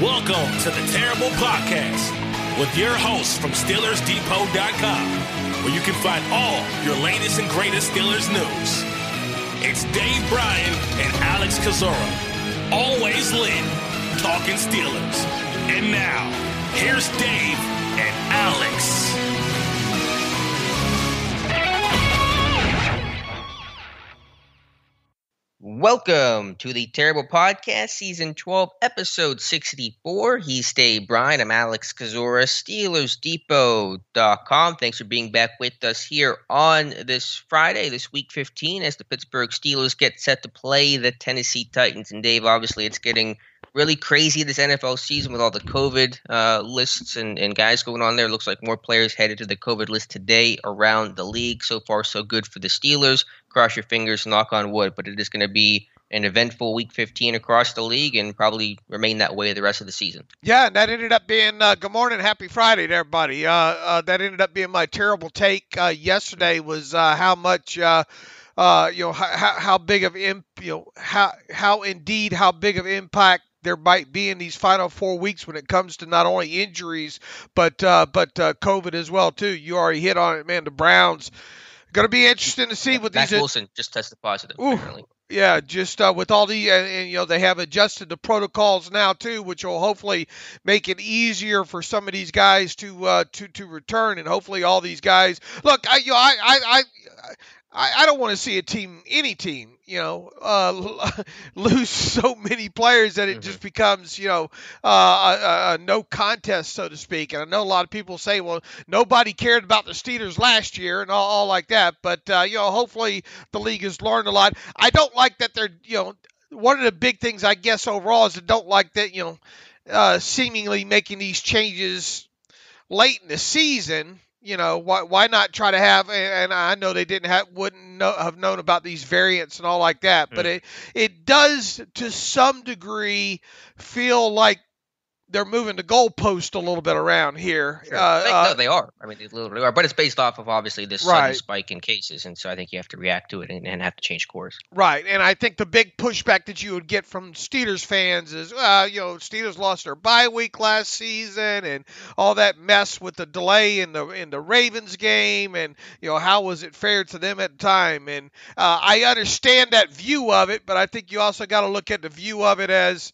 Welcome to the Terrible Podcast with your hosts from SteelersDepot.com, where you can find all your latest and greatest Steelers news. It's Dave Bryan and Alex Kozora, always lit, talking Steelers. And now, here's Dave and Alex. Welcome to the Terrible Podcast, Season 12, Episode 64. He's Dave Bryan. I'm Alex Kozora, SteelersDepot.com. Thanks for being back with us here on this Friday, this Week 15, as the Pittsburgh Steelers get set to play the Tennessee Titans. And Dave, obviously it's getting really crazy this NFL season with all the COVID lists and guys going on there. It looks like more players headed to the COVID list today around the league. So far, so good for the Steelers. Cross your fingers, knock on wood, but it is going to be an eventful Week 15 across the league and probably remain that way the rest of the season. Yeah, and that ended up being good morning, happy Friday to everybody. That ended up being my terrible take yesterday was how much how big of how big of impact there might be in these final 4 weeks when it comes to not only injuries but COVID as well too. You already hit on it, man. The Browns. Going to be interesting to see what Matt these. Wilson just tested positive. Apparently. Yeah, just with all the and they have adjusted the protocols now too, which will hopefully make it easier for some of these guys to return, and hopefully all these guys. Look, I don't want to see any team, lose so many players that it just becomes, a no contest, so to speak. And I know a lot of people say, well, nobody cared about the Steelers last year and all like that. But, hopefully the league has learned a lot. I don't like that they're, one of the big things, I guess, overall is I don't like that, seemingly making these changes late in the season. Why not try to have? And I know they wouldn't have known about these variants and all like that, but it does to some degree feel like they're moving the goalpost a little bit around here. Sure. No, they are. I mean, they literally are. But it's based off of, obviously, this sudden spike in cases. And so I think you have to react to it and have to change course. Right. And I think the big pushback that you would get from Steelers fans is, Steelers lost their bye week last season and all that mess with the delay in the Ravens game. And, how was it fair to them at the time? And I understand that view of it, but I think you also got to look at the view of it as,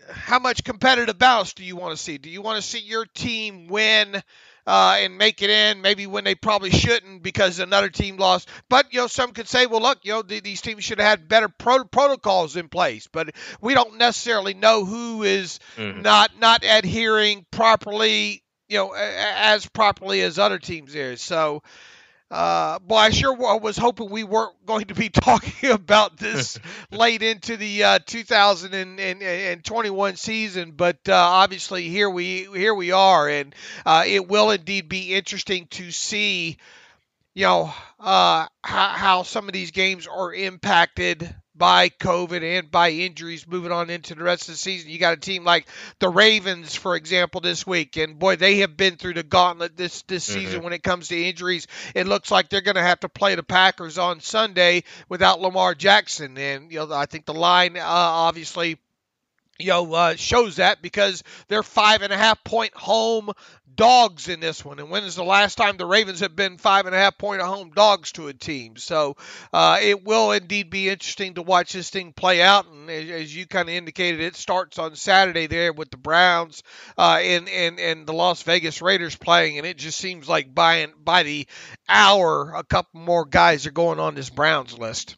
how much competitive balance do you want to see? Do you want to see your team win and make it in, maybe when they probably shouldn't because another team lost? But, some could say, well, look, these teams should have had better protocols in place. But we don't necessarily know who is not adhering properly, as properly as other teams is. So, I sure was hoping we weren't going to be talking about this late into the 2021 season, but obviously here we are, and it will indeed be interesting to see, how some of these games are impacted by COVID and by injuries moving on into the rest of the season. You got a team like the Ravens, for example, this week, and boy, they have been through the gauntlet this season when it comes to injuries. It looks like they're going to have to play the Packers on Sunday without Lamar Jackson, and I think the line obviously shows that because they're 5.5-point home dogs in this one. And when is the last time the Ravens have been 5.5-point home dogs to a team? So it will indeed be interesting to watch this thing play out. And as you kind of indicated, it starts on Saturday there with the Browns and the Las Vegas Raiders playing. And it just seems like by the hour, a couple more guys are going on this Browns list.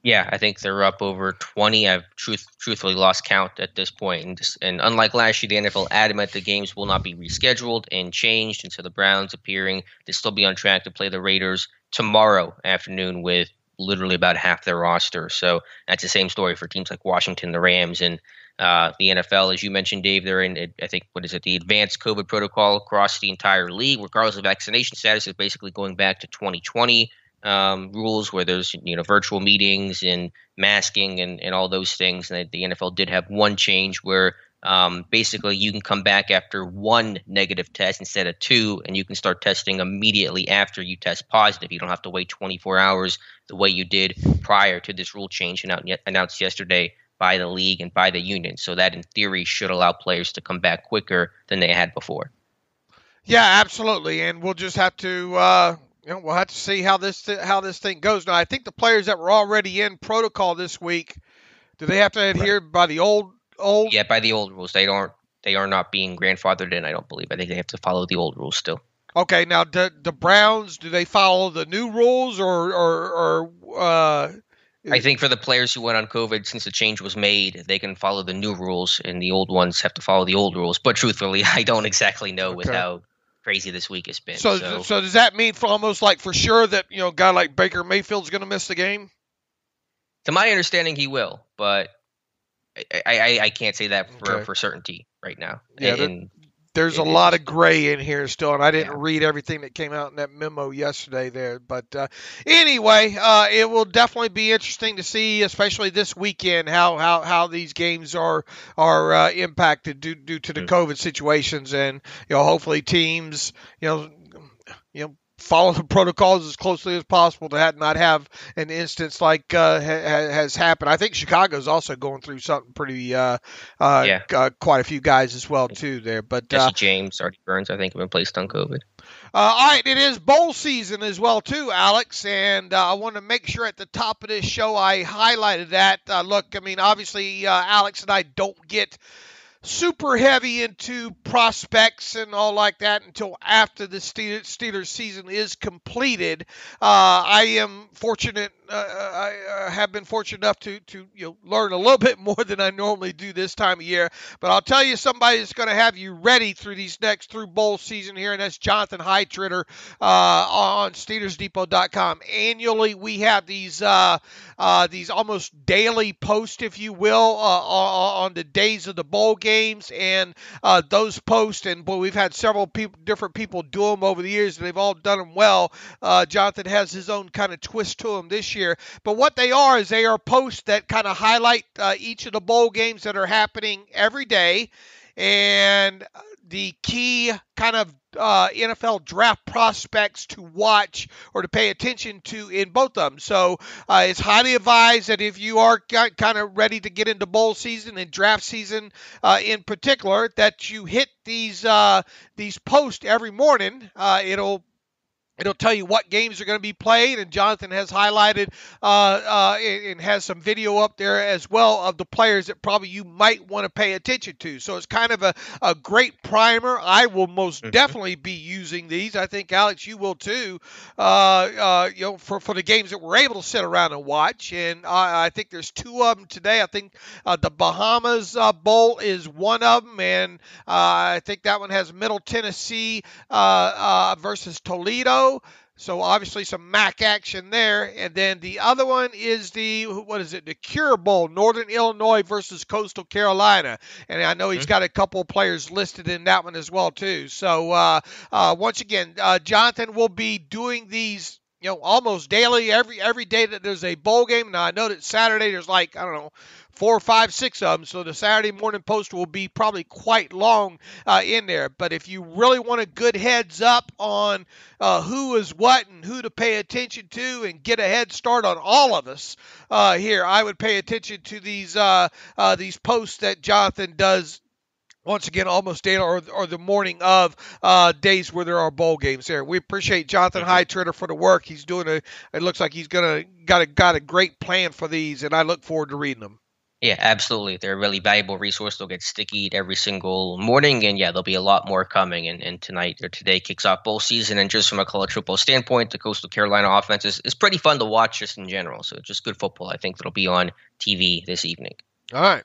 Yeah, I think they're up over 20. I've truthfully lost count at this point. And unlike last year, the NFL adamant the games will not be rescheduled and changed. And so the Browns appearing to still be on track to play the Raiders tomorrow afternoon with literally about half their roster. So that's the same story for teams like Washington, the Rams, and the NFL. As you mentioned, Dave, they're in, I think, the advanced COVID protocol across the entire league, regardless of vaccination status, is basically going back to 2020. Rules where there's virtual meetings and masking and all those things. And the NFL did have one change where basically you can come back after one negative test instead of two, and you can start testing immediately after you test positive. You don't have to wait 24 hours the way you did prior to this rule change announced yesterday by the league and by the union. So that, in theory, should allow players to come back quicker than they had before. Yeah, absolutely, and we'll just have to we'll have to see how this thing goes. Now, I think the players that were already in protocol this week, do they have to adhere by the old? Yeah, by the old rules. They are not being grandfathered in, I don't believe. I think they have to follow the old rules still. Okay, now the Browns, do they follow the new rules or I think for the players who went on COVID, since the change was made, they can follow the new rules, and the old ones have to follow the old rules. But truthfully, I don't exactly know with how crazy this week has been. So does that mean for almost like for sure that a guy like Baker Mayfield's going to miss the game? To my understanding, he will, but I can't say that for certainty right now. Yeah, there's a lot of gray in here still, and I didn't read everything that came out in that memo yesterday there. But anyway, it will definitely be interesting to see, especially this weekend, how these games are impacted due to the COVID situations, and hopefully teams follow the protocols as closely as possible to not have an instance like has happened. I think Chicago's also going through something pretty quite a few guys as well too there. But Jesse James, Artie Burns, I think, have been placed on COVID. All right, it is bowl season as well too, Alex, and I want to make sure at the top of this show I highlighted that. Look, I mean, obviously Alex and I don't get super heavy into prospects and all like that until after the Steelers season is completed. I am fortunate. I have been fortunate enough to learn a little bit more than I normally do this time of year. But I'll tell you somebody that's going to have you ready through bowl season here, and that's Jonathan Heitritter on SteelersDepot.com. Annually, we have these almost daily posts, if you will, on the days of the bowl games, and those posts. And boy, we've had several different people do them over the years, and they've all done them well. Jonathan has his own kind of twist to them this year. But what they are is they are posts that kind of highlight each of the bowl games that are happening every day, and the key kind of NFL draft prospects to watch or to pay attention to in both of them. So it's highly advised that if you are kind of ready to get into bowl season and draft season in particular, that you hit these posts every morning. It'll tell you what games are going to be played, and Jonathan has highlighted and has some video up there as well of the players that probably you might want to pay attention to. So it's kind of a great primer. I will most definitely be using these. I think, Alex, you will too, for the games that we're able to sit around and watch. And I think there's two of them today. I think the Bahamas Bowl is one of them, and I think that one has Middle Tennessee versus Toledo. So obviously some MAC action there. And then the other one is the Cure Bowl, Northern Illinois versus Coastal Carolina. And I know he's got a couple of players listed in that one as well too. So once again, Jonathan will be doing these almost daily, every day that there's a bowl game. Now I know that Saturday there's 4, 5, 6 of them, so the Saturday morning post will be probably quite long in there. But if you really want a good heads up on who is what and who to pay attention to and get a head start on all of us here, I would pay attention to these posts that Jonathan does. Once again, almost daily or the morning of days where there are bowl games there. We appreciate Jonathan Heitritter for the work he's doing. It looks like he's got a great plan for these, and I look forward to reading them. Yeah, absolutely. They're a really valuable resource. They'll get stickied every single morning, and there'll be a lot more coming. And tonight or today kicks off bowl season, and just from a college football standpoint, the Coastal Carolina offense is pretty fun to watch just in general. So just good football. I think that'll be on TV this evening. All right.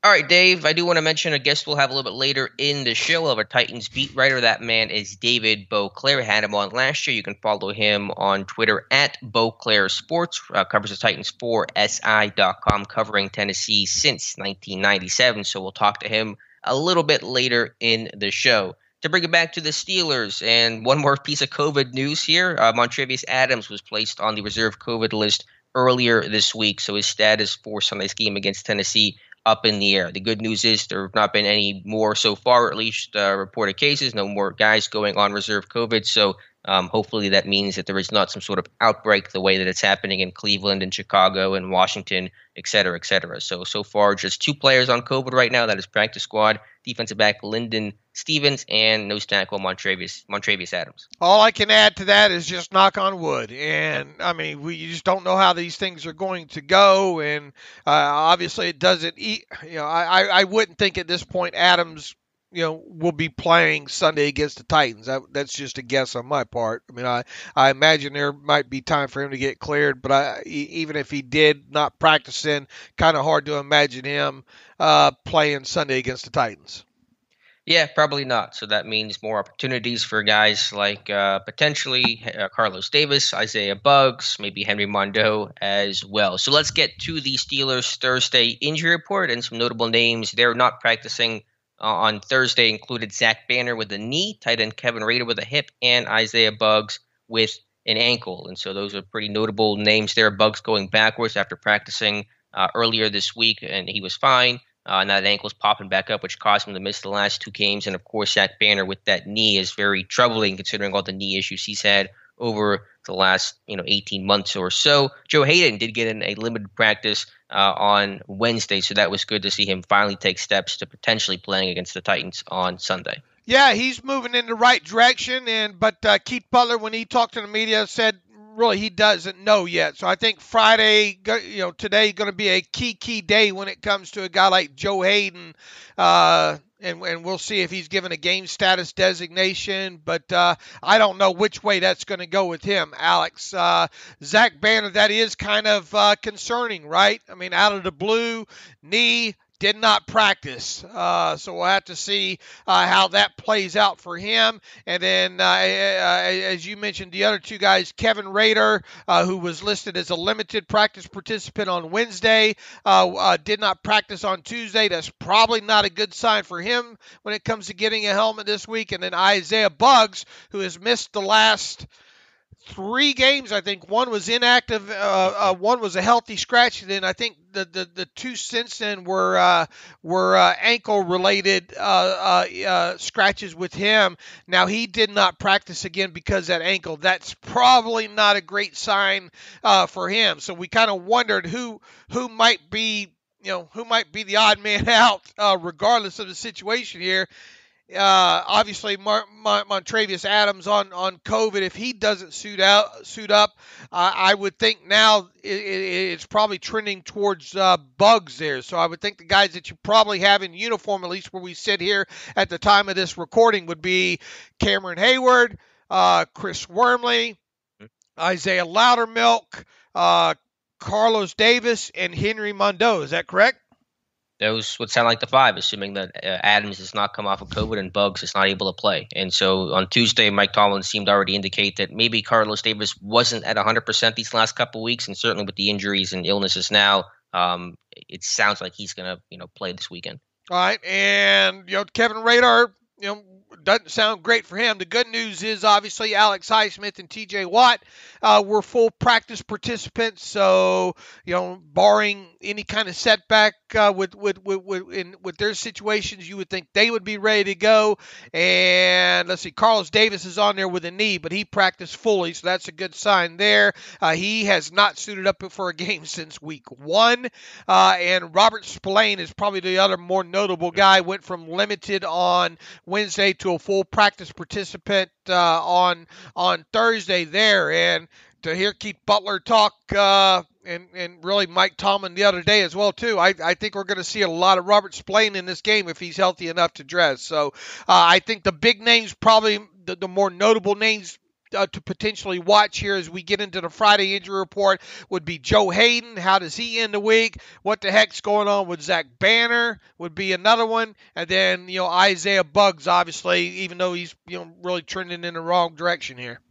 All right, Dave, I do want to mention a guest we'll have a little bit later in the show. We'll have our Titans beat writer. That man is David Boclair. Had him on last year. You can follow him on Twitter at Boclair Sports. Covers the Titans for SI.com, covering Tennessee since 1997. So we'll talk to him a little bit later in the show. To bring it back to the Steelers, and one more piece of COVID news here. Montravius Adams was placed on the reserve COVID list earlier this week, so his status for Sunday's game against Tennessee up in the air. The good news is there have not been any more so far, at least reported cases, no more guys going on reserve COVID. So Hopefully that means that there is not some sort of outbreak the way that it's happening in Cleveland and Chicago and Washington, et cetera, et cetera. So far, just 2 players on COVID right now. That is practice squad, defensive back Lyndon Stevens, and nose tackle Montravius Adams. All I can add to that is just knock on wood. And, I mean, you just don't know how these things are going to go. And obviously it doesn't I wouldn't think at this point Adams will be playing Sunday against the Titans. That's just a guess on my part. I mean, I imagine there might be time for him to get cleared, but even if he did not practicing, kind of hard to imagine him playing Sunday against the Titans. Yeah, probably not. So that means more opportunities for guys like potentially Carlos Davis, Isaiah Buggs, maybe Henry Mondeau as well. So let's get to the Steelers Thursday injury report and some notable names. They're not practicing on Thursday, included Zach Banner with a knee, tight end Kevin Rader with a hip, and Isaiah Buggs with an ankle. And so those are pretty notable names there. Buggs going backwards after practicing earlier this week, and he was fine. Now that ankle's popping back up, which caused him to miss the last 2 games. And, of course, Zach Banner with that knee is very troubling considering all the knee issues he's had over the last 18 months or so. Joe Hayden did get in a limited practice on Wednesday, so that was good to see him finally take steps to potentially playing against the Titans on Sunday. Yeah, he's moving in the right direction, but Keith Butler, when he talked to the media, said really he doesn't know yet. So I think Friday, today, going to be a key day when it comes to a guy like Joe Hayden. And we'll see if he's given a game status designation, but I don't know which way that's going to go with him, Alex. Zach Banner, that is kind of concerning, right? I mean, out of the blue, knee, did not practice. So we'll have to see how that plays out for him. And then, as you mentioned, the other 2 guys, Kevin Rader, who was listed as a limited practice participant on Wednesday, did not practice on Tuesday. That's probably not a good sign for him when it comes to getting a helmet this week. And then Isaiah Buggs, who has missed the last 3 games, I think. One was inactive, one was a healthy scratch, and then I think the 2 since then were ankle-related scratches with him. Now, he did not practice again because of that ankle. That's probably not a great sign for him. So we kind of wondered who might be the odd man out, regardless of the situation here. Obviously, Montravius Adams on COVID. If he doesn't suit up, I would think now it's probably trending towards Buggs there. So I would think the guys that you probably have in uniform, at least where we sit here at the time of this recording, would be Cameron Hayward, Chris Wormley, Isaiah Loudermilk, Carlos Davis, and Henry Mondeau. Is that correct? Those would sound like the 5, assuming that Adams does not come off of COVID and Buggs is not able to play. And so on Tuesday, Mike Tomlin seemed to already indicate that maybe Carlos Davis wasn't at 100% these last couple of weeks, and certainly with the injuries and illnesses now, it sounds like he's going to play this weekend. All right, and Kevin Rader, doesn't sound great for him. The good news is obviously Alex Highsmith and T.J. Watt were full practice participants. So barring any kind of setback with their situations, you would think they would be ready to go. And let's see, Carlos Davis is on there with a knee, but he practiced fully, so that's a good sign there. He has not suited up for a game since week 1. And Robert Spillane is probably the other more notable guy. Went from limited on Wednesday to a full practice participant on Thursday there. And to hear Keith Butler talk and really Mike Tomlin the other day as well too, I think we're going to see a lot of Robert Spillane in this game if he's healthy enough to dress. So I think the big names, probably the more notable names to potentially watch here as we get into the Friday injury report would be Joe Hayden. How does he end the week? What the heck's going on with Zach Banner would be another one. And then, Isaiah Buggs, obviously, even though he's, really trending in the wrong direction here.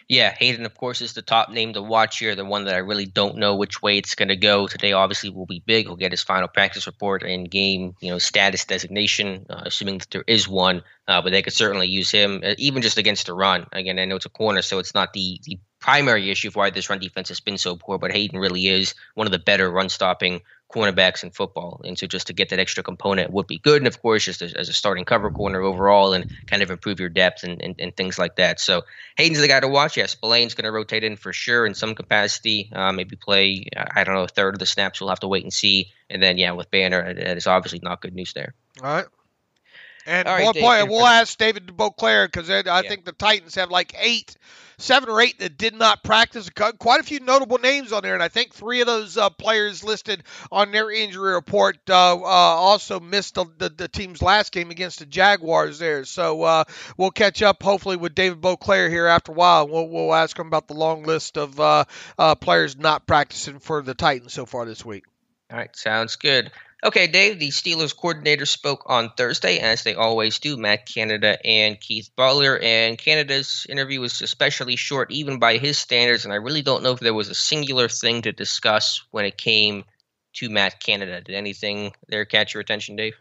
Yeah, Hayden, of course, is the top name to watch here, the one that I really don't know which way it's going to go. Today, obviously, will be big. He'll get his final practice report and game, status designation, assuming that there is one. But they could certainly use him, even just against the run. Again, I know it's a corner, so it's not the primary issue of why this run defense has been so poor, but Hayden really is one of the better run-stopping cornerbacks in football. And so just to get that extra component would be good. And of course, just as a starting cover corner overall and kind of improve your depth and things like that. So Hayden's the guy to watch. Yes, Spillane's going to rotate in for sure in some capacity, maybe play, I don't know, a third of the snaps. We'll have to wait and see. And then, yeah, with Banner, that is obviously not good news there. All right. And all right, boy, we'll ask David Boclair because I think the Titans have like 7 or 8 that did not practice. Quite a few notable names on there, and I think 3 of those players listed on their injury report also missed the team's last game against the Jaguars there. So we'll catch up hopefully with David Boclair here after a while. We'll ask him about the long list of players not practicing for the Titans so far this week. All right, sounds good. Okay, Dave, the Steelers coordinator spoke on Thursday, as they always do, Matt Canada and Keith Butler, and Canada's interview was especially short, even by his standards, and I really don't know if there was a singular thing to discuss when it came to Matt Canada. Did anything there catch your attention, Dave?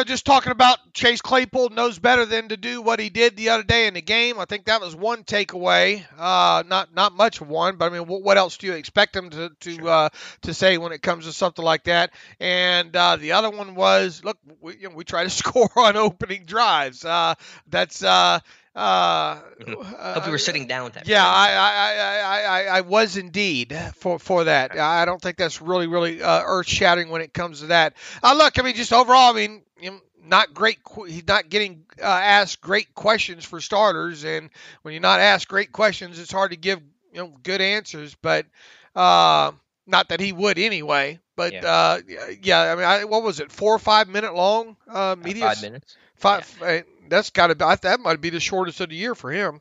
Just talking about Chase Claypool knows better than to do what he did the other day in the game. I think that was one takeaway. Not much of one, but I mean, what else do you expect him to say when it comes to something like that? And the other one was, look, we try to score on opening drives. Hope you were sitting down with that. Yeah, I was indeed for that. I don't think that's really earth-shattering when it comes to that. Look, I mean, just overall, I mean, not great. He's not getting asked great questions for starters, and when you're not asked great questions, it's hard to give good answers. But not that he would anyway. But I mean, what was it? 4 or 5 minute long media? 5 minutes. That's got to be. That might be the shortest of the year for him.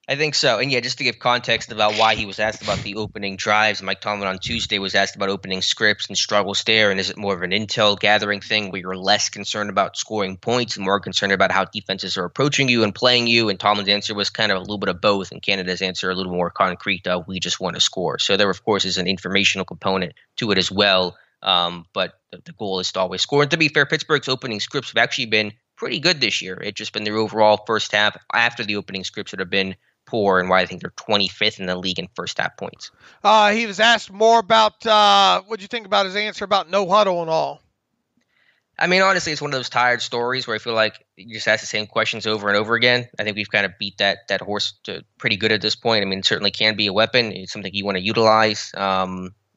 I think so. And yeah, just to give context about why he was asked about the opening drives, Mike Tomlin on Tuesday was asked about opening scripts and struggles there. And is it more of an intel gathering thing where you're less concerned about scoring points and more concerned about how defenses are approaching you and playing you? And Tomlin's answer was kind of a little bit of both, and Canada's answer a little more concrete. We just want to score. So there, of course, is an informational component to it as well. But the goal is to always score. And to be fair, Pittsburgh's opening scripts have actually been pretty good this year. It's just been their overall first half after the opening scripts that have been poor, and why I think they're 25th in the league in first half points. He was asked more about what do you think about his answer about no huddle and all. I mean, honestly, it's one of those tired stories where I feel like you just ask the same questions over and over again. I think we've kind of beat that horse to pretty good at this point. I mean, it certainly can be a weapon. It's something you want to utilize.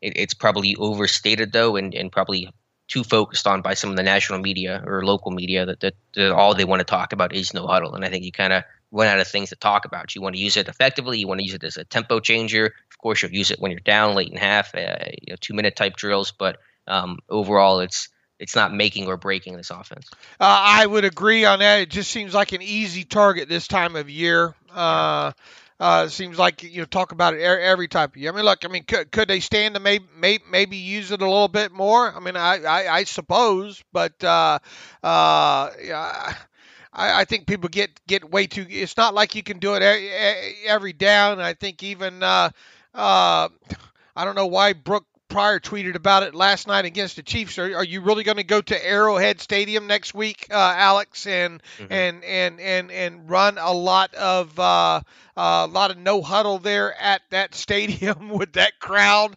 It's probably overstated, though, and probably too focused on by some of the national media or local media that all they want to talk about is no huddle. And I think you kind of run out of things to talk about. You want to use it effectively. You want to use it as a tempo changer. Of course, you'll use it when you're down late in half, 2-minute type drills. But overall, it's not making or breaking this offense. I would agree on that. It just seems like an easy target this time of year. It seems like talk about it every type of year. I mean, look, could they stand to maybe use it a little bit more? I mean, I suppose, but I think people get way too. It's not like you can do it every down. I think even I don't know why Brooke Pryor tweeted about it last night against the Chiefs. Are you really going to go to Arrowhead Stadium next week, Alex, and run a lot of no huddle there at that stadium with that crowd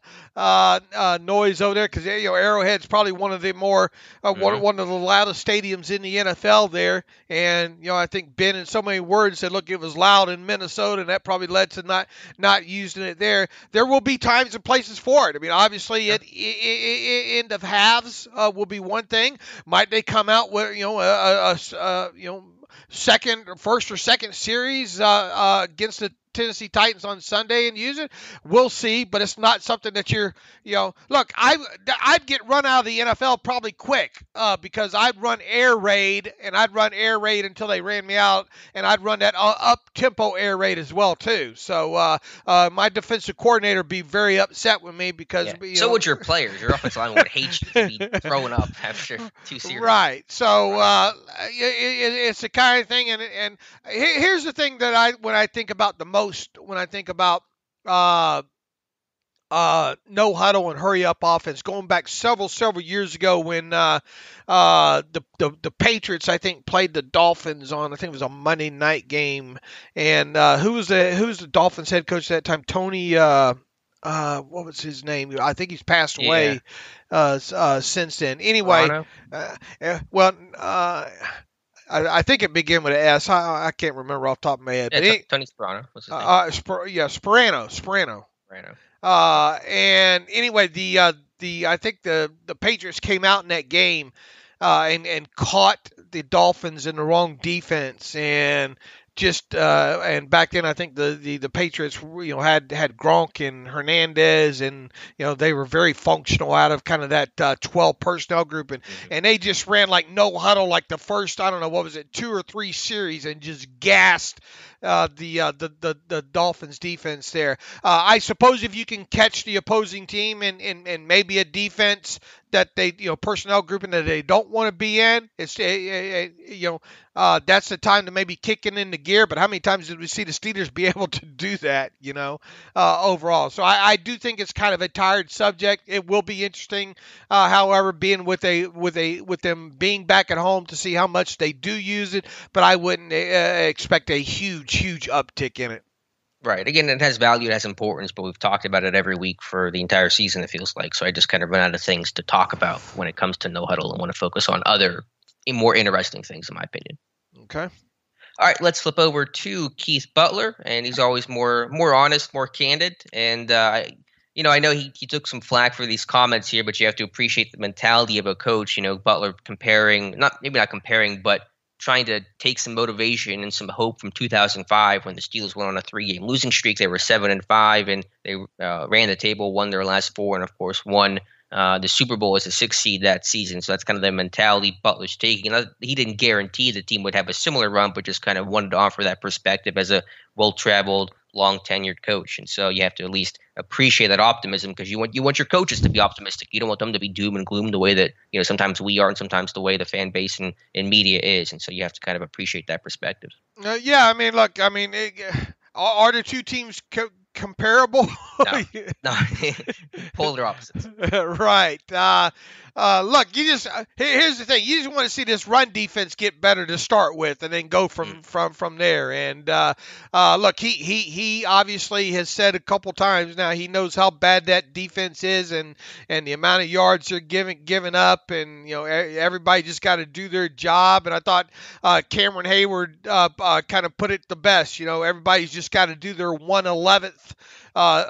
noise over there? Because Arrowhead's probably one of the more one of the loudest stadiums in the NFL there. And I think Ben in so many words said, look, it was loud in Minnesota, and that probably led to not using it there. There will be times and places for it. I mean, obviously, at end of halves will be one thing. Might they come out with first or second series against the Tennessee Titans on Sunday and use it? We'll see, but it's not something that look, I'd get run out of the NFL probably quick because I'd run air raid until they ran me out, and I'd run that up-tempo air raid as well too. So my defensive coordinator would be very upset with me because so would your players. Your offensive line would hate you to be throwing up after 2 series. Right. So it's the kind of thing, and here's the thing that when I think about the most when I think about no huddle and hurry up offense, going back several years ago when the Patriots, I think, played the Dolphins on, I think it was a Monday night game, and who was the Dolphins head coach at that time? Tony what was his name? I think he's passed Yeah. away since then. Anyway, Toronto? well, I think it began with an S. I can't remember off the top of my head. Yeah, But Tony Sparano. What's his name? Sparano. Toronto. And anyway, the I think the Patriots came out in that game and caught the Dolphins in the wrong defense, and just and back then I think the Patriots had Gronk and Hernandez, and they were very functional out of kind of that 12 personnel group, and they just ran like no huddle like the first, I don't know, what was it, 2 or 3 series, and just gassed the Dolphins defense there. I suppose if you can catch the opposing team and maybe a defense that they personnel grouping that they don't want to be in, it's that's the time to maybe kicking into gear. But how many times did we see the Steelers be able to do that? Overall. So I do think it's kind of a tired subject. It will be interesting, however, being with them being back at home to see how much they do use it. But I wouldn't expect a huge uptick in it. Right. Again, it has value, it has importance, but we've talked about it every week for the entire season, it feels like. So I just kind of run out of things to talk about when it comes to no huddle and want to focus on other more interesting things, in my opinion. Okay. All right, let's flip over to Keith Butler, and he's always more honest, more candid. And I know he took some flack for these comments here, but you have to appreciate the mentality of a coach. Butler not comparing, but trying to take some motivation and some hope from 2005 when the Steelers went on a 3-game losing streak. They were 7-5, and they ran the table, won their last 4, and of course won the Super Bowl as a 6th seed that season. So that's kind of the mentality Butler's taking. And he didn't guarantee the team would have a similar run, but just kind of wanted to offer that perspective as a well-traveled, long-tenured coach. And so you have to at least appreciate that optimism, because you want your coaches to be optimistic. You don't want them to be doom and gloom the way that sometimes we are, and sometimes the way the fan base and media is. And so you have to kind of appreciate that perspective. Yeah, I mean, look, are the two teams comparable? No. Polar opposites. Right. Look, here's the thing. You just want to see this run defense get better to start with, and then go from there. And look, he obviously has said a couple times now he knows how bad that defense is, and the amount of yards they're giving up, and everybody just got to do their job. And I thought Cameron Hayward kind of put it the best. Everybody's just got to do their 1/11th of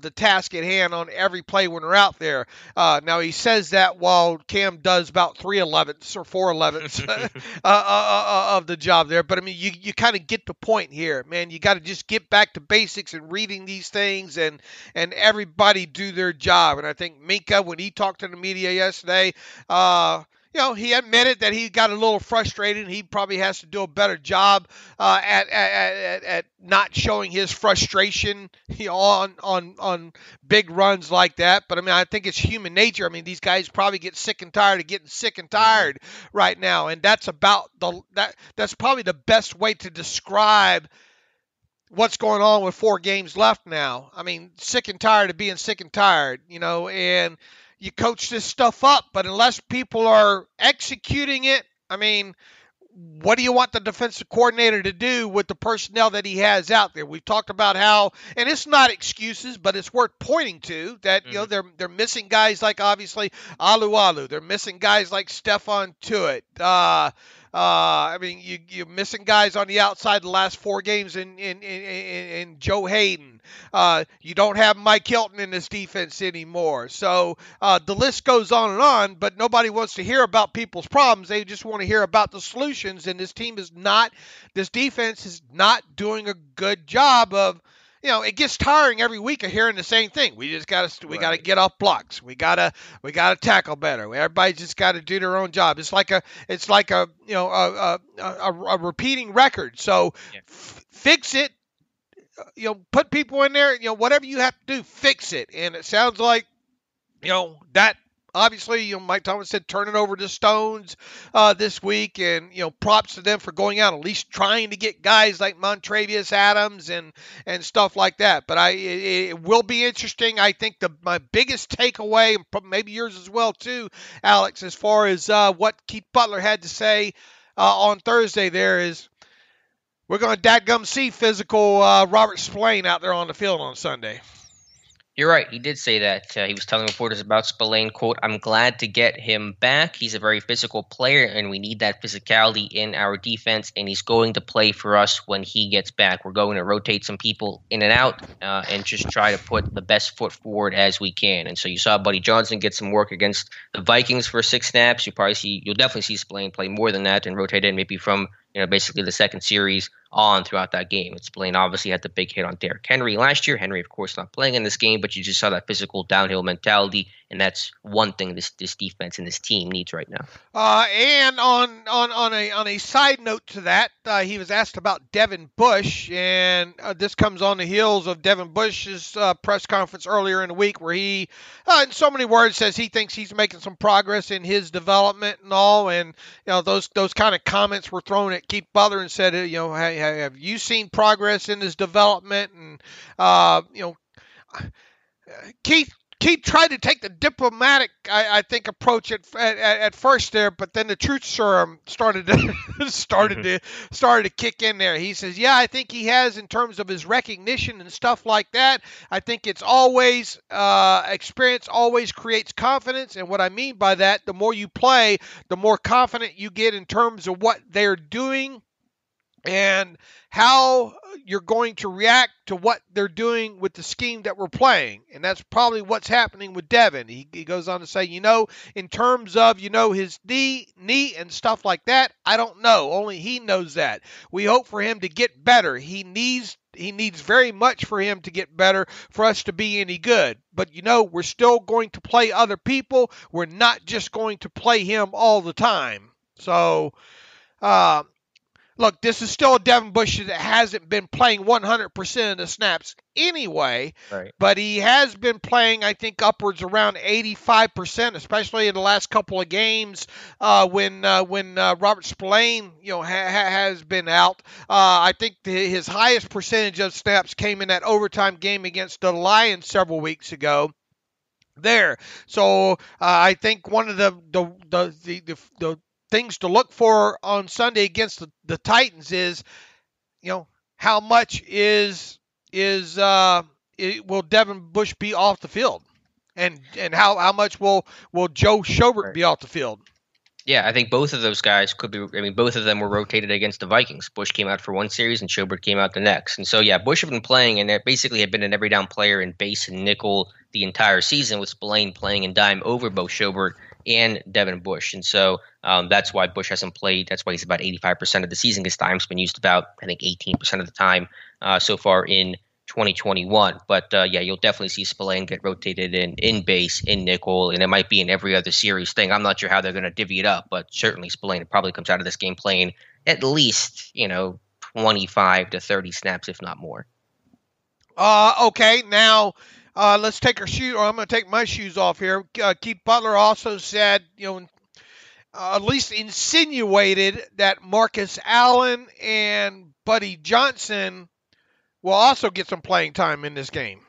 the task at hand on every play when they're out there. Now he says that while Cam does about 3/11ths or 4/11ths of the job there. But I mean, you kind of get the point here, man. You got to just get back to basics and reading these things, and everybody do their job. And I think Minka, when he talked to the media yesterday, he admitted that he got a little frustrated. He probably has to do a better job at not showing his frustration on big runs like that. But I mean, I think it's human nature. I mean, these guys probably get sick and tired of getting sick and tired right now, and that's probably the best way to describe what's going on with 4 games left now. I mean, sick and tired of being sick and tired, and you coach this stuff up, but unless people are executing it, I mean, what do you want the defensive coordinator to do with the personnel that he has out there? We've talked about how, and it's not excuses, but it's worth pointing to that, they're missing guys like, obviously, Alu. They're missing guys like Stephon Tuitt. I mean, you're missing guys on the outside the last 4 games in Joe Hayden. You don't have Mike Hilton in this defense anymore. So the list goes on, but nobody wants to hear about people's problems. They just want to hear about the solutions. And this defense is not doing a good job of, it gets tiring every week of hearing the same thing. We just got to get off blocks. We gotta tackle better. Everybody just got to do their own job. It's like a repeating record. So fix it. Put people in there. Whatever you have to do, fix it. And it sounds like that. Obviously, Mike Thomas said turn it over to Stones this week, and props to them for going out, at least trying to get guys like Montravius Adams and stuff like that. But it will be interesting. I think my biggest takeaway, and maybe yours as well too, Alex, as far as what Keith Butler had to say on Thursday, there is, we're going to dadgum see physical Robert Spillane out there on the field on Sunday. You're right. He did say that. He was telling reporters about Spillane, quote, "I'm glad to get him back. He's a very physical player, and we need that physicality in our defense, and he's going to play for us when he gets back. We're going to rotate some people in and out and just try to put the best foot forward as we can." And so you saw Buddy Johnson get some work against the Vikings for 6 snaps. You'll definitely see Spillane play more than that and rotate in maybe from basically the second series on throughout that game. Spillane obviously had the big hit on Derrick Henry last year. Henry, of course, not playing in this game, but you just saw that physical downhill mentality, and that's one thing this defense and this team needs right now. And on a side note to that, he was asked about Devin Bush, and this comes on the heels of Devin Bush's press conference earlier in the week, where he, in so many words, says he thinks he's making some progress in his development and all. And those kind of comments were thrown at Keith Butler and said, hey, have you seen progress in his development? And Keith tried to take the diplomatic, I think, approach at first there, but then the truth serum started to kick in there. He says, "Yeah, I think he has in terms of his recognition and stuff like that. I think it's always experience always creates confidence, and what I mean by that, the more you play, the more confident you get in terms of what they're doing and how you're going to react to what they're doing with the scheme that we're playing." And that's probably what's happening with Devin. He goes on to say, in terms of, his knee and stuff like that, I don't know. Only he knows that. We hope for him to get better. He needs very much for him to get better for us to be any good. But, we're still going to play other people. We're not just going to play him all the time. So, look, this is still a Devin Bush that hasn't been playing 100% of the snaps anyway, right, but he has been playing, I think, upwards around 85%, especially in the last couple of games when Robert Spillane, has been out. I think his highest percentage of snaps came in that overtime game against the Lions several weeks ago. There, so I think one of the things to look for on Sunday against the Titans is, how much will Devin Bush be off the field, and how much will Joe Schobert be off the field? Yeah, I think both of those guys could be. I mean, both of them were rotated against the Vikings. Bush came out for one series and Schobert came out the next. And so, yeah, Bush had been playing and basically had been an every down player in base and nickel the entire season, with Spillane playing in dime over both Schobert and Devin Bush. And so that's why Bush hasn't played. That's why he's about 85% of the season, because dime's been used about, I think, 18% of the time so far in 2021. But yeah, you'll definitely see Spillane get rotated in base, in nickel, and it might be in every other series thing. I'm not sure how they're going to divvy it up, but certainly Spillane probably comes out of this game playing at least 25 to 30 snaps, if not more. Okay, now let's take our shoe, or I'm going to take my shoes off here. Keith Butler also said, at least insinuated that Marcus Allen and Buddy Johnson will also get some playing time in this game.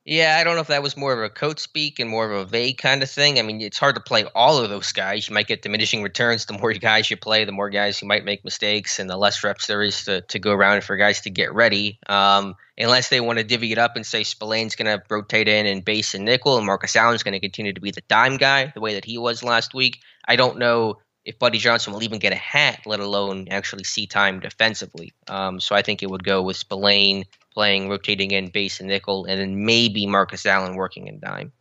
Yeah, I don't know if that was more of a coach speak and more of a vague kind of thing. I mean, it's hard to play all of those guys. You might get diminishing returns. The more guys you play, the more guys who might make mistakes, and the less reps there is to go around for guys to get ready. Unless they want to divvy it up and say Spillane's going to rotate in base and nickel, and Marcus Allen's going to continue to be the dime guy the way that he was last week. I don't know if Buddy Johnson will even get a hat, let alone actually see time defensively. So I think it would go with Spillane playing, rotating in base and nickel, and then maybe Marcus Allen working in dime.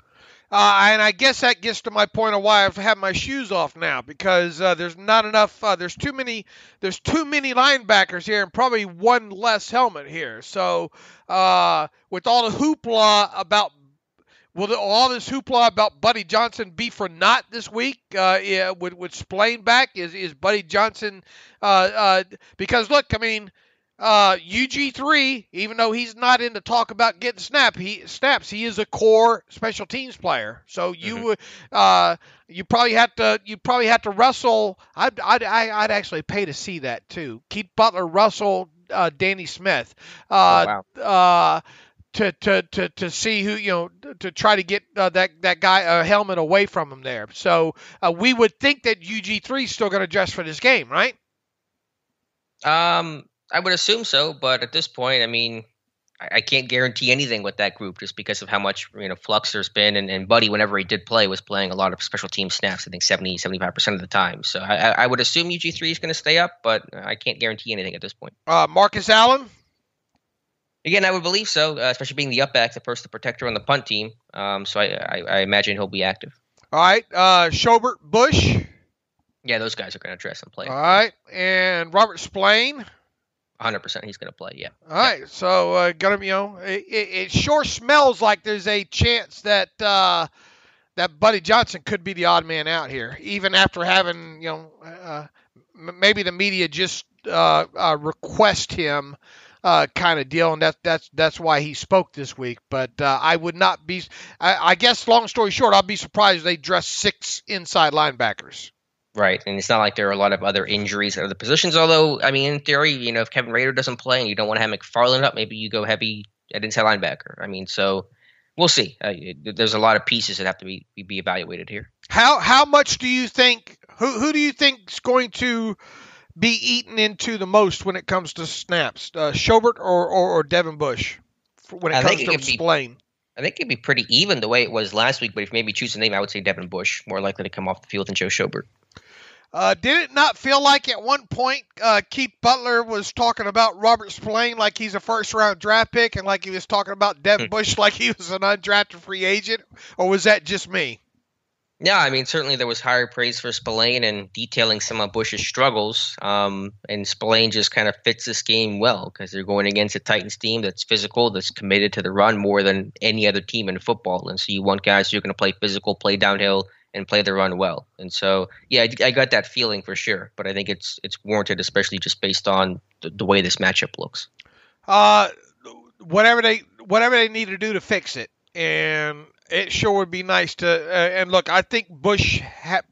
And I guess that gets to my point of why I've had my shoes off now, because there's not enough. There's too many linebackers here, and probably one less helmet here. So with all the hoopla about, will all this hoopla about Buddy Johnson be for naught this week? With Spillane back, is Buddy Johnson? Because look, I mean, UG3, even though he's not in the talk about getting snaps, he is a core special teams player. So you probably have to wrestle. I'd actually pay to see that too. Keith Butler wrestle Danny Smith. To see who, to try to get that guy a helmet away from him there. So we would think that UG3 is still going to dress for this game, right? I would assume so, but at this point, I mean, I can't guarantee anything with that group just because of how much flux there's been. And Buddy, whenever he did play, was playing a lot of special team snaps. I think 75% of the time. So I would assume UG3 is going to stay up, but I can't guarantee anything at this point. Marcus Allen. Again, I would believe so, especially being the up back, the first protector on the punt team. So I imagine he'll be active. All right. Schobert, Bush. Yeah, those guys are going to dress and play. All right. And Robert Spillane. 100% he's going to play, yeah. All right. So, it sure smells like there's a chance that that Buddy Johnson could be the odd man out here, even after having, maybe the media just request him kind of deal, and that's why he spoke this week. But I would not be. I guess, long story short, I'll be surprised if they dress 6 inside linebackers. Right, and it's not like there are a lot of other injuries at other positions. Although, I mean, in theory, if Kevin Rader doesn't play and you don't want to have McFarland up, maybe you go heavy at inside linebacker. I mean, so we'll see. There's a lot of pieces that have to be evaluated here. How much do you think? Who do you think is going to be eaten into the most when it comes to snaps? Schobert or Devin Bush when it comes to Spillane? I think it'd be pretty even the way it was last week. But if maybe choose a name, I would say Devin Bush, more likely to come off the field than Joe Schobert. Did it not feel like at one point Keith Butler was talking about Robert Spillane like he's a first-round draft pick and like he was talking about Devin Bush like he was an undrafted free agent? Or was that just me? Yeah, I mean, certainly there was higher praise for Spillane and detailing some of Bush's struggles. And Spillane just kind of fits this game well because they're going against a Titans team that's physical, that's committed to the run more than any other team in football. And so you want guys who are going to play physical, play downhill, and play the run well. And so, yeah, I got that feeling for sure. But I think it's warranted, especially just based on the way this matchup looks. Whatever they need to do to fix it. And it sure would be nice to and look, I think Bush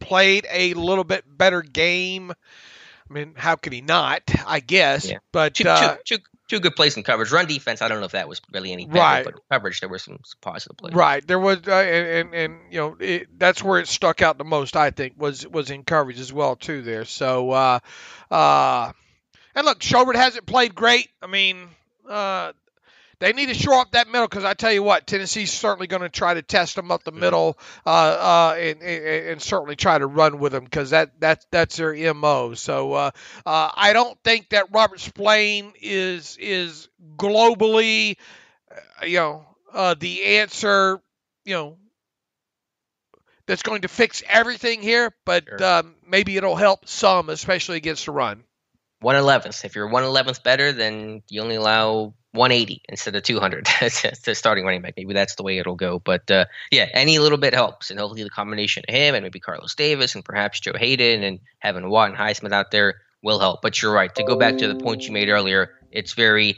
played a little bit better game. I mean, how could he not? I guess. Yeah. But two good plays in coverage. Run defense, I don't know if that was really any better, right. But coverage, there were some positive plays. Right. There was, that's where it stuck out the most, I think, was in coverage as well, too, there. So, and look, Schobert hasn't played great. I mean, they need to shore up that middle because I tell you what, Tennessee's certainly going to try to test them up the middle and certainly try to run with them because that's their MO. So I don't think that Robert Spillane is globally, the answer, that's going to fix everything here, but sure. Maybe it'll help some, especially against the run. 1/11th. If you're 1/11th better, then you only allow 180 instead of 200 to starting running back. Maybe that's the way it'll go. But any little bit helps, and hopefully the combination of him and maybe Carlos Davis and perhaps Joe Hayden and having Watt and Highsmith out there will help. But you're right. To go back to the point you made earlier, it's very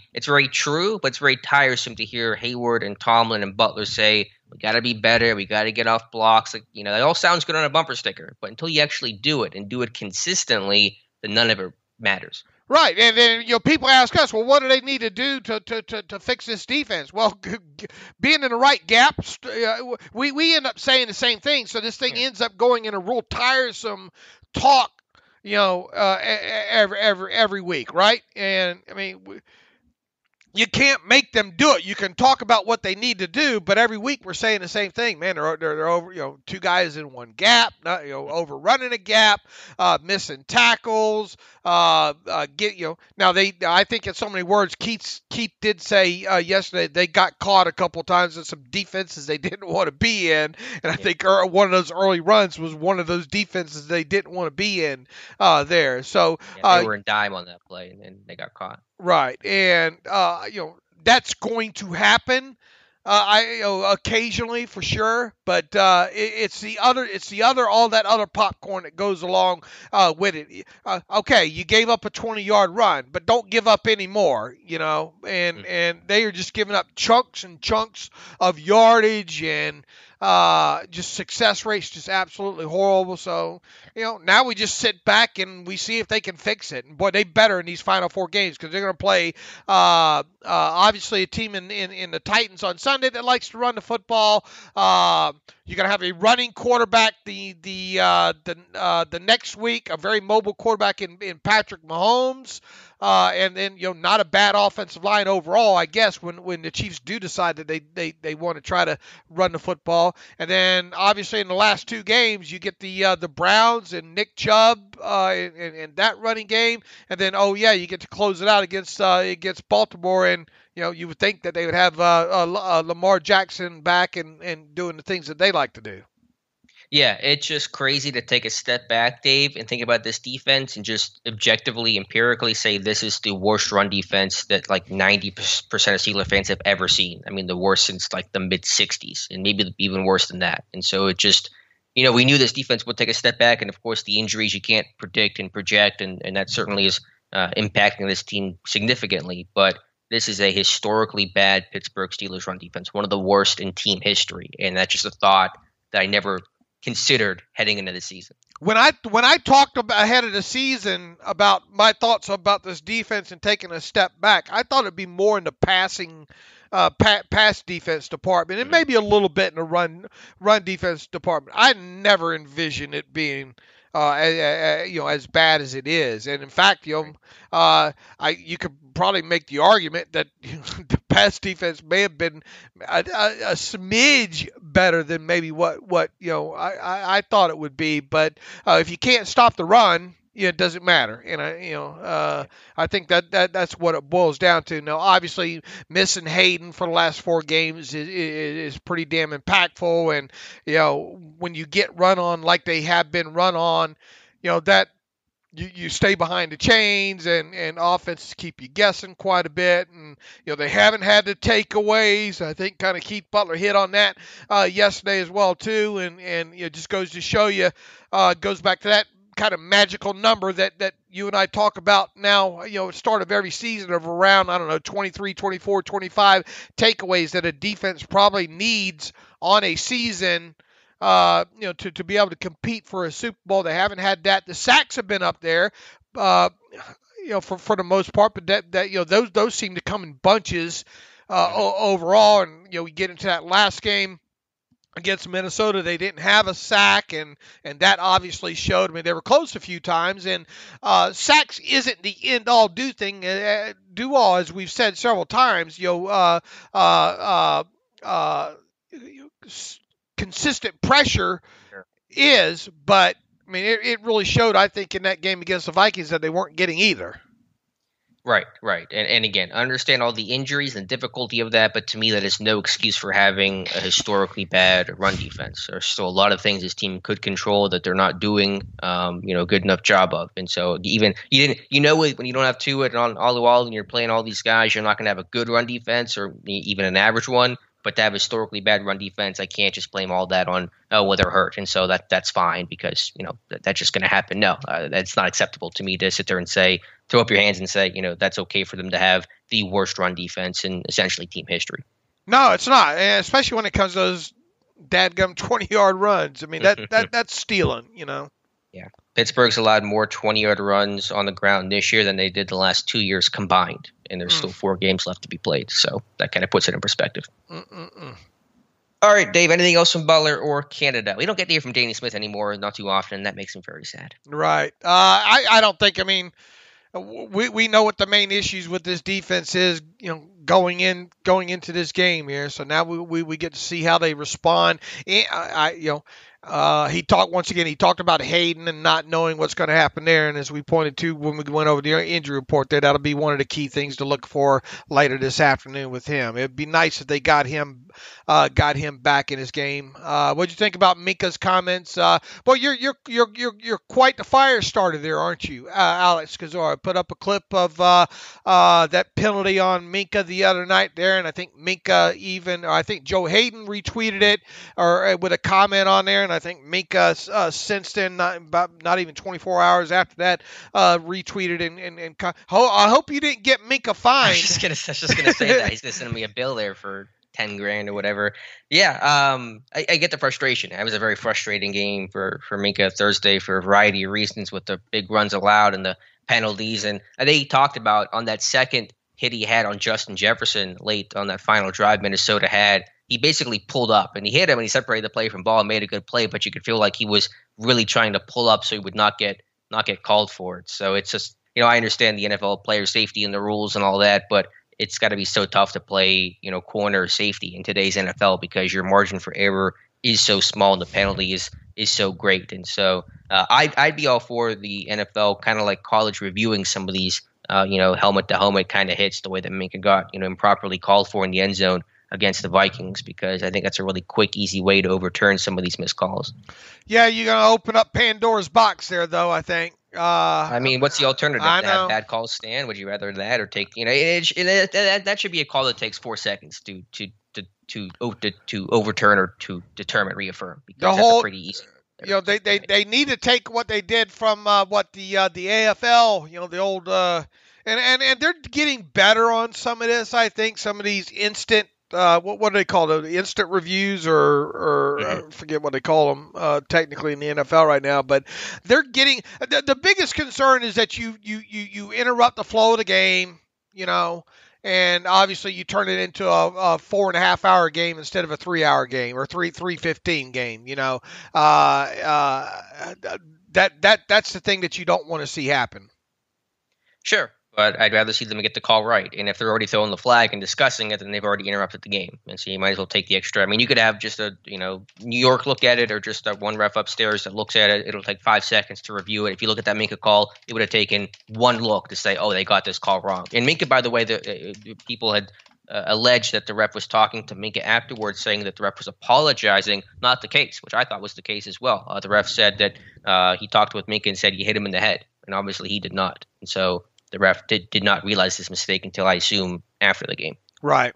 true, but it's very tiresome to hear Hayward and Tomlin and Butler say, we got to be better, we got to get off blocks. Like, it all sounds good on a bumper sticker, but until you actually do it and do it consistently, then none of it matters. Right, and then people ask us, well, what do they need to do to fix this defense? Well, being in the right gaps, we end up saying the same thing. So this thing ends up going in a real tiresome talk, every week, right? And I mean, you can't make them do it. You can talk about what they need to do, but every week we're saying the same thing. Man, they're over, two guys in one gap, overrunning a gap, missing tackles. Now I think in so many words, Keith did say yesterday they got caught a couple times in some defenses they didn't want to be in, and I think one of those early runs was one of those defenses they didn't want to be in there. So they were in dime on that play, and they got caught. Right, and that's going to happen. Occasionally for sure, but it's the other all that other popcorn that goes along with it. Okay, you gave up a 20-yard run, but don't give up any more, and they are just giving up chunks and chunks of yardage, and Just success rates just absolutely horrible. So, now we just sit back and we see if they can fix it. And boy, they better in these final 4 games because they're going to play obviously a team in the Titans on Sunday that likes to run the football. You're going to have a running quarterback the next week, a very mobile quarterback in Patrick Mahomes. And then, not a bad offensive line overall, I guess, when the Chiefs do decide that they want to try to run the football. And then, obviously, in the last 2 games, you get the Browns and Nick Chubb in that running game. And then, you get to close it out against Baltimore. And, you would think that they would have Lamar Jackson back and doing the things that they like to do. Yeah, it's just crazy to take a step back, Dave, and think about this defense and just objectively, empirically say this is the worst run defense that like 90% of Steelers fans have ever seen. I mean, the worst since like the mid-'60s and maybe even worse than that. And so it just, we knew this defense would take a step back. And, of course, the injuries you can't predict and project, and that certainly is impacting this team significantly. But this is a historically bad Pittsburgh Steelers run defense, one of the worst in team history. And that's just a thought that I never considered heading into the season. When I talked ahead of the season about my thoughts about this defense and taking a step back, I thought it'd be more in the passing pass defense department and maybe a little bit in the run defense department. I never envisioned it being as bad as it is. And in fact, you could probably make the argument that the pass defense may have been a smidge better than maybe what I thought it would be. But if you can't stop the run, it doesn't matter. And I think that's what it boils down to. Now, obviously, missing Hayden for the last 4 games is pretty damn impactful. And when you get run on like they have been run on, that you stay behind the chains and offenses keep you guessing quite a bit. And they haven't had the takeaways. I think kind of Keith Butler hit on that yesterday as well too. And it just goes to show you, goes back to that kind of magical number that you and I talk about now, at the start of every season of around, 23, 24, 25 takeaways that a defense probably needs on a season, to be able to compete for a Super Bowl. They haven't had that. The sacks have been up there, for the most part, but that those seem to come in bunches overall. And, we get into that last game against Minnesota, they didn't have a sack, and that obviously showed. I mean, they were close a few times, and sacks isn't the end-all do-all, as we've said several times. Consistent pressure is, but I mean, it really showed, I think, in that game against the Vikings that they weren't getting either. Right. And again, I understand all the injuries and difficulty of that, but to me, that is no excuse for having a historically bad run defense. There's still a lot of things this team could control that they're not doing, a good enough job of. And so even when you don't have Tua and Alual and you're playing all these guys, you're not going to have a good run defense or even an average one. But to have historically bad run defense, I can't just blame all that on well, they're hurt, and so that's fine because that's just going to happen. No, that's not acceptable to me to sit there and throw up your hands and say that's okay for them to have the worst run defense in essentially team history. No, it's not, and especially when it comes to those dadgum 20-yard runs. I mean that's stealing. Yeah, Pittsburgh's allowed more 20-yard runs on the ground this year than they did the last 2 years combined, and there's still 4 games left to be played. So that kind of puts it in perspective. All right, Dave, anything else from Butler or Canada? We don't get to hear from Danny Smith anymore, not too often, and that makes him very sad. Right. I don't think, we know what the main issues with this defense is, going into this game here. So now we get to see how they respond. He talked about Hayden and not knowing what's going to happen there. And as we pointed to when we went over the injury report there, that'll be one of the key things to look for later this afternoon with him. It'd be nice if they got him back in his game. What'd you think about Minka's comments? Well, you're quite the fire starter there, aren't you, Alex Kozora? Put up a clip of that penalty on Minka the other night there, and I think I think Joe Hayden retweeted it or with a comment on there, and I think Minka since then, not even 24 hours after that, retweeted and I hope you didn't get Minka fined. I was just gonna say that he's gonna send me a bill there for $10,000 or whatever. Yeah, I get the frustration. It was a very frustrating game for Minka Thursday for a variety of reasons, with the big runs allowed and the penalties. And I think he talked about on that second hit he had on Justin Jefferson late on that final drive Minnesota had. He basically pulled up and he hit him and he separated the play from ball and made a good play, but you could feel like he was really trying to pull up so he would not get called for it. So it's just, I understand the NFL player safety and the rules and all that, but it's got to be so tough to play, corner or safety in today's NFL because your margin for error is so small and the penalty is so great. And so I'd be all for the NFL kind of like college reviewing some of these, helmet to helmet kind of hits the way that Minka got, improperly called for in the end zone against the Vikings, because I think that's a really quick, easy way to overturn some of these missed calls. Yeah, you're going to open up Pandora's box there, though, I think. I mean, what's the alternative? I to know. have bad calls stand? Would you rather that or take, that should be a call that takes 4 seconds to overturn or to determine, reaffirm, because that's a pretty easy. They need to take what they did from the AFL, the old and they're getting better on some of this. I think some of these instant what do they call it? Instant reviews or I forget what they call them technically in the NFL right now. But they're getting the biggest concern is that you interrupt the flow of the game, and obviously you turn it into a 4.5 hour game instead of a 3 hour game or 3:15 game. That's the thing that you don't want to see happen. Sure. But I'd rather see them get the call right. And if they're already throwing the flag and discussing it, then they've already interrupted the game. And so you might as well take the extra. I mean, you could have just a, New York look at it, or just one ref upstairs that looks at it. It'll take 5 seconds to review it. If you look at that Minka call, it would have taken one look to say, oh, they got this call wrong. And Minka, by the way, the people had alleged that the ref was talking to Minka afterwards, saying that the ref was apologizing. Not the case, which I thought was the case as well. The ref said that he talked with Minka and said you hit him in the head. And obviously he did not. And so the ref did not realize his mistake until, I assume, after the game. Right.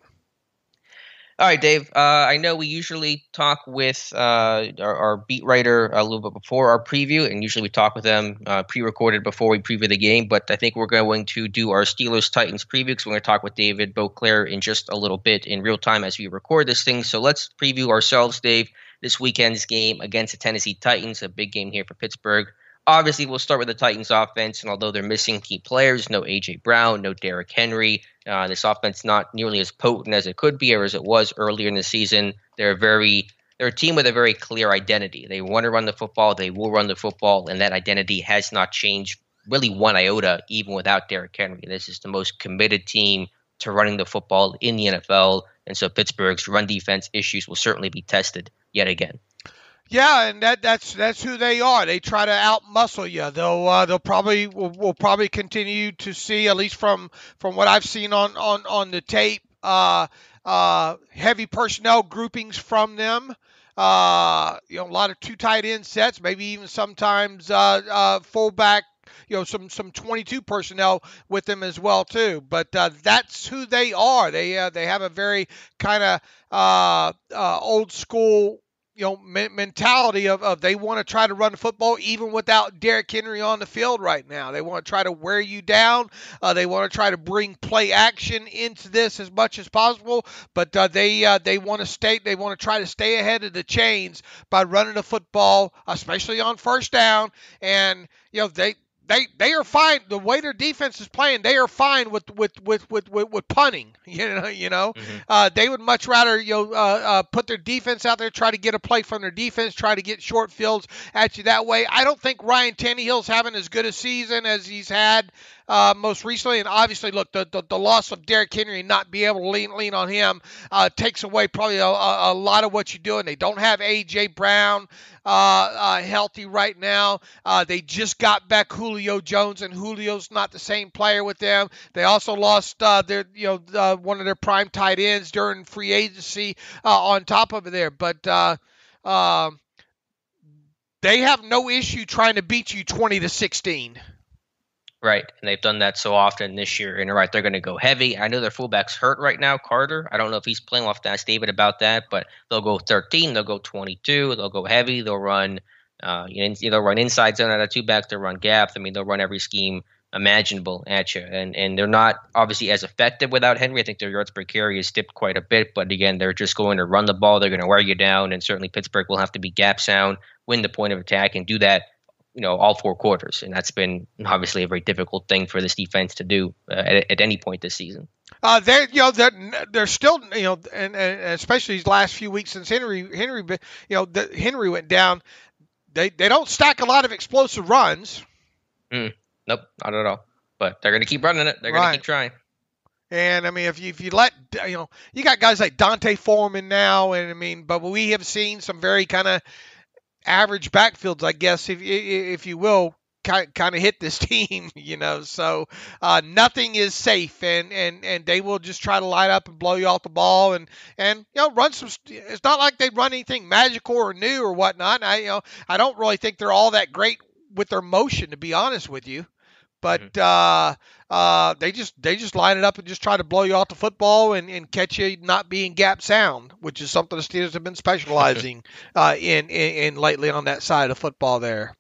All right, Dave. I know we usually talk with our beat writer a little bit before our preview, and usually we talk with them pre-recorded before we preview the game. But I think we're going to do our Steelers-Titans preview, because we're going to talk with David Boclair in just a little bit in real time as we record this thing. So let's preview ourselves, Dave, this weekend's game against the Tennessee Titans, a big game here for Pittsburgh. Obviously, we'll start with the Titans offense, and although they're missing key players, no A.J. Brown, no Derrick Henry, this offense not nearly as potent as it could be or as it was earlier in the season. They're a team with a very clear identity. They want to run the football, they will run the football, and that identity has not changed really one iota, even without Derrick Henry. This is the most committed team to running the football in the NFL, and so Pittsburgh's run defense issues will certainly be tested yet again. Yeah, and that's who they are. They try to outmuscle you. We'll probably continue to see, at least from what I've seen on the tape, heavy personnel groupings from them. A lot of 2 tight end sets, maybe even sometimes fullback. Some 22 personnel with them as well too. But that's who they are. They have a very kind of old school mentality of they want to try to run the football even without Derrick Henry on the field right now. They want to try to wear you down. They want to try to bring play action into this as much as possible. But they want to try to stay ahead of the chains by running the football, especially on first down. And they are fine. The way their defense is playing, they are fine with punting. They would much rather put their defense out there, try to get a play from their defense, try to get short fields at you that way. I don't think Ryan Tannehill's having as good a season as he's had most recently. And obviously, look, the loss of Derrick Henry and not be able to lean on him takes away probably a lot of what you're doing. They don't have A.J. Brown healthy right now. They just got back Julio Jones, and Julio's not the same player with them. They also lost one of their prime tight ends during free agency on top of it there. But they have no issue trying to beat you 20-16. Right, and they've done that so often this year. And you're right, they're going to go heavy. I know their fullback's hurt right now, Carter. I don't know if he's playing. We'll have to ask David about that. But they'll go 13, they'll go 22, they'll go heavy, they'll run they'll run inside zone out of 2 backs, they'll run gap. I mean, they'll run every scheme imaginable at you. And they're not obviously as effective without Henry. I think their yards per carry has dipped quite a bit, but again, they're just going to run the ball. They're going to wear you down, and certainly Pittsburgh will have to be gap sound, win the point of attack, and do that, all 4 quarters. And that's been obviously a very difficult thing for this defense to do at any point this season. They're still, and especially these last few weeks since Henry went down, they don't stack a lot of explosive runs. Nope, not at all. But they're going to keep running it. They're going to keep trying. And I mean, if you let, you got guys like Dante Foreman now, and I mean, but we have seen some very kind of average backfields, I guess, if you will, kind of hit this team, So nothing is safe, and they will just try to light up and blow you off the ball, and run some. It's not like they run anything magical or new or whatnot. I don't really think they're all that great with their motion, to be honest with you. But they just line it up and just try to blow you off the football and catch you not being gap sound, which is something the Steelers have been specializing in lately on that side of football there.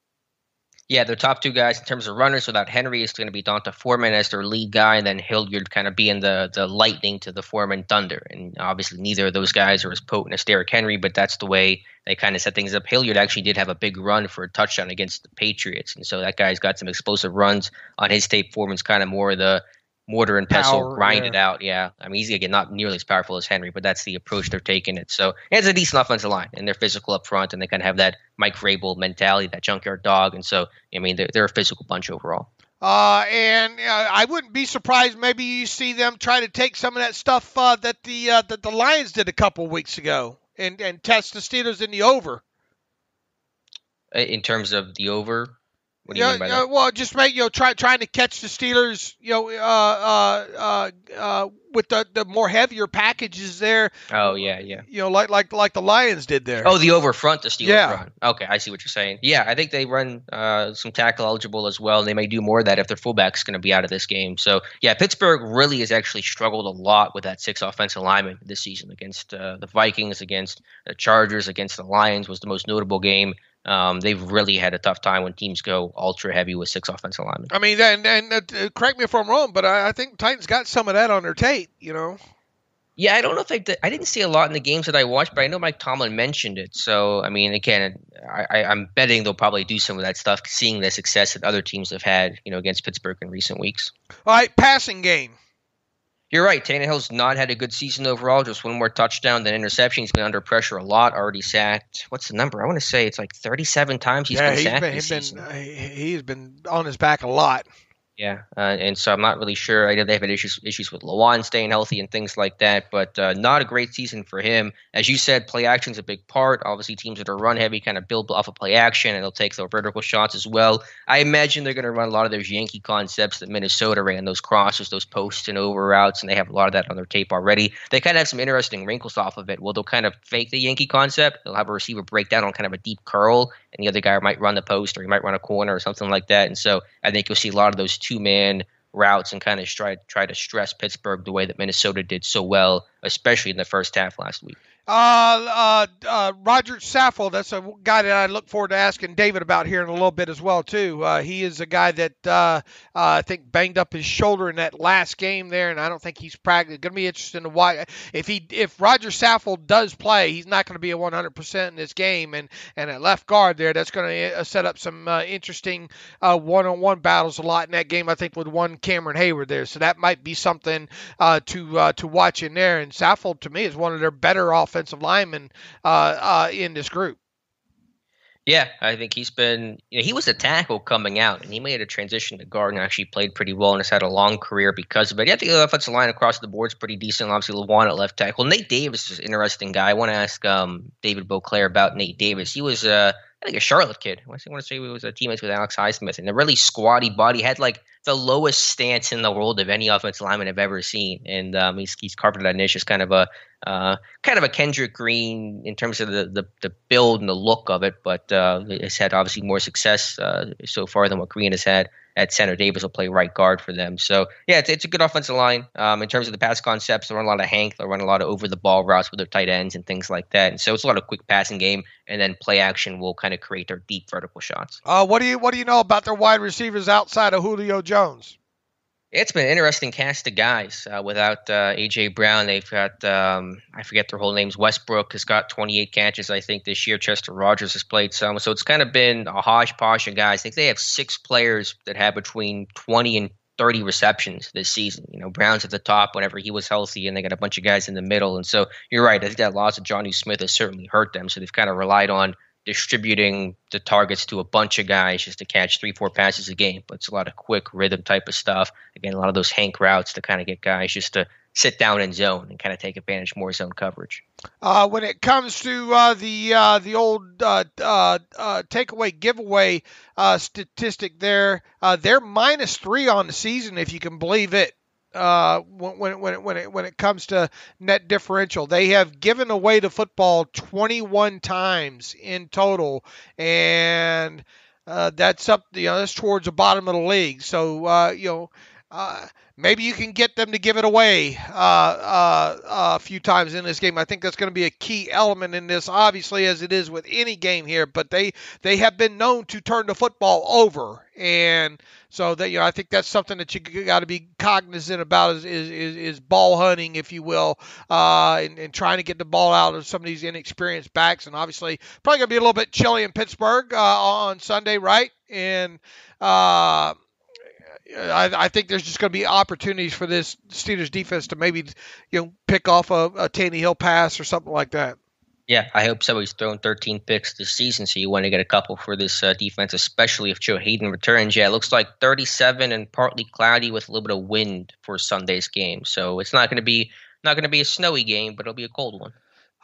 Yeah, their top 2 guys in terms of runners without Henry is going to be Dante Foreman as their lead guy, and then Hilliard kind of being the lightning to the Foreman thunder. And obviously neither of those guys are as potent as Derrick Henry, but that's the way they kind of set things up. Hilliard actually did have a big run for a touchdown against the Patriots, and so that guy's got some explosive runs on his tape. Foreman's kind of more the mortar and pestle, grind it out. Yeah, I mean, he's again not nearly as powerful as Henry, but that's the approach they're taking it. So it's a decent offensive line, and they're physical up front, and they kind of have that Mike Vrabel mentality, that junkyard dog, and so I mean they're a physical bunch overall. I wouldn't be surprised. Maybe you see them try to take some of that stuff that the Lions did a couple weeks ago, and test the Steelers in the over. In terms of the over. What do you mean by that? Well, just trying to catch the Steelers, with the more heavier packages there. Oh yeah. Like the Lions did there. Oh, the over front the Steelers run. Okay, I see what you're saying. Yeah, I think they run some tackle eligible as well. They may do more of that if their fullback's going to be out of this game. So yeah, Pittsburgh really has actually struggled a lot with that 6 offensive linemen this season against the Vikings, against the Chargers, against the Lions was the most notable game. They've really had a tough time when teams go ultra heavy with 6 offensive linemen. I mean, and correct me if I'm wrong, but I think Titans got some of that on their tape, Yeah, I don't know if I didn't see a lot in the games that I watched, but I know Mike Tomlin mentioned it. So, I mean, again, I'm betting they'll probably do some of that stuff, seeing the success that other teams have had, against Pittsburgh in recent weeks. All right, passing game. You're right. Tannehill's not had a good season overall. Just 1 more touchdown than interception. He's been under pressure a lot. Already sacked. What's the number? I want to say it's like 37 times he's been sacked this season. He's been on his back a lot. Yeah, and so I'm not really sure. I know they've had issues with Lawan staying healthy and things like that, but not a great season for him. As you said, play action's a big part. Obviously, teams that are run heavy kind of build off of play action, and they'll take their vertical shots as well. I imagine they're going to run a lot of those Yankee concepts that Minnesota ran, those crosses, those post and over routes, and they have a lot of that on their tape already. They kind of have some interesting wrinkles off of it. Well, they'll kind of fake the Yankee concept. They'll have a receiver break down on kind of a deep curl, and the other guy might run the post or he might run a corner or something like that. And so I think you'll see a lot of those 2-man routes and kind of try to stress Pittsburgh the way that Minnesota did so well, especially in the first half last week. Roger Saffel, that's a guy that I look forward to asking David about here in a little bit as well, too. He is a guy that I think banged up his shoulder in that last game there, and I don't think he's practicing. Going to be interesting to watch. If Roger Saffel does play, he's not going to be a 100% in this game, and at left guard there, that's going to set up some interesting one-on-one battles a lot in that game, I think, with one Cameron Hayward there. So that might be something to watch in there. And Saffel, to me, is one of their better offensive linemen in this group. Yeah, I think he's been he was a tackle coming out, and he made a transition to guard and actually played pretty well and has had a long career because of it. I think the offensive line across the board is pretty decent. Obviously, LeWan at left tackle. Nate Davis is an interesting guy. I want to ask David Boclair about Nate Davis. He was I think a Charlotte kid. I want to say he was a teammate with Alex Highsmith, and a really squatty body. Had like the lowest stance in the world of any offensive lineman I've ever seen, and he's carved that niche as kind of a Kendrick Green in terms of the build and the look of it, but has had obviously more success so far than what Green has had at center. Davis will play right guard for them. So, yeah, it's a good offensive line. In terms of the pass concepts, they run a lot of Hank. They run a lot of over-the-ball routes with their tight ends and things like that. And so it's a lot of quick passing game, and then play action will kind of create their deep vertical shots. What do you know about their wide receivers outside of Julio Jones? It's been an interesting cast of guys. Without A.J. Brown, they've got, I forget their whole names. Westbrook has got 28 catches, I think, this year. Chester Rogers has played some. So it's kind of been a hodgepodge of guys. I think they have 6 players that have between 20 and 30 receptions this season. Brown's at the top whenever he was healthy, and they got a bunch of guys in the middle. And so you're right. I think that loss of Jonnu Smith has certainly hurt them. So they've kind of relied on distributing the targets to a bunch of guys just to catch 3-4 passes a game. But it's a lot of quick rhythm type of stuff. Again, a lot of those Hank routes to kind of get guys just to sit down in zone and kind of take advantage more zone coverage. When it comes to the old takeaway giveaway statistic there, they're -3 on the season, if you can believe it. When it comes to net differential, they have given away the football 21 times in total, and that's up. That's towards the bottom of the league. So maybe you can get them to give it away a few times in this game. I think that's going to be a key element in this, obviously, as it is with any game here. But they have been known to turn the football over, and so that I think that's something that you got to be cognizant about is ball hunting, if you will, and trying to get the ball out of some of these inexperienced backs. And obviously, probably going to be a little bit chilly in Pittsburgh on Sunday, right? And I think there's just going to be opportunities for this Steelers defense to maybe pick off a Tannehill pass or something like that. Yeah, I hope so. He's thrown 13 picks this season, so you want to get a couple for this defense, especially if Joe Hayden returns. Yeah, it looks like 37 and partly cloudy with a little bit of wind for Sunday's game. So it's not going to be a snowy game, but it'll be a cold one.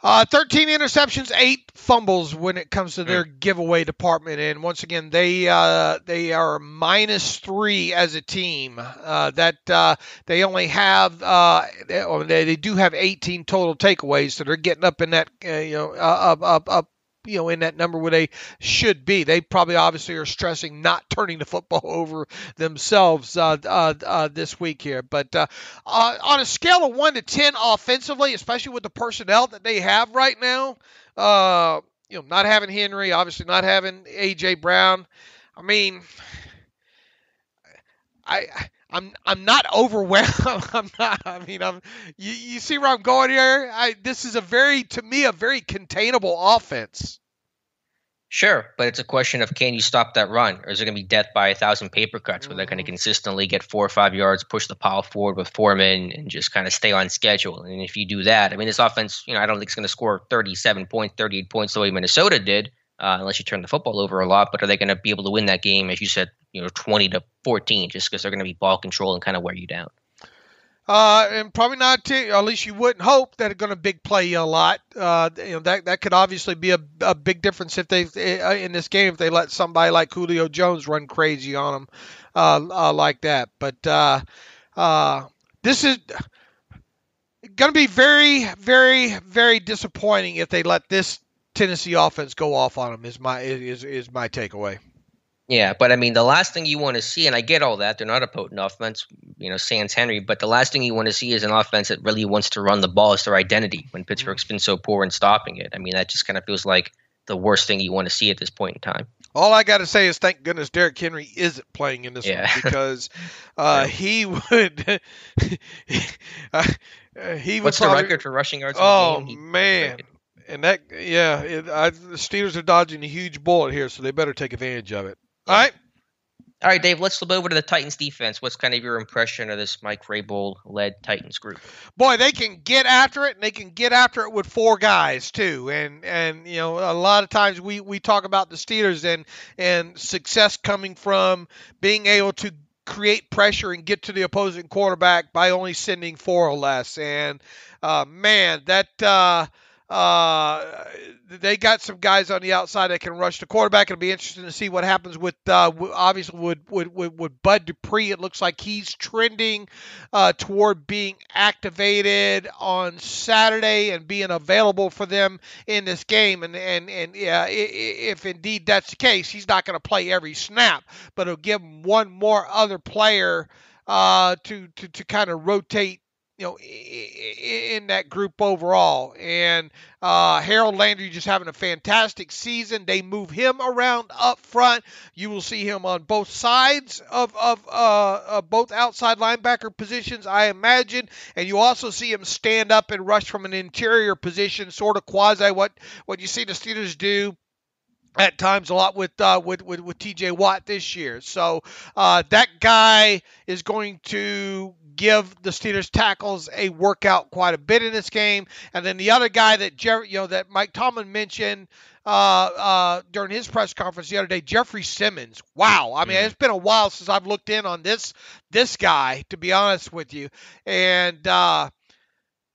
13 interceptions, 8 fumbles when it comes to their giveaway department, and once again they are -3 as a team. They only have they do have 18 total takeaways, so they're getting up in that up in that number where they should be. They probably obviously are stressing not turning the football over themselves this week here. But on a scale of 1 to 10 offensively, especially with the personnel that they have right now, not having Henry, obviously not having A.J. Brown, I mean, I'm not overwhelmed. I'm not. I mean, you see where I'm going here. This is to me a very containable offense. Sure, but it's a question of, can you stop that run, or is it going to be death by 1,000 paper cuts where they're going to consistently get 4 or 5 yards, push the pile forward with 4 men, and just kind of stay on schedule? And if you do that, I mean, this offense, I don't think it's going to score 37 points, 38 points the way Minnesota did, unless you turn the football over a lot. But are they going to be able to win that game, as you said, 20-14, just because they're going to be ball control and kind of wear you down? And probably not, at least you wouldn't hope that they're going to big play you a lot. That could obviously be a big difference if they in this game if they let somebody like Julio Jones run crazy on them like that. But this is going to be very, very, very disappointing if they let this Tennessee offense go off on them. Is my takeaway. Yeah, but I mean, the last thing you want to see, and I get all that, they're not a potent offense, sans Henry, but the last thing you want to see is an offense that really wants to run the ball as their identity when Pittsburgh's been so poor in stopping it. I mean, that just kind of feels like the worst thing you want to see at this point in time. All I got to say is thank goodness Derrick Henry isn't playing in this one, because he would What's the record for rushing yards in the game? Oh, man. And the Steelers are dodging a huge bullet here, so they better take advantage of it. All right, Dave, let's flip over to the Titans defense. What's kind of your impression of this Mike Vrabel-led Titans group? Boy, they can get after it, and they can get after it with 4 guys, too. And a lot of times we talk about the Steelers and success coming from being able to create pressure and get to the opposing quarterback by only sending 4 or less. And, man, that They got some guys on the outside that can rush the quarterback. It'll be interesting to see what happens with obviously with Bud Dupree. It looks like he's trending toward being activated on Saturday and being available for them in this game. And yeah, if indeed that's the case, he's not going to play every snap, but it'll give him one more other player to kind of rotate, in that group overall. And Harold Landry just having a fantastic season. They move him around up front. You will see him on both sides of both outside linebacker positions, I imagine. And you also see him stand up and rush from an interior position, sort of quasi what you see the Steelers do at times a lot with T.J. Watt this year. So that guy is going to give the Steelers tackles a workout quite a bit in this game. And then the other guy that that Mike Tomlin mentioned during his press conference the other day, Jeffrey Simmons. Wow. I mean, it's been a while since I've looked in on this guy, to be honest with you. And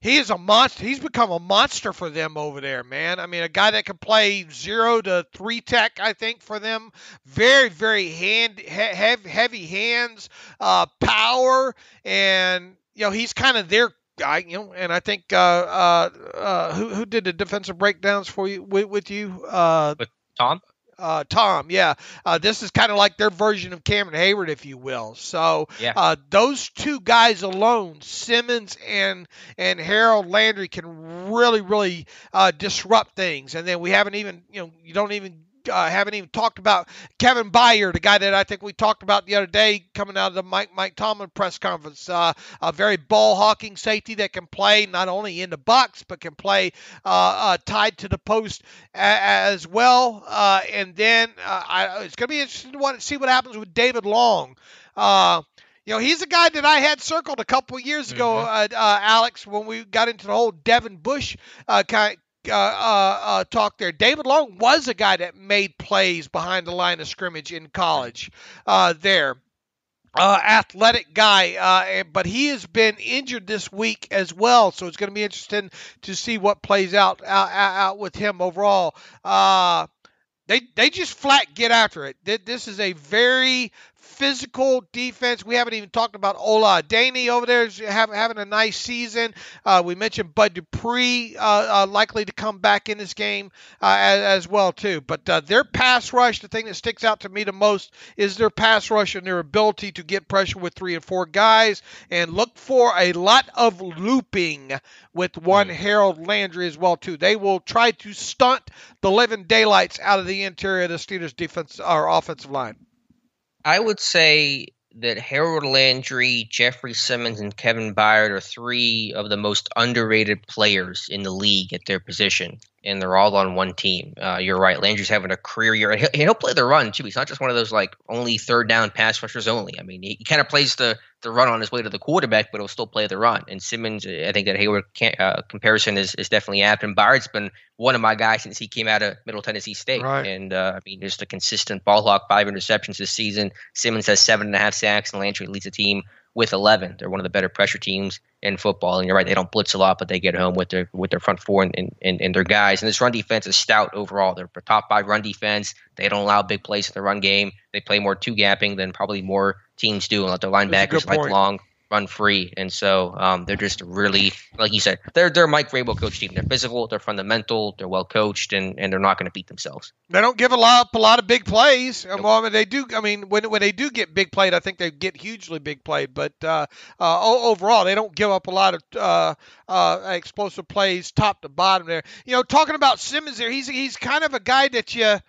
he is a monster. He's become a monster for them over there, man. I mean, a guy that can play 0 to 3 tech, I think, for them. Very, very heavy hands, power, and he's kind of their guy. And I think who did the defensive breakdowns for you with you? With Tom. Tom, yeah. This is kind of like their version of Cameron Hayward, if you will. So yeah. Those two guys alone, Simmons and Harold Landry, can really, really disrupt things. And then we haven't even, haven't even talked about Kevin Byer, the guy that I think we talked about the other day coming out of the Mike Tomlin press conference. A very ball-hawking safety that can play not only in the box, but can play tied to the post as well. And then it's going to be interesting to see what happens with David Long. He's a guy that I had circled a couple of years ago, Alex, when we got into the whole Devin Bush talk there. David Long was a guy that made plays behind the line of scrimmage in college there. Athletic guy, but he has been injured this week as well, so it's going to be interesting to see what plays out with him overall. They just flat get after it. This is a very physical defense. We haven't even talked about Ola Adaney over there having a nice season. We mentioned Bud Dupree likely to come back in this game as well too. But their pass rush, the thing that sticks out to me the most is their pass rush and their ability to get pressure with 3 and 4 guys, and look for a lot of looping with one Harold Landry as well too. They will try to stunt the living daylights out of the interior of the Steelers defense or offensive line. I would say that Harold Landry, Jeffrey Simmons, and Kevin Byer are 3 of the most underrated players in the league at their position, and they're all on one team. You're right. Landry's having a career year, and he'll play the run too. He's not just one of those only third down pass rushers only. I mean, he kind of plays the run on his way to the quarterback, but he'll still play the run. And Simmons, I think that Hayward comparison is definitely apt. And Byard's been one of my guys since he came out of Middle Tennessee State. Right. And just a consistent ball hawk, 5 interceptions this season. Simmons has 7.5 sacks, and Landry leads the team with 11. They're one of the better pressure teams in football. And you're right, they don't blitz a lot, but they get home with their front 4 and their guys. And this run defense is stout overall. They're a top 5 run defense. They don't allow big plays in the run game. They play more 2-gapping than probably more teams do, and let their linebackers long, run free. And so they're just really, like you said, they're Mike Vrabel coach team. They're physical, they're fundamental, they're well coached, and they're not going to beat themselves. They don't give a lot of big plays. Nope. Well, I mean, they do. I mean, when they do get big played, I think they get hugely big played. But overall, they don't give up a lot of explosive plays top to bottom there. Talking about Simmons there, he's kind of a guy that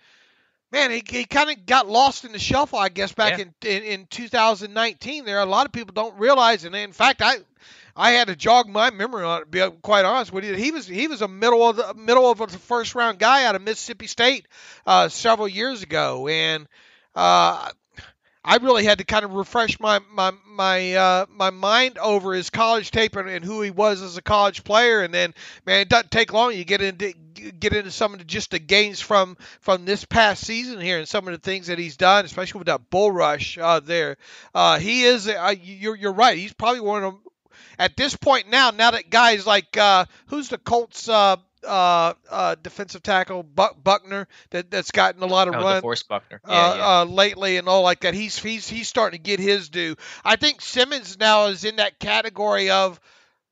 man, he kind of got lost in the shuffle, I guess, back in 2019 there. A lot of people don't realize, and in fact, I had to jog my memory on it, to be quite honest with you. He was a middle of the first round guy out of Mississippi State several years ago, and I really had to kind of refresh my mind over his college tape and who he was as a college player. And then, man, it doesn't take long. You get into some of the gains from this past season here and some of the things that he's done, especially with that bull rush there. He is. You're right. He's probably one of them at this point now that guys like who's the Colts defensive tackle Buckner that's gotten a lot of run DeForest Buckner. Yeah. Lately and all like that. He's starting to get his due. I think Simmons now is in that category of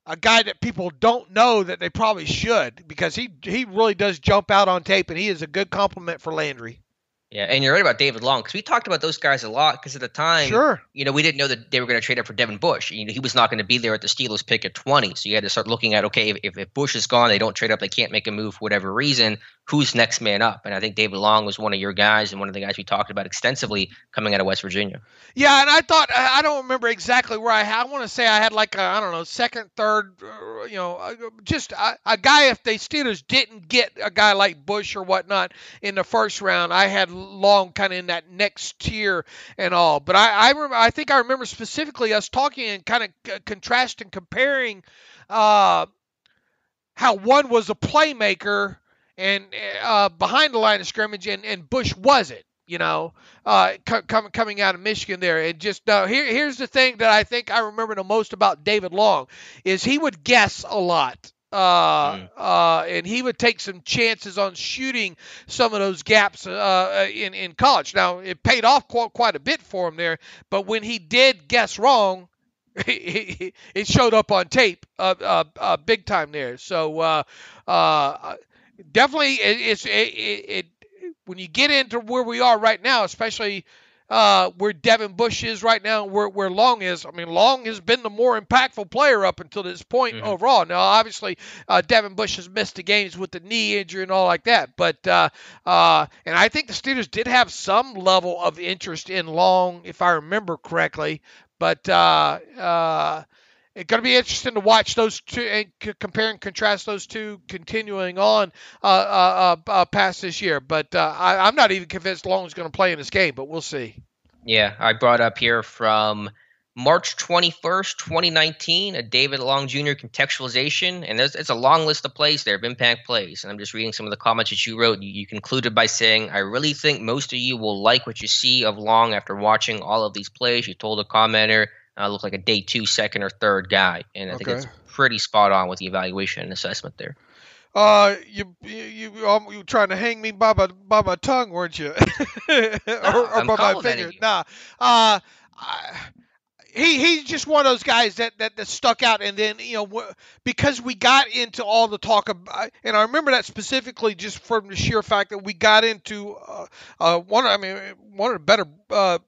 a guy that people don't know that they probably should, because he really does jump out on tape, and he is a good compliment for Landry. Yeah, and you're right about David Long, because we talked about those guys a lot, because at the time, sure, we didn't know that they were going to trade up for Devin Bush. He was not going to be there at the Steelers pick at 20, so you had to start looking at, okay, if Bush is gone, they don't trade up, they can't make a move for whatever reason, who's next man up? And I think David Long was one of your guys, and one of the guys we talked about extensively coming out of West Virginia. Yeah, and I thought, I don't remember exactly where I want to say I had like second, third, just a guy. If the Steelers didn't get a guy like Bush or whatnot in the first round, I had Long kind of in that next tier and all. But I think I remember specifically us talking and kind of contrasting, comparing how one was a playmaker and behind the line of scrimmage, and Bush wasn't. Coming out of Michigan there. And just here's the thing that I think I remember the most about David Long is he would guess a lot. And he would take some chances on shooting some of those gaps in college. Now, it paid off quite a bit for him there, but when he did guess wrong, it showed up on tape big time there. So definitely it when you get into where we are right now, especially where Devin Bush is right now, where Long is. I mean, Long has been the more impactful player up until this point overall. Now, obviously, Devin Bush has missed the games with the knee injury and all like that. But and I think the Steelers did have some level of interest in Long, if I remember correctly. But it's going to be interesting to watch those two and compare and contrast those two continuing on past this year. But I'm not even convinced Long is going to play in this game, but we'll see. Yeah, I brought up here from March 21st, 2019, a David Long Jr. contextualization. And it's a long list of plays there, of impact plays. And I'm just reading some of the comments that you wrote. You concluded by saying, I really think most of you will like what you see of Long after watching all of these plays. You told a commenter, look like a day 2, second, or third guy, and I think it's pretty spot on with the evaluation and assessment there. You trying to hang me by my tongue, weren't you? or by my finger? Nah. He's just one of those guys that stuck out, and then because we got into all the talk about, and I remember that specifically just from the sheer fact that we got into one of the better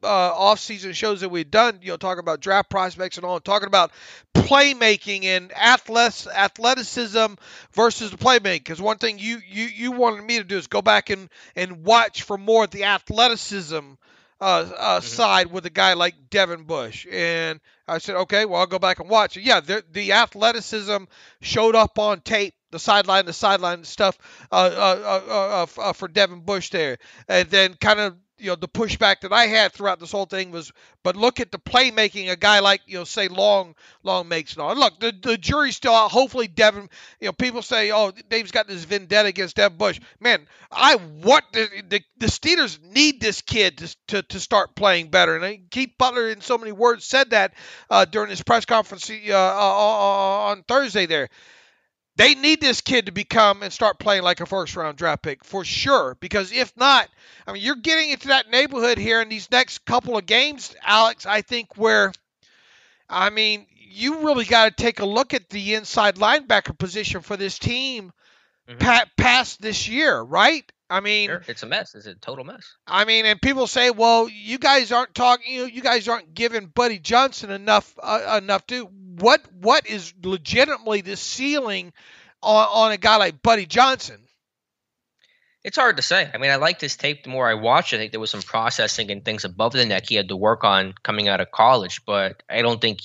off-season shows that we'd done. Talking about draft prospects and all, and talking about playmaking and athleticism versus the playmaking. Because one thing you wanted me to do is go back and watch for more of the athleticism side with a guy like Devin Bush. And I said, okay, well, I'll go back and watch it. Yeah, the athleticism showed up on tape, the sideline stuff for Devin Bush there. And then kind of, the pushback that I had throughout this whole thing was, but look at the playmaking a guy like, say Long makes it on. Look, the jury's still out. Hopefully Devin, people say, oh, Dave's got this vendetta against Devin Bush. Man, the Steelers need this kid to start playing better. And Keith Butler, in so many words, said that during his press conference on Thursday there. They need this kid to become and start playing like a first-round draft pick for sure. Because if not, you're getting into that neighborhood here in these next couple of games, Alex, I think, where, you really got to take a look at the inside linebacker position for this team past this year, right? Sure. It's a mess. It's a total mess. And people say, well, you guys aren't talking, you guys aren't giving Buddy Johnson enough to. What is legitimately the ceiling on a guy like Buddy Johnson? It's hard to say. I liked his tape the more I watched. I think there was some processing and things above the neck he had to work on coming out of college, but I don't think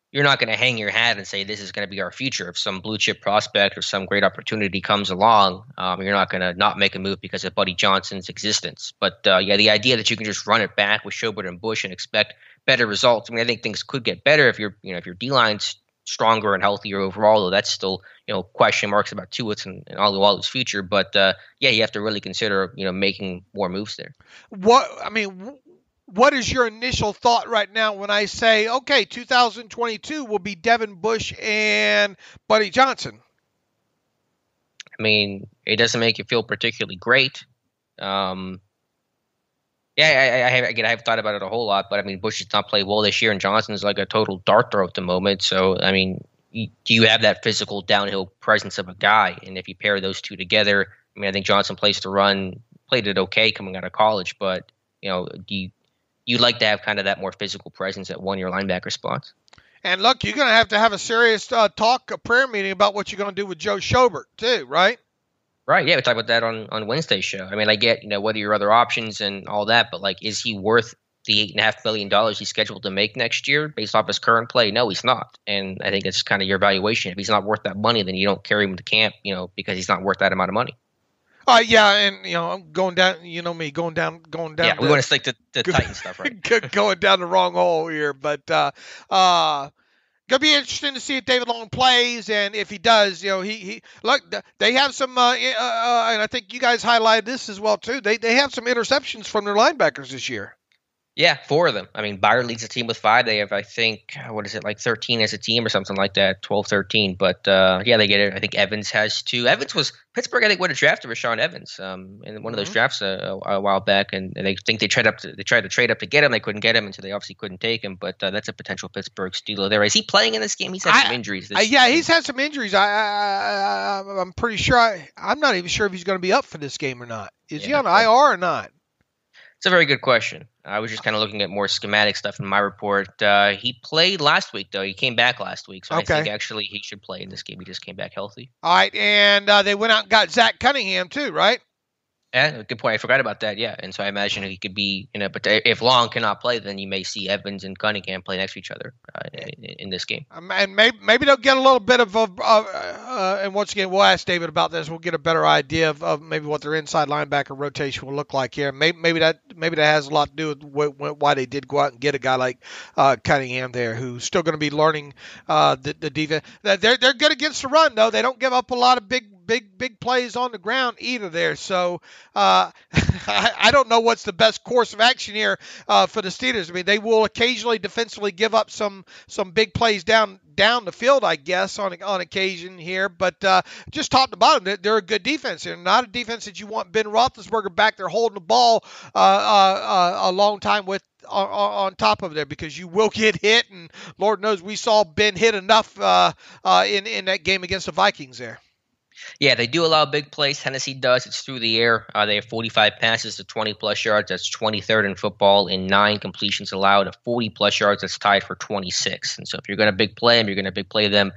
you're not going to hang your hat and say this is going to be our future. If some blue chip prospect or some great opportunity comes along, you're not going to not make a move because of Buddy Johnson's existence. But the idea that you can just run it back with Schobert and Bush and expect better results. I think things could get better if your D-line's stronger and healthier overall, though that's still, question marks about Tuitt's and Alualu's future. But you have to really consider, making more moves there. What is your initial thought right now when I say, okay, 2022 will be Devin Bush and Buddy Johnson? I mean, it doesn't make you feel particularly great. I have thought about it a whole lot, but I mean, Bush has not played well this year, and Johnson's like a total dart throw at the moment. So, I mean, do you have that physical downhill presence of a guy? And if you pair those two together, I mean, I think Johnson plays to run, played it okay coming out of college, but you'd like to have kind of that more physical presence at one of your linebacker spots. And look, you're going to have a serious a prayer meeting about what you're going to do with Joe Schobert too, right? Right, yeah, we talked about that on Wednesday's show. I mean, I get, what are your other options and all that, but like, is he worth the $8.5 million he's scheduled to make next year based off his current play? No, he's not. And I think that's kind of your evaluation. If he's not worth that money, then you don't carry him to camp, because he's not worth that amount of money. Yeah, and I'm going down. You know me, going down. Yeah, we want to stick to the Titan stuff, right? Going down the wrong hole here, but gonna be interesting to see if David Long plays, and if he does, he look. They have some, and I think you guys highlighted this as well too. They have some interceptions from their linebackers this year. Yeah, 4 of them. I mean, Byer leads the team with 5. They have, I think, 13 as a team or something like that, 12, 13. But, they get it. I think Evans has 2. Pittsburgh, I think, would have drafted Rashawn Evans in one of those drafts a while back. And they think they tried to trade up to get him. They couldn't get him, and so they obviously couldn't take him. But that's a potential Pittsburgh Steeler there. Is he playing in this game? He's had some injuries. He's had some injuries. I'm pretty sure. I'm not even sure if he's going to be up for this game or not. Is he on IR or not? It's a very good question. I was just kind of looking at more schematic stuff in my report. He played last week, though. He came back last week, so I think actually he should play in this game. He just came back healthy. All right, and they went out and got Zach Cunningham too, right? Yeah, good point. I forgot about that. Yeah, and so I imagine he could be, but if Long cannot play, then you may see Evans and Cunningham play next to each other in this game. And maybe they'll get a little bit of and once again, we'll ask David about this. We'll get a better idea of maybe what their inside linebacker rotation will look like here. Maybe that has a lot to do with why they did go out and get a guy like Cunningham there, who's still going to be learning the defense. They're good against the run, though. They don't give up a lot of big plays on the ground either there. So I don't know what's the best course of action here for the Steelers. I mean, they will occasionally defensively give up some big plays down the field, I guess, on occasion here. But just top to bottom, they're a good defense. They're not a defense that you want Ben Roethlisberger back there holding the ball a long time with on top of there, because you will get hit. And Lord knows we saw Ben hit enough in that game against the Vikings there. Yeah, they do allow big plays. Tennessee does. It's through the air. They have 45 passes to 20-plus yards. That's 23rd in football, and 9 completions allowed at 40-plus yards. That's tied for 26. And so if you're going to big play them, you're going to big play them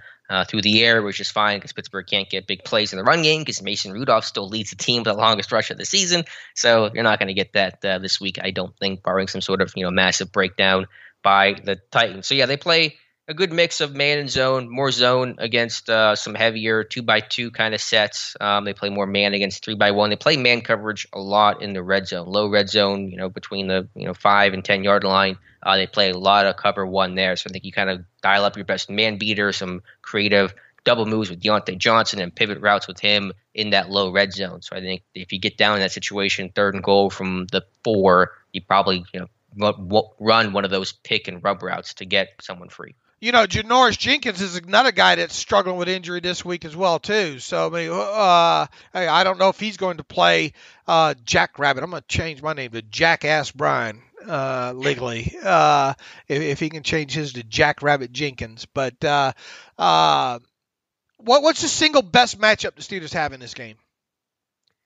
through the air, which is fine because Pittsburgh can't get big plays in the run game because Mason Rudolph still leads the team with the longest rush of the season. So you're not going to get that this week, I don't think, barring some sort of massive breakdown by the Titans. So, yeah, they play a good mix of man and zone, more zone against some heavier 2x2 kind of sets. They play more man against 3x1. They play man coverage a lot in the red zone, low red zone, between the 5 and 10 yard line. They play a lot of cover 1 there. So I think you kind of dial up your best man beater, some creative double moves with Deontay Johnson and pivot routes with him in that low red zone. So I think if you get down in that situation, 3rd and goal from the 4, you probably run one of those pick and rub routes to get someone free. Janoris Jenkins is another guy that's struggling with injury this week as well, too. So, I don't know if he's going to play Jackrabbit. I'm going to change my name to Jackass Brian legally, if he can change his to Jackrabbit Jenkins. But what's the single best matchup the Steelers have in this game?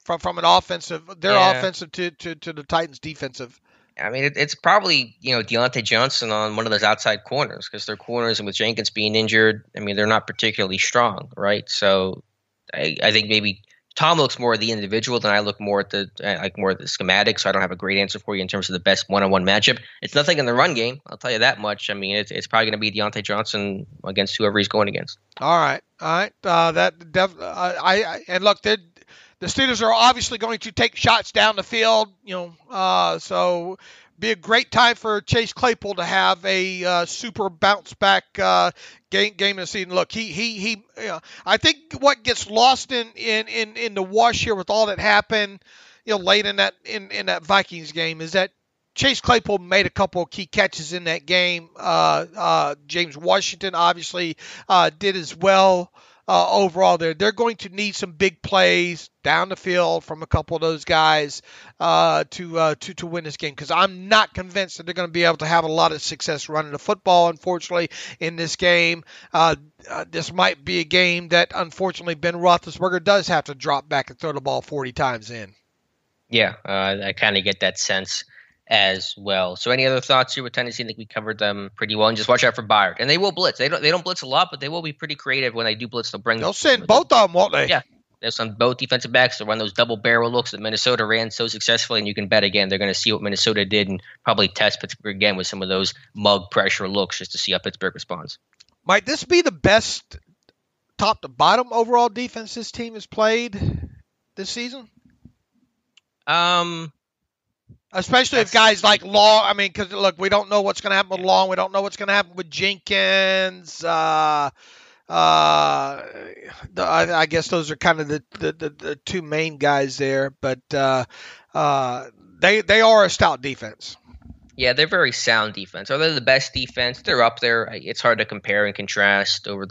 From an offensive, offensive to the Titans' defensive. I mean, it's probably, Deontay Johnson on one of those outside corners, because their corners, and with Jenkins being injured, I mean, they're not particularly strong, right? So I think maybe Tom looks more at the individual than I look more at the schematic, so I don't have a great answer for you in terms of the best one-on-one matchup. It's nothing in the run game, I'll tell you that much. I mean, it's probably going to be Deontay Johnson against whoever he's going against. All right. And look, the Steelers are obviously going to take shots down the field, so be a great time for Chase Claypool to have a super bounce back game of the season. Look, he I think what gets lost in the wash here with all that happened, late in that Vikings game is that Chase Claypool made a couple of key catches in that game. James Washington obviously did as well. overall there. They're going to need some big plays down the field from a couple of those guys to win this game, because I'm not convinced that they're going to be able to have a lot of success running the football, unfortunately, in this game. This might be a game that, unfortunately, Ben Roethlisberger does have to drop back and throw the ball 40 times in. Yeah, I kind of get that sense as well. So any other thoughts here with Tennessee? I think we covered them pretty well. And just watch out for Byer. And they will blitz. They don't blitz a lot, but they will be pretty creative when they do blitz. They'll send both of them, won't they? Yeah. There's some both defensive backs to run those double barrel looks that Minnesota ran so successfully, and you can bet again they're going to see what Minnesota did and probably test Pittsburgh again with some of those mug pressure looks just to see how Pittsburgh responds. Might this be the best top to bottom overall defense this team has played this season? Especially if guys like Long, because look, we don't know what's going to happen with Long. We don't know what's going to happen with Jenkins. I guess those are kind of the two main guys there, but they are a stout defense. Yeah, they're very sound defense. Are they the best defense? They're up there. It's hard to compare and contrast over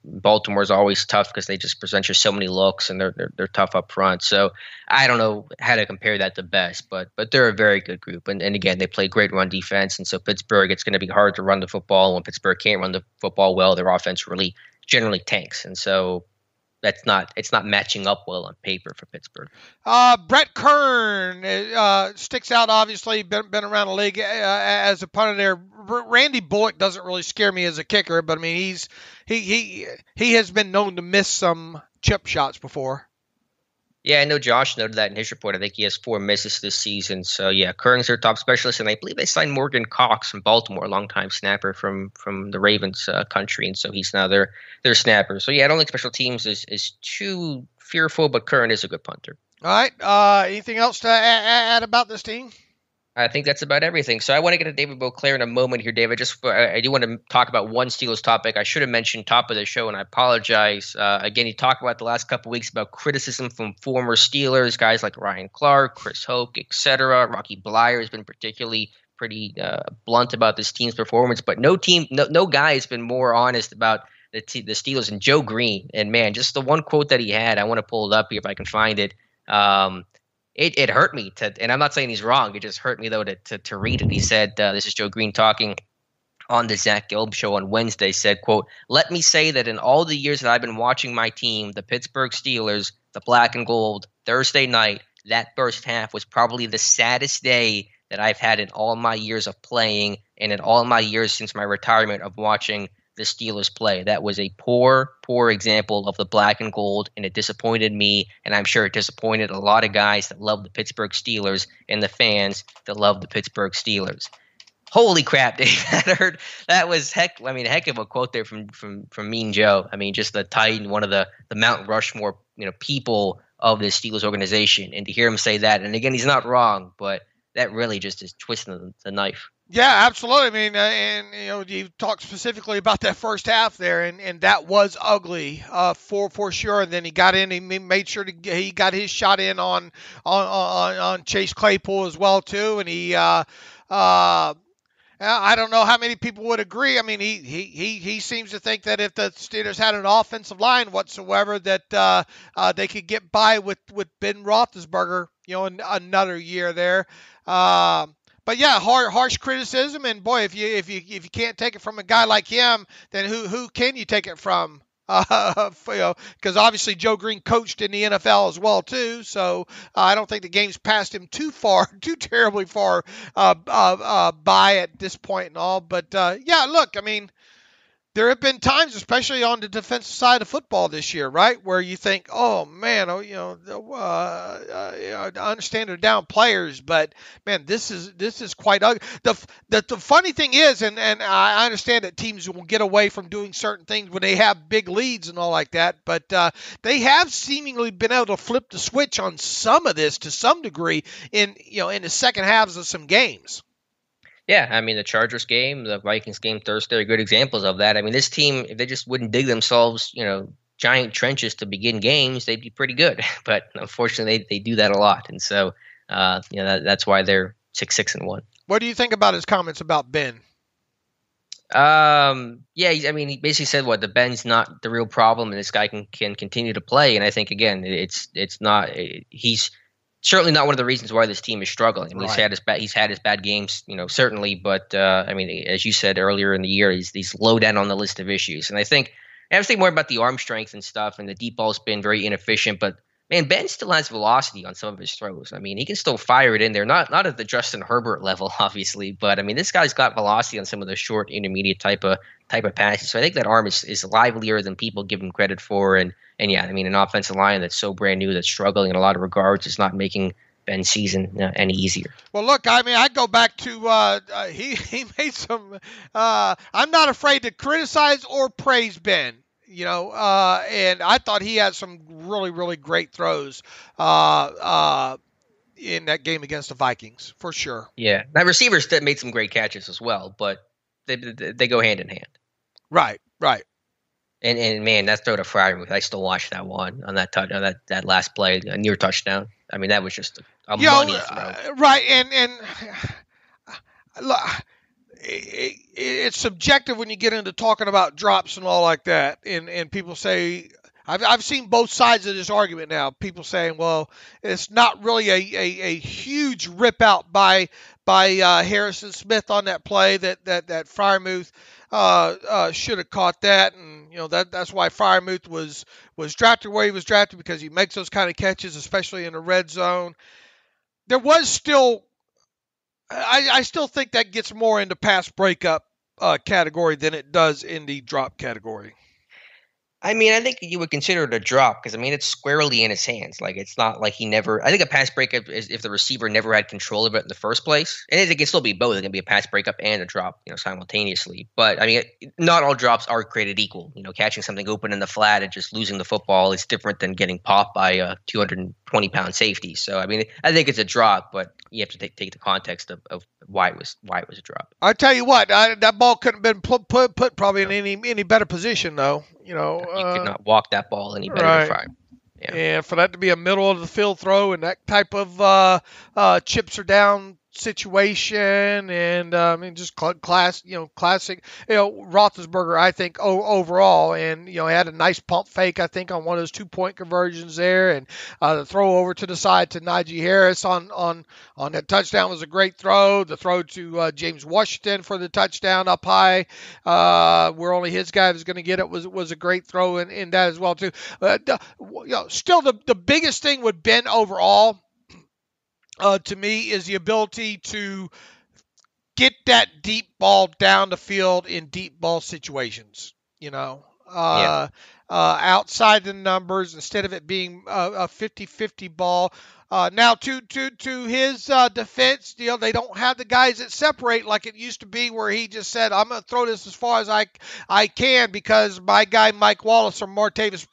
Baltimore's always tough because they just present you so many looks and they're tough up front. So I don't know how to compare that to best, but they're a very good group. And again, they play great run defense. And so Pittsburgh, it's going to be hard to run the football. When Pittsburgh can't run the football well, their offense really generally tanks. And so it's not matching up well on paper for Pittsburgh. Brett Kern sticks out, obviously, been around the league as a punter there. Randy Bullock doesn't really scare me as a kicker, but he has been known to miss some chip shots before. Yeah, I know Josh noted that in his report. I think he has 4 misses this season. So, yeah, Kern's their top specialist, and I believe they signed Morgan Cox from Baltimore, a longtime snapper from the Ravens country, and so he's now their snapper. So, yeah, I don't think special teams is too fearful, but Kern is a good punter. All right. Anything else to add about this team? I think that's about everything. So I want to get to David Boclair in a moment here, David. I do want to talk about one Steelers topic. I should have mentioned top of the show, and I apologize. Again, you talked about the last couple of weeks about criticism from former Steelers, guys like Ryan Clark, Chris Hoke, etc. Rocky Byer has been particularly pretty blunt about this team's performance, but no guy has been more honest about the Steelers than Joe Green. And man, just the one quote that he had, I want to pull it up here if I can find it. It hurt me and I'm not saying he's wrong. It just hurt me though to read it. He said, this is Joe Green talking on the Zach Gelb show on Wednesday, said, quote, "Let me say that in all the years that I've been watching my team, the Pittsburgh Steelers, the black and gold, Thursday night, that first half was probably the saddest day that I've had in all my years of playing and in all my years since my retirement of watching the Steelers play. That was a poor example of the black and gold, and it disappointed me, and I'm sure it disappointed a lot of guys that love the Pittsburgh Steelers and the fans that love the Pittsburgh Steelers." Holy crap, Dave! That was heck of a quote there from Mean Joe. Just the Titan, one of the Mount Rushmore people of this Steelers organization, and to hear him say that, and again, he's not wrong, but that really just is twisting the knife. Yeah, absolutely. You talked specifically about that first half there, and that was ugly for sure. And then he got in, he made sure he got his shot in on Chase Claypool as well too. And he, I don't know how many people would agree. He seems to think that if the Steelers had an offensive line whatsoever, that they could get by with Ben Roethlisberger, another year there. But yeah, harsh criticism, and boy, if you can't take it from a guy like him, then who can you take it from? Because obviously Joe Green coached in the NFL as well too, so I don't think the game's passed him too terribly far by at this point and all. But yeah, look, there have been times, especially on the defensive side of football this year, right, where you think, oh man, I understand they're down players, but man, this is quite ugly. The funny thing is, and I understand that teams will get away from doing certain things when they have big leads and all like that, but they have seemingly been able to flip the switch on some of this to some degree in the second halves of some games. Yeah, the Chargers game, the Vikings game Thursday are good examples of that. This team, if they just wouldn't dig themselves, giant trenches to begin games, they'd be pretty good. But unfortunately, they do that a lot, and so that's why they're 6-1. What do you think about his comments about Ben? Yeah, he basically said the Ben's not the real problem, and this guy can continue to play. And I think again, it's not he's certainly not one of the reasons why this team is struggling. I mean, Right. he's had his bad games, certainly, but as you said earlier in the year, he's low down on the list of issues. And I was thinking more about the arm strength and stuff, and the deep ball's been very inefficient, but. Man, Ben still has velocity on some of his throws. I mean, he can still fire it in there. Not at the Justin Herbert level, obviously, but I mean, this guy's got velocity on some of the short, intermediate type of passes. So I think that arm is livelier than people give him credit for. And yeah, I mean, an offensive line that's so brand new, that's struggling in a lot of regards, is not making Ben's season any easier. Well, look, I mean, I go back to he made some. I'm not afraid to criticize or praise Ben. And I thought he had some really, really great throws in that game against the Vikings, for sure. Yeah, now receivers that made some great catches as well, but they go hand in hand. Right. And man, that throw to Freiermuth, I still watch that one on that that last play, a near touchdown. I mean, that was just a money throw. Right, and look, it's subjective when you get into talking about drops and all like that, and people say I've seen both sides of this argument now. People saying, well, it's not really a huge rip out by Harrison Smith on that play that Freiermuth should have caught that, and that's why Freiermuth was drafted where he was drafted, because he makes those kind of catches, especially in the red zone. There was still. I still think that gets more into pass breakup category than it does in the drop category. I mean, I think you would consider it a drop because, it's squarely in his hands. Like, it's not like he never – I think a pass breakup is if the receiver never had control of it in the first place. And it can still be both. It can be a pass breakup and a drop, simultaneously. But, not all drops are created equal. Catching something open in the flat and just losing the football is different than getting popped by a 220-pound safety. So, I think it's a drop, but you have to take the context of why it was a drop. I tell you what, that ball couldn't have been put probably in any better position, though. You could not walk that ball any better right. to Fry. Yeah. And for that to be a middle of the field throw and that type of chips are down situation, and just classic. Roethlisberger, I think overall, and he had a nice pump fake, I think, on one of those 2-point conversions there, and the throw over to the side to Najee Harris on that touchdown was a great throw. The throw to James Washington for the touchdown up high, where only his guy was going to get it, was a great throw in that as well too. Still the biggest thing with Ben overall. To me, is the ability to get that deep ball down the field in deep ball situations. Outside the numbers, instead of it being a 50-50 ball. Now, to his defense, they don't have the guys that separate like it used to be, where he just said, "I'm going to throw this as far as I can because my guy Mike Wallace or Martavis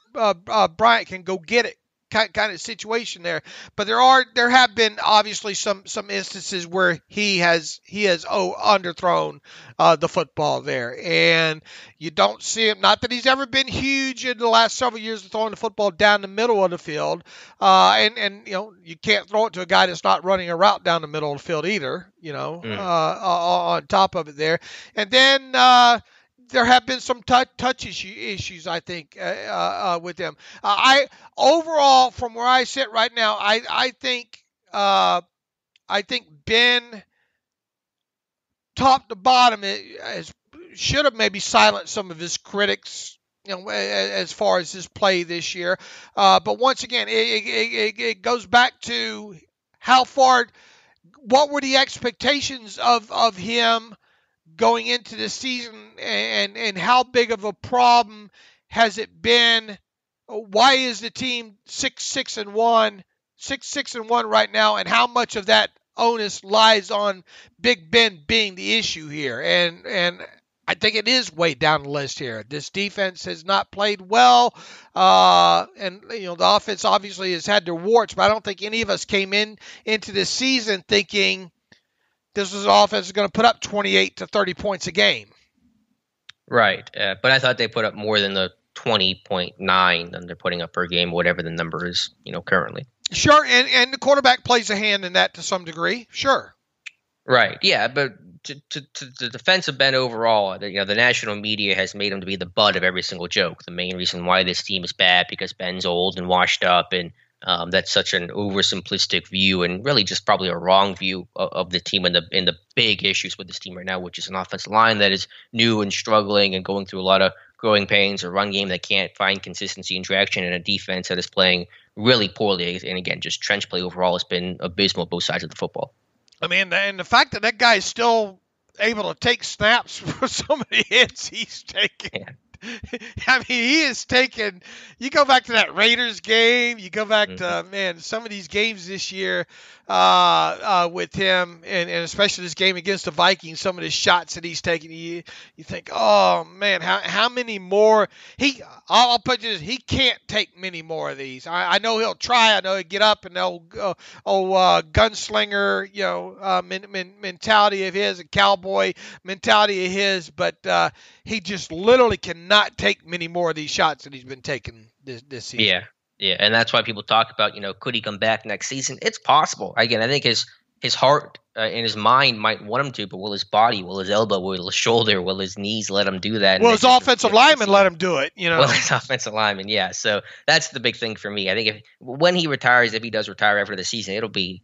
Bryant can go get it." Kind of situation there, but there have been obviously some instances where he has underthrown the football there, and you don't see him. Not that he's ever been huge in the last several years of throwing the football down the middle of the field, and you can't throw it to a guy that's not running a route down the middle of the field either. On top of it there, and then. There have been some touch issues, I think, with them. Overall, from where I sit right now, I think Ben, top to bottom, should have maybe silenced some of his critics, as far as his play this year. But once again, it goes back to how far. What were the expectations of him going into the season, and how big of a problem has it been? Why is the team 6-1 right now, and how much of that onus lies on Big Ben being the issue here? And I think it is way down the list here. This defense has not played well, and the offense obviously has had their warts, but I don't think any of us came into this season thinking this is an offense that's going to put up 28 to 30 points a game. Right. But I thought they put up more than the 20.9 than they're putting up per game, whatever the number is, currently. Sure. And the quarterback plays a hand in that to some degree. Sure. Right. Yeah, but to the defensive Ben overall, the national media has made him to be the butt of every single joke. The main reason why this team is bad because Ben's old and washed up, and that's such an oversimplistic view, and really just probably a wrong view of the team and the big issues with this team right now, which is an offensive line that is new and struggling and going through a lot of growing pains, a run game that can't find consistency and traction, and a defense that is playing really poorly. And again, just trench play overall has been abysmal both sides of the football. I mean, and the fact that guy is still able to take snaps for so many hits he's taking. Yeah. I mean, he is taking. You go back to that Raiders game. You go back to some of these games this year with him, and especially this game against the Vikings. Some of the shots that he's taking, you think, oh man, how many more? I'll put you this: he can't take many more of these. I know he'll try. I know he'll get up and they'll gunslinger, mentality of his, a cowboy mentality of his, but he just literally cannot take many more of these shots that he's been taking this season. Yeah, and that's why people talk about, could he come back next season? It's possible. Again, I think his heart and his mind might want him to, but will his body, will his elbow, will his shoulder, will his knees let him do that? Will his offensive lineman let him do it? Well, his offensive lineman, yeah. So that's the big thing for me. I think when he retires, if he does retire after the season, it'll be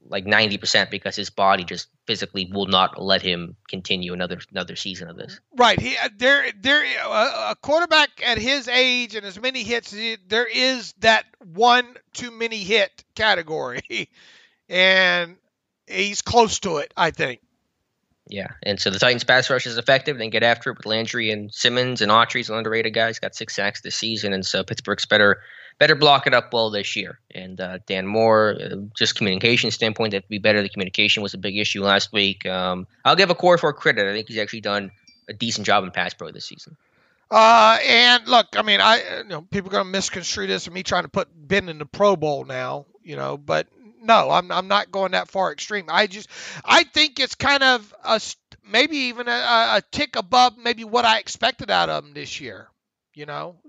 like 90% because his body just physically will not let him continue another season of this. Right. A quarterback at his age and as many hits, there is that one too many hit category, and he's close to it, I think. Yeah, and so the Titans' pass rush is effective. They get after it with Landry and Simmons and Autry's an underrated guy. He's got 6 sacks this season, and so Pittsburgh's better block it up well this year. And Dan Moore, just communication standpoint, that'd be better. The communication was a big issue last week. I'll give Okorafor credit. I think he's actually done a decent job in pass pro this season. And look, I mean, people are going to misconstrue this as me trying to put Ben in the Pro Bowl now, but no, I'm not going that far extreme. I think it's kind of maybe even a tick above maybe what I expected out of him this year.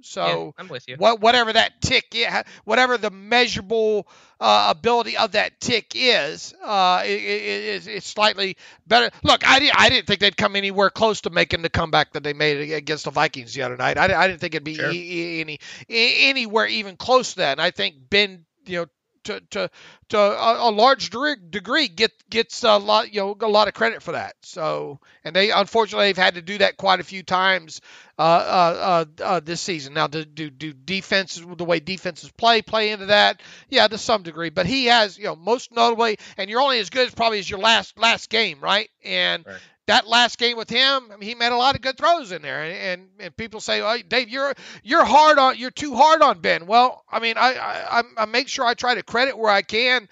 So yeah, I'm with you. Whatever that tick is, whatever the measurable ability of that tick is, it's slightly better. Look, I didn't think they'd come anywhere close to making the comeback that they made against the Vikings the other night. I didn't think it'd be anywhere even close to that. And I think Ben, to a large degree gets a lot of credit for that. So, and they unfortunately have had to do that quite a few times this season. Now, do defenses, the way defenses play into that? Yeah, to some degree. But he has, most notably, and you're only as good as your last game, right? And right. That last game with him, I mean, he made a lot of good throws in there, and people say, "Oh, Dave, you're too hard on Ben." Well, I mean, I make sure I try to credit where I can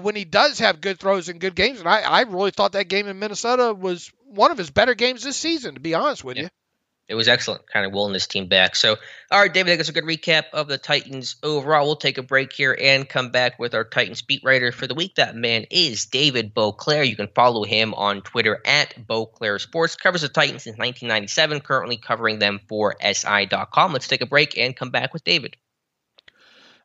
when he does have good throws and good games, and I really thought that game in Minnesota was one of his better games this season, to be honest with you. It was excellent, kind of willing this team back. So, all right, David, I think that's a good recap of the Titans overall. We'll take a break here and come back with our Titans beat writer for the week. That man is David Boclair. You can follow him on Twitter at Boclair Sports. Covers the Titans since 1997, currently covering them for SI.com. Let's take a break and come back with David.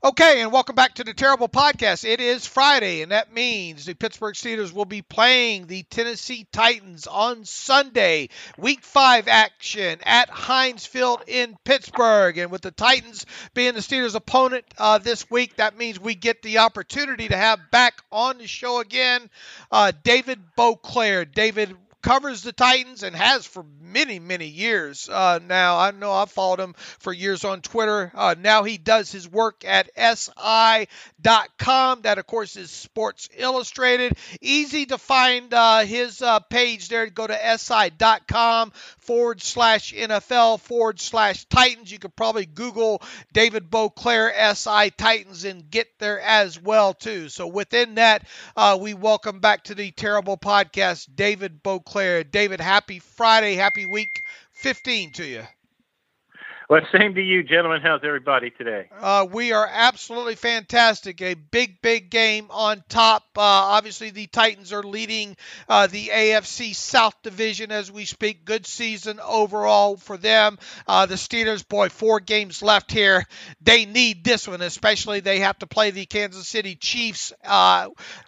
Okay, and welcome back to the Terrible Podcast. It is Friday, and that means the Pittsburgh Steelers will be playing the Tennessee Titans on Sunday. Week 5 action at Heinz Field in Pittsburgh. And with the Titans being the Steelers' opponent this week, that means we get the opportunity to have back on the show again David Boclair. David covers the Titans and has for many, many years now. I know I've followed him for years on Twitter. Now he does his work at SI.com. That, of course, is Sports Illustrated. Easy to find his page there. Go to SI.com/NFL/Titans. You could probably Google David Boclair SI Titans and get there as well, too. So within that, we welcome back to the Terrible Podcast, David Boclair. David, happy Friday, happy week 15 to you. Well, same to you, gentlemen. How's everybody today? We are absolutely fantastic. A big, big game on top. Obviously, the Titans are leading the AFC South Division as we speak. Good season overall for them. The Steelers, boy, 4 games left here. They need this one, especially they have to play the Kansas City Chiefs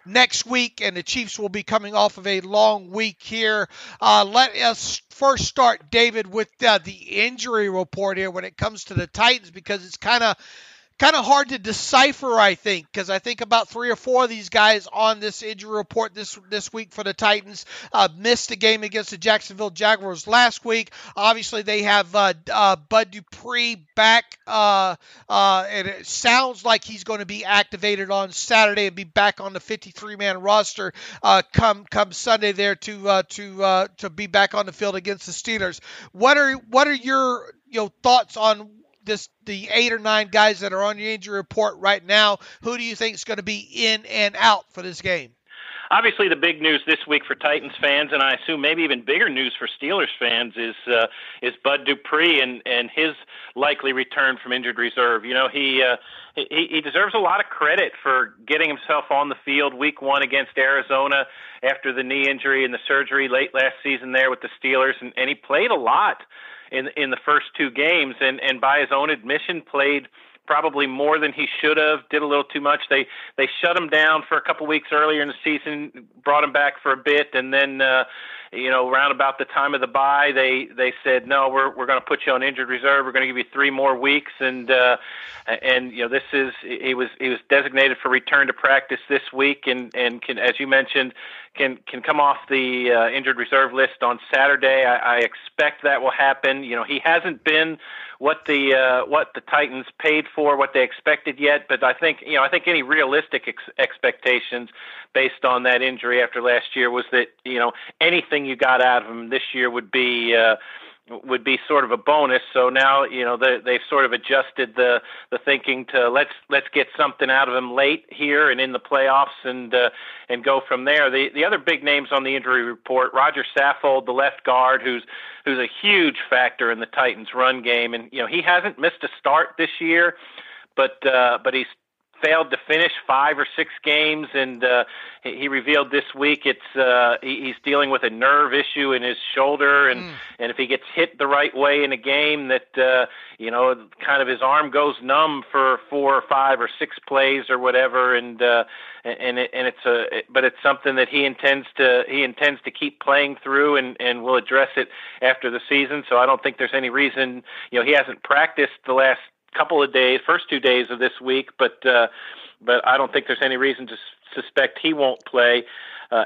next week, and the Chiefs will be coming off of a long week here. Let us first start, David, with the injury report here when it comes to the Titans, because it's kind of hard to decipher, I think, because I think about 3 or 4 of these guys on this injury report this week for the Titans missed a game against the Jacksonville Jaguars last week. Obviously, they have Bud Dupree back, and it sounds like he's going to be activated on Saturday and be back on the 53-man roster come Sunday there to be back on the field against the Steelers. What are your thoughts on the 8 or 9 guys that are on your injury report right now? Who do you think is going to be in and out for this game? Obviously, the big news this week for Titans fans, and I assume maybe even bigger news for Steelers fans, is Bud Dupree and his likely return from injured reserve. He deserves a lot of credit for getting himself on the field week 1 against Arizona after the knee injury and the surgery late last season there with the Steelers, and he played a lot in the first 2 games, and by his own admission played probably more than he should have, did a little too much. They shut him down for a couple weeks earlier in the season, brought him back for a bit, and then around about the time of the bye, they said, no, we're going to put you on injured reserve. We're going to give you 3 more weeks, and this is he was designated for return to practice this week, and can, as you mentioned, can come off the injured reserve list on Saturday. I expect that will happen. He hasn't been what the Titans paid for, what they expected yet, but I think any realistic expectations based on that injury after last year was that anything you got out of him this year would be sort of a bonus. So now they've sort of adjusted the thinking to let's get something out of him late here and in the playoffs and go from there. The other big names on the injury report: Roger Saffold, the left guard, who's a huge factor in the Titans' run game, and he hasn't missed a start this year, but he's failed to finish 5 or 6 games, and he revealed this week he's dealing with a nerve issue in his shoulder, and if he gets hit the right way in a game, that kind of his arm goes numb for 4 or 5 or 6 plays or whatever, but it's something that he intends to keep playing through, and will address it after the season. So I don't think there's any reason. He hasn't practiced the last couple of days, first 2 days of this week, but I don't think there's any reason to suspect he won't play.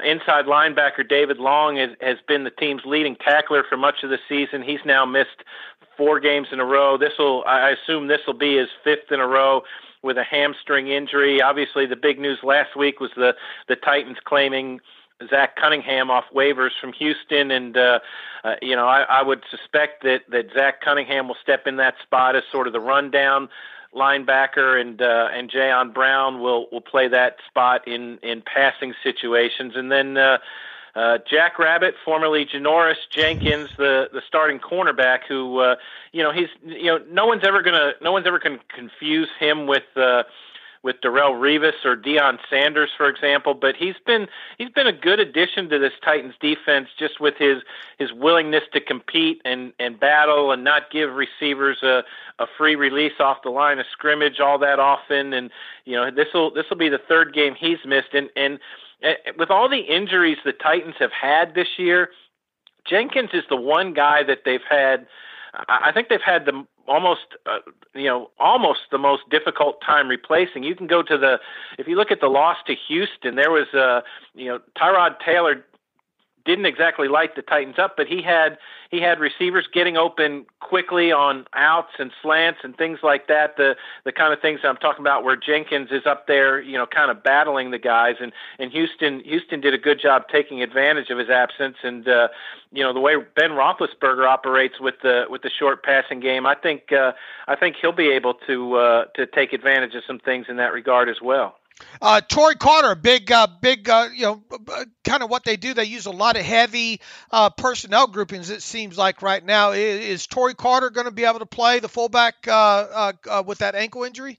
Inside linebacker David Long has been the team's leading tackler for much of the season. He's now missed 4 games in a row. I assume this will be his 5th in a row with a hamstring injury. Obviously, the big news last week was the Titans claiming Zach Cunningham off waivers from Houston, and I would suspect that Zach Cunningham will step in that spot as sort of the rundown linebacker, and Jayon Brown will play that spot in passing situations, and then Jack Rabbit, formerly Janoris Jenkins, the starting cornerback, who no one's ever gonna confuse him with Darrelle Revis or Deion Sanders, for example, but he's been a good addition to this Titans defense, just with his willingness to compete and battle and not give receivers a free release off the line of scrimmage all that often. And this will be the 3rd game he's missed. And with all the injuries the Titans have had this year, Jenkins is the one guy that they've had. I think they've had almost the most difficult time replacing. You can go to if you look at the loss to Houston, there was Tyrod Taylor didn't exactly light the Titans up, but he had receivers getting open quickly on outs and slants and things like that. The kind of things I'm talking about, where Jenkins is up there, kind of battling the guys, and Houston did a good job taking advantage of his absence. And the way Ben Roethlisberger operates with the short passing game, I think he'll be able to take advantage of some things in that regard as well. Tory Carter, big, kind of what they do. They use a lot of heavy personnel groupings. It seems like right now, is Tory Carter going to be able to play the fullback with that ankle injury?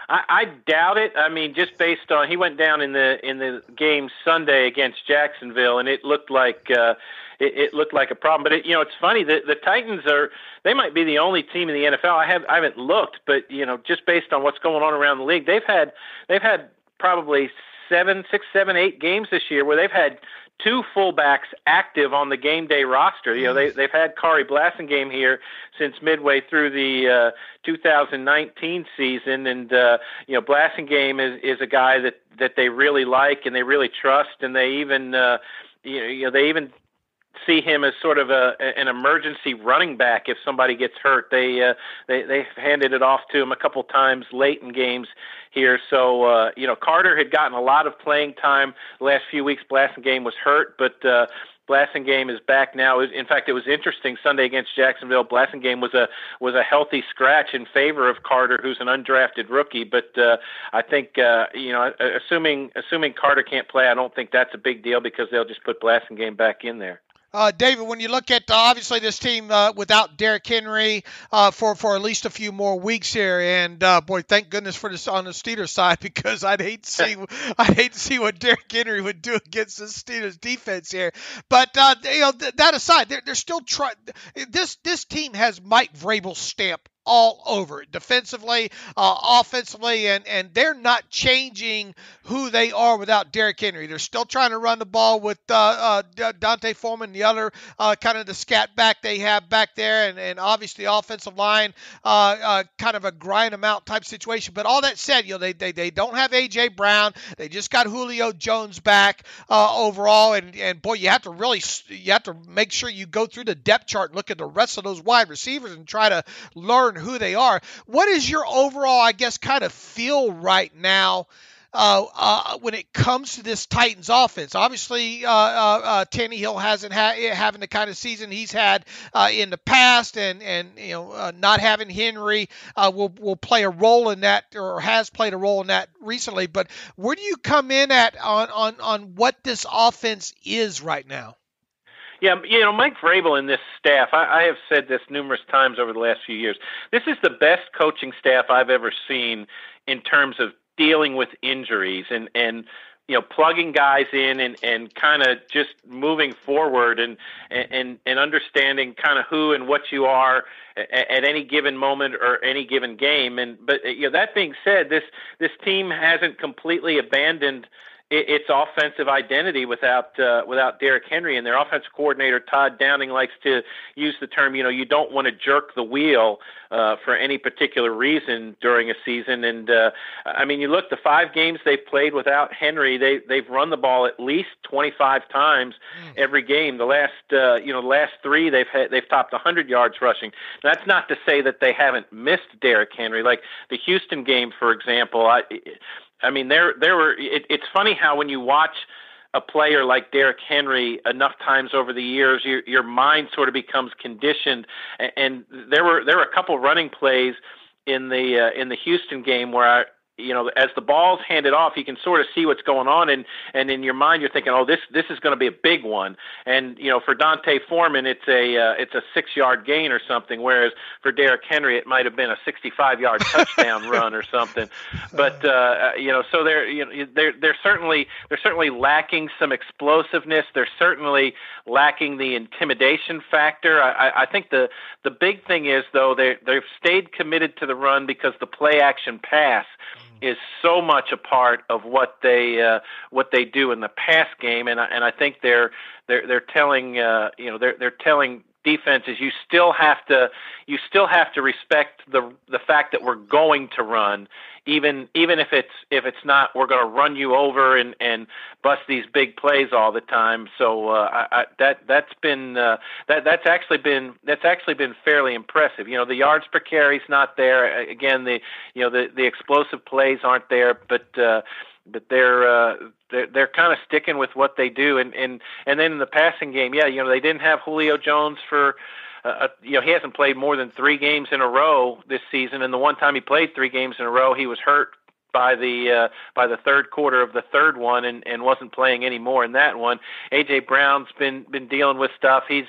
I doubt it. I mean, just based on he went down in the game Sunday against Jacksonville, and it looked like it looked like a problem. But it's funny that the Titans they might be the only team in the NFL. I haven't looked, but just based on what's going on around the league, they've had probably 6, 7, 8 games this year where they've had 2 fullbacks active on the game day roster. They've had Kari Blasingame here since midway through the 2019 season, and Blasingame is a guy that they really like and they really trust, and they even they even see him as sort of an emergency running back if somebody gets hurt. They've handed it off to him a couple times late in games here. So Carter had gotten a lot of playing time the last few weeks. Blasingame was hurt, but Blasingame is back now. In fact, it was interesting Sunday against Jacksonville. Blasingame was a healthy scratch in favor of Carter, who's an undrafted rookie. But I think assuming Carter can't play, I don't think that's a big deal because they'll just put Blasingame back in there. David, when you look at obviously this team without Derrick Henry for at least a few more weeks here, and boy, thank goodness for this on the Steelers side, because I'd hate to see what Derrick Henry would do against the Steelers defense here. But that aside, they're still trying. This team has Mike Vrabel's stamp all over it, defensively, offensively, and they're not changing who they are without Derrick Henry. They're still trying to run the ball with Dante Foreman, the other kind of the scat back they have back there, and obviously offensive line, kind of a grind them out type situation. But all that said, they don't have A.J. Brown. They just got Julio Jones back overall, and boy, you have to make sure you go through the depth chart and look at the rest of those wide receivers and try to learn who they are. What is your overall, I guess, kind of feel right now when it comes to this Titans offense? Obviously, Tannehill hasn't having the kind of season he's had in the past, and not having Henry will play a role in that, or has played a role in that recently. But where do you come in at on what this offense is right now? Yeah, Mike Vrabel and this staff, I have said this numerous times over the last few years. This is the best coaching staff I've ever seen in terms of dealing with injuries and plugging guys in and kind of just moving forward and understanding kind of who and what you are at any given moment or any given game. But that being said, this team hasn't completely abandoned its offensive identity without Derrick Henry, and their offensive coordinator Todd Downing likes to use the term, you don't want to jerk the wheel for any particular reason during a season. And you look, the 5 games they've played without Henry, they've run the ball at least 25 times every game. The last 3 they've topped 100 yards rushing. That's not to say that they haven't missed Derrick Henry, like the Houston game, for example. It's funny how when you watch a player like Derrick Henry enough times over the years, your mind sort of becomes conditioned. And there were a couple running plays in the Houston game where as the ball's handed off, you can sort of see what's going on, and in your mind you're thinking, oh, this is going to be a big one. And for Dante Foreman, it's a 6-yard gain or something, whereas for Derrick Henry, it might have been a 65-yard touchdown run or something. But so they're certainly lacking some explosiveness. They're certainly lacking the intimidation factor. I think the big thing is, though, they've stayed committed to the run because the play action pass is so much a part of what they do in the pass game, and I think they're telling they're telling defenses you still have to respect the fact that we're going to run, even if it's not, we're going to run you over and bust these big plays all the time. So that's actually been fairly impressive. The yards per carry's not there. Again, the explosive plays aren't there, but they're kind of sticking with what they do, and then in the passing game, they didn't have Julio Jones for he hasn't played more than 3 games in a row this season, and the one time he played 3 games in a row, he was hurt by the third quarter of the third one and wasn't playing anymore in that one. A.J. Brown's been dealing with stuff. He's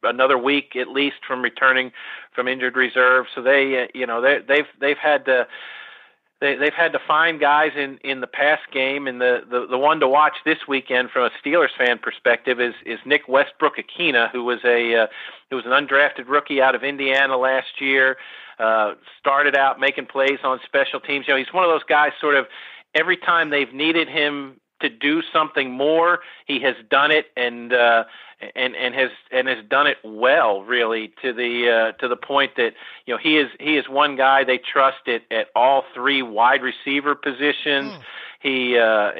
another week at least from returning from injured reserve. So they've had to find guys in the pass game, and the one to watch this weekend from a Steelers fan perspective is Nick Westbrook-Akina, who was an undrafted rookie out of Indiana last year. Started out making plays on special teams. He's one of those guys. Sort of every time they've needed him to do something more, he has done it and has done it well, really, to the point that he is one guy they trust at all three wide receiver positions. He up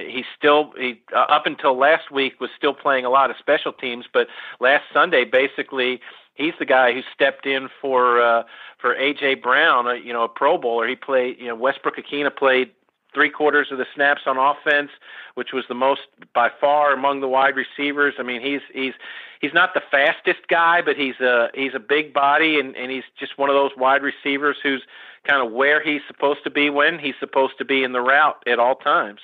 until last week was still playing a lot of special teams, but last Sunday basically he's the guy who stepped in for A.J. Brown, a Pro Bowler. He played. Westbrook-Akina played 3/4 of the snaps on offense, which was the most by far among the wide receivers. I mean, he's not the fastest guy, but he's a big body, and he's just one of those wide receivers who's kind of where he's supposed to be when he's supposed to be in the route at all times.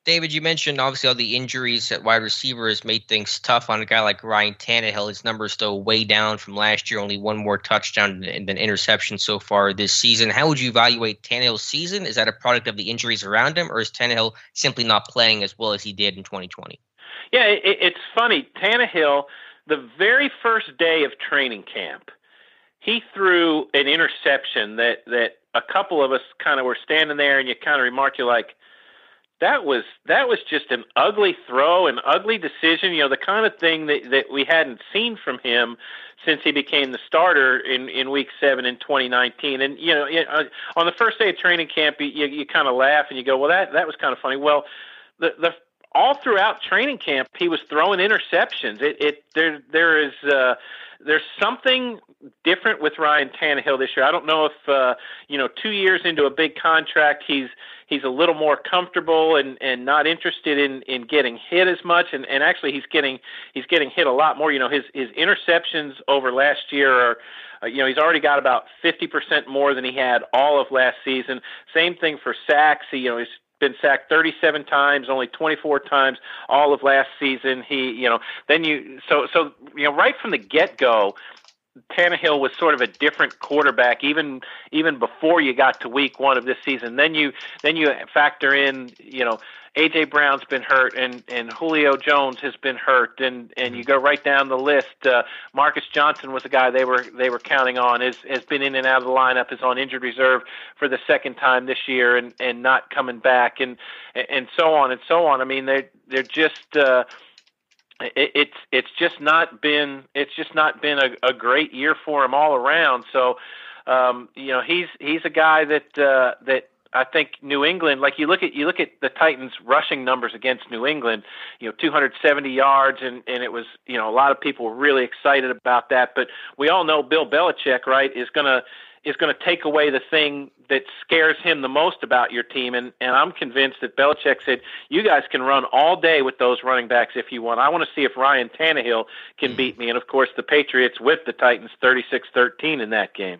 David, you mentioned obviously all the injuries at wide receiver has made things tough on a guy like Ryan Tannehill. His numbers still way down from last year, only one more touchdown than interception so far this season. How would you evaluate Tannehill's season? Is that a product of the injuries around him, or is Tannehill simply not playing as well as he did in 2020? Yeah, it's funny. Tannehill, the very first day of training camp, he threw an interception that a couple of us kind of were standing there, and you kind of remarked, you're like, that was just an ugly throw, an ugly decision, the kind of thing that we hadn't seen from him since he became the starter in Week 7 in 2019. And, on the first day of training camp, you kind of laugh and you go, well, that was kind of funny. Well, the all throughout training camp, he was throwing interceptions. There's something different with Ryan Tannehill this year. I don't know if 2 years into a big contract, he's a little more comfortable and not interested in getting hit as much. And actually, he's getting hit a lot more. His interceptions over last year are. He's already got about 50% more than he had all of last season. Same thing for sacks. He's been sacked 37 times, only 24 times all of last season. Right from the get-go, Tannehill was sort of a different quarterback even before you got to Week 1 of this season. Then you factor in, A.J. Brown's been hurt and Julio Jones has been hurt, and you go right down the list. Marcus Johnson was a guy they were counting on, has been in and out of the lineup, is on injured reserve for the second time this year and not coming back, and so on and so on. I mean, they're just it's just not been a great year for him all around. So he's a guy that I think New England, like you look at the Titans rushing numbers against New England, 270 yards, and it was, a lot of people were really excited about that. But we all know Bill Belichick, right, is going to take away the thing that scares him the most about your team. And I'm convinced that Belichick said, you guys can run all day with those running backs if you want. I want to see if Ryan Tannehill can beat me. And, of course, the Patriots whipped the Titans 36-13 in that game.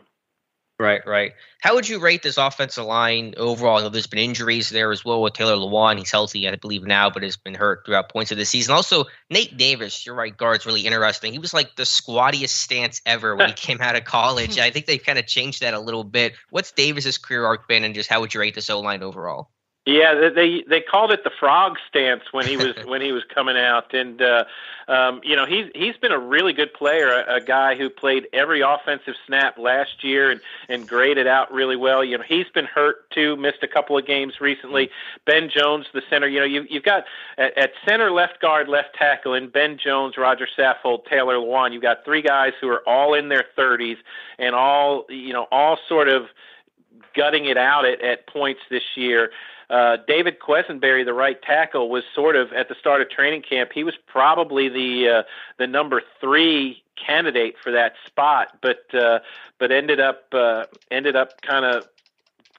Right. How would you rate this offensive line overall? There's been injuries there as well with Taylor Lewan. He's healthy, I believe, now, but has been hurt throughout points of the season. Also, Nate Davis, your right guard's really interesting. He was like the squattiest stance ever when he came out of college. I think they've kind of changed that a little bit. What's Davis's career arc been, and just how would you rate this O-line overall? Yeah, they called it the frog stance when he was coming out, and he's been a really good player, a guy who played every offensive snap last year and graded out really well. He's been hurt too, missed a couple of games recently. Ben Jones, the center. You've got at center, left guard, left tackle, and Ben Jones, Roger Saffold, Taylor Lewan. You've got three guys who are all in their 30s and all sort of gutting it out at points this year. David Quesenberry, the right tackle, was sort of at the start of training camp. He was probably the number 3 candidate for that spot, but ended up kind of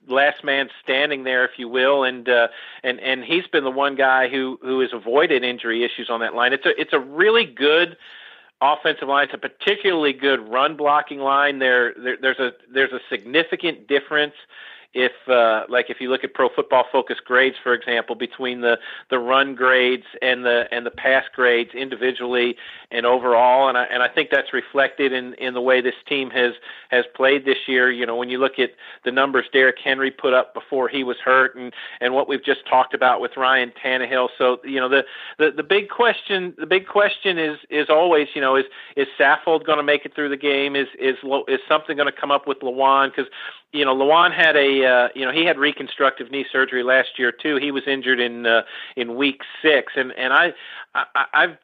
last man standing there, if you will, and he's been the one guy who has avoided injury issues on that line. It's a really good offensive line. It's a particularly good run blocking line. There's a significant difference if you look at Pro Football Focus grades, for example, between the run grades and the pass grades individually and overall, and I think that's reflected in the way this team has played this year. You know, when you look at the numbers Derrick Henry put up before he was hurt, and what we've just talked about with Ryan Tannehill. So, you know, the big question is always, you know, is Saffold going to make it through the game? Is something going to come up with Lewan? Because, you know, Lewan had he had reconstructive knee surgery last year too. He was injured in week 6, and I've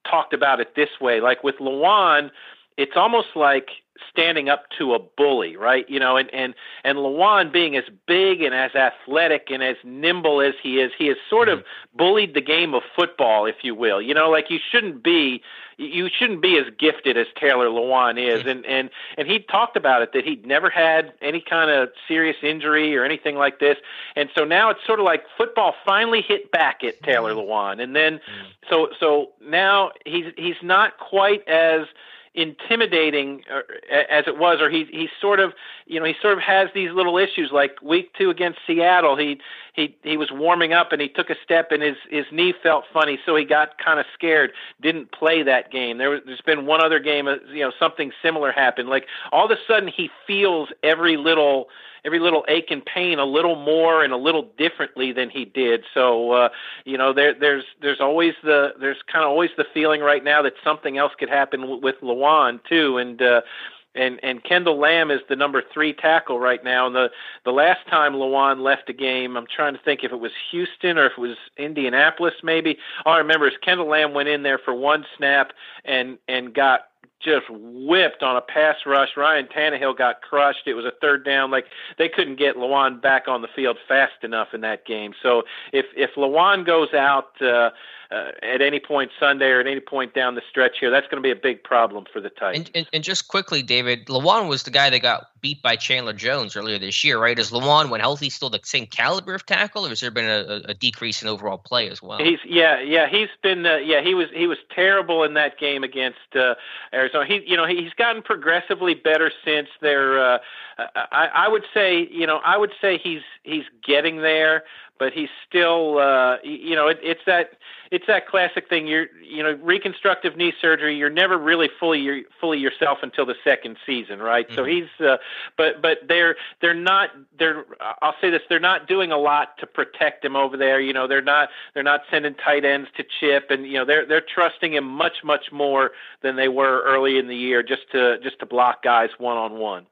talked about it this way. Like with Lewan, it's almost like standing up to a bully, right? You know, and Lewan being as big and as athletic and as nimble as he has sort of bullied the game of football, if you will. You know, like you shouldn't be as gifted as Taylor Lewan is. And he talked about it, that he'd never had any kind of serious injury or anything like this. And so now it's sort of like football finally hit back at Taylor Lewan. And then so now he's not quite as intimidating as it was, or he sort of has these little issues. Like week 2 against Seattle, he was warming up and he took a step and his knee felt funny, so he got kind of scared, didn't play that game. There's been one other game, you know, something similar happened. Like all of a sudden he feels every little ache and pain a little more and a little differently than he did. So you know, there's kind of always the feeling right now that something else could happen with Lewan too. And Kendall Lamb is the number 3 tackle right now. And the last time Lewan left a game, I'm trying to think if it was Houston or if it was Indianapolis maybe. All I remember is Kendall Lamb went in there for one snap and got just whipped on a pass rush. Ryan Tannehill got crushed. It was a 3rd down. Like they couldn't get Lewan back on the field fast enough in that game. So if Lewan goes out at any point Sunday or at any point down the stretch here, that's going to be a big problem for the Titans. And just quickly, David, Lewan was the guy that got beat by Chandler Jones earlier this year, right? Is Lewan, when healthy, still the same caliber of tackle, or has there been a decrease in overall play as well? He's been he was terrible in that game against Arizona. He's gotten progressively better since there. I would say he's getting there, but he's still it's that classic thing. Reconstructive knee surgery, you're never really fully yourself until the second season, right? Mm-hmm. So he's but they're not I'll say this, they're not doing a lot to protect him over there. You know, they're not sending tight ends to chip, and they're trusting him much more than they were early in the year just to block guys one-on-one.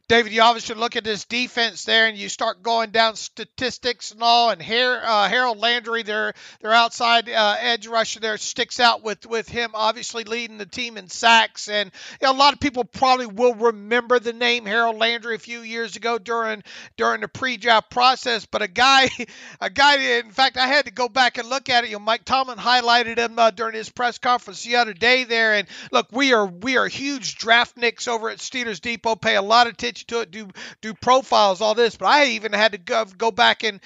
David, you obviously look at this defense there, and you start going down statistics and all. And Harold Landry, their outside edge rusher there, sticks out with him obviously leading the team in sacks. And a lot of people probably will remember the name Harold Landry a few years ago during the pre-draft process. But a guy. In fact, I had to go back and look at it. Mike Tomlin highlighted him during his press conference the other day there. And look, we are huge draft nicks over at Steelers Depot. Pay a lot of attention to it, do profiles, all this, but I even had to go back and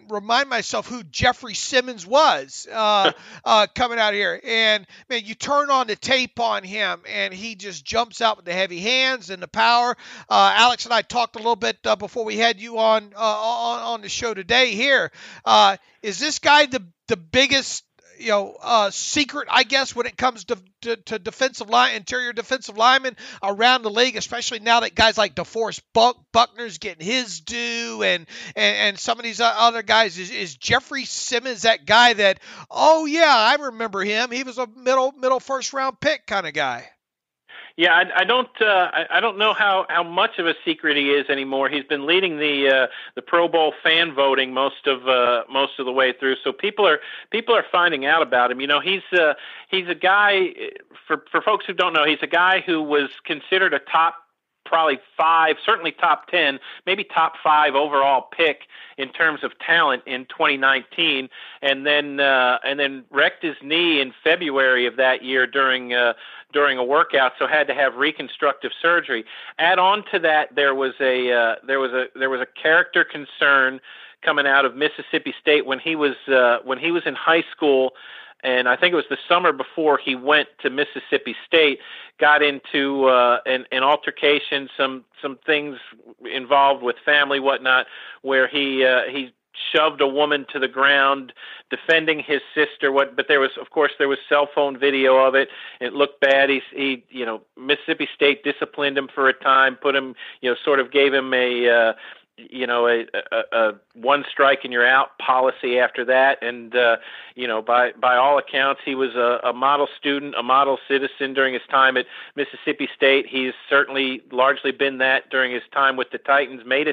remind myself who Jeffrey Simmons was coming out here. And man, you turn on the tape on him, and he just jumps out with the heavy hands and the power. Alex and I talked a little bit before we had you on the show today. Here, is this guy the biggest secret, I guess, when it comes to interior defensive linemen around the league, especially now that guys like DeForest Buckner's getting his due, and some of these other guys? Is Jeffrey Simmons that guy that, oh yeah, I remember him, he was a middle first round pick kind of guy? Yeah, I don't know how much of a secret he is anymore. He's been leading the Pro Bowl fan voting most of the way through, so people are finding out about him. He's a guy, for folks who don't know, he's a guy who was considered a top probably 5, certainly top 10, maybe top 5 overall pick in terms of talent in 2019, and then wrecked his knee in February of that year during a workout, so had to have reconstructive surgery. Add on to that, there was a character concern coming out of Mississippi State when he was in high school. and I think it was the summer before he went to Mississippi State, got into an altercation, some things involved with family, whatnot, where he shoved a woman to the ground defending his sister. But there was cell phone video of it. It looked bad. He Mississippi State disciplined him for a time, put him, sort of gave him a one strike and you're out policy after that. And, by all accounts, he was a model student, a model citizen during his time at Mississippi State. He's certainly largely been that during his time with the Titans. Made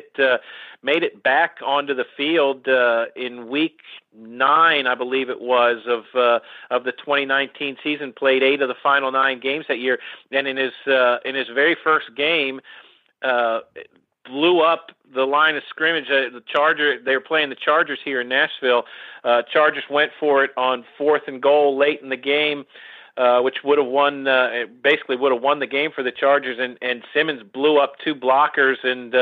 it back onto the field in week 9, I believe it was, of the 2019 season. Played 8 of the final 9 games that year, and in his very first game, blew up the line of scrimmage. They were playing the Chargers here in Nashville. Chargers went for it on 4th and goal late in the game, which would have won the game for the Chargers. And Simmons blew up 2 blockers and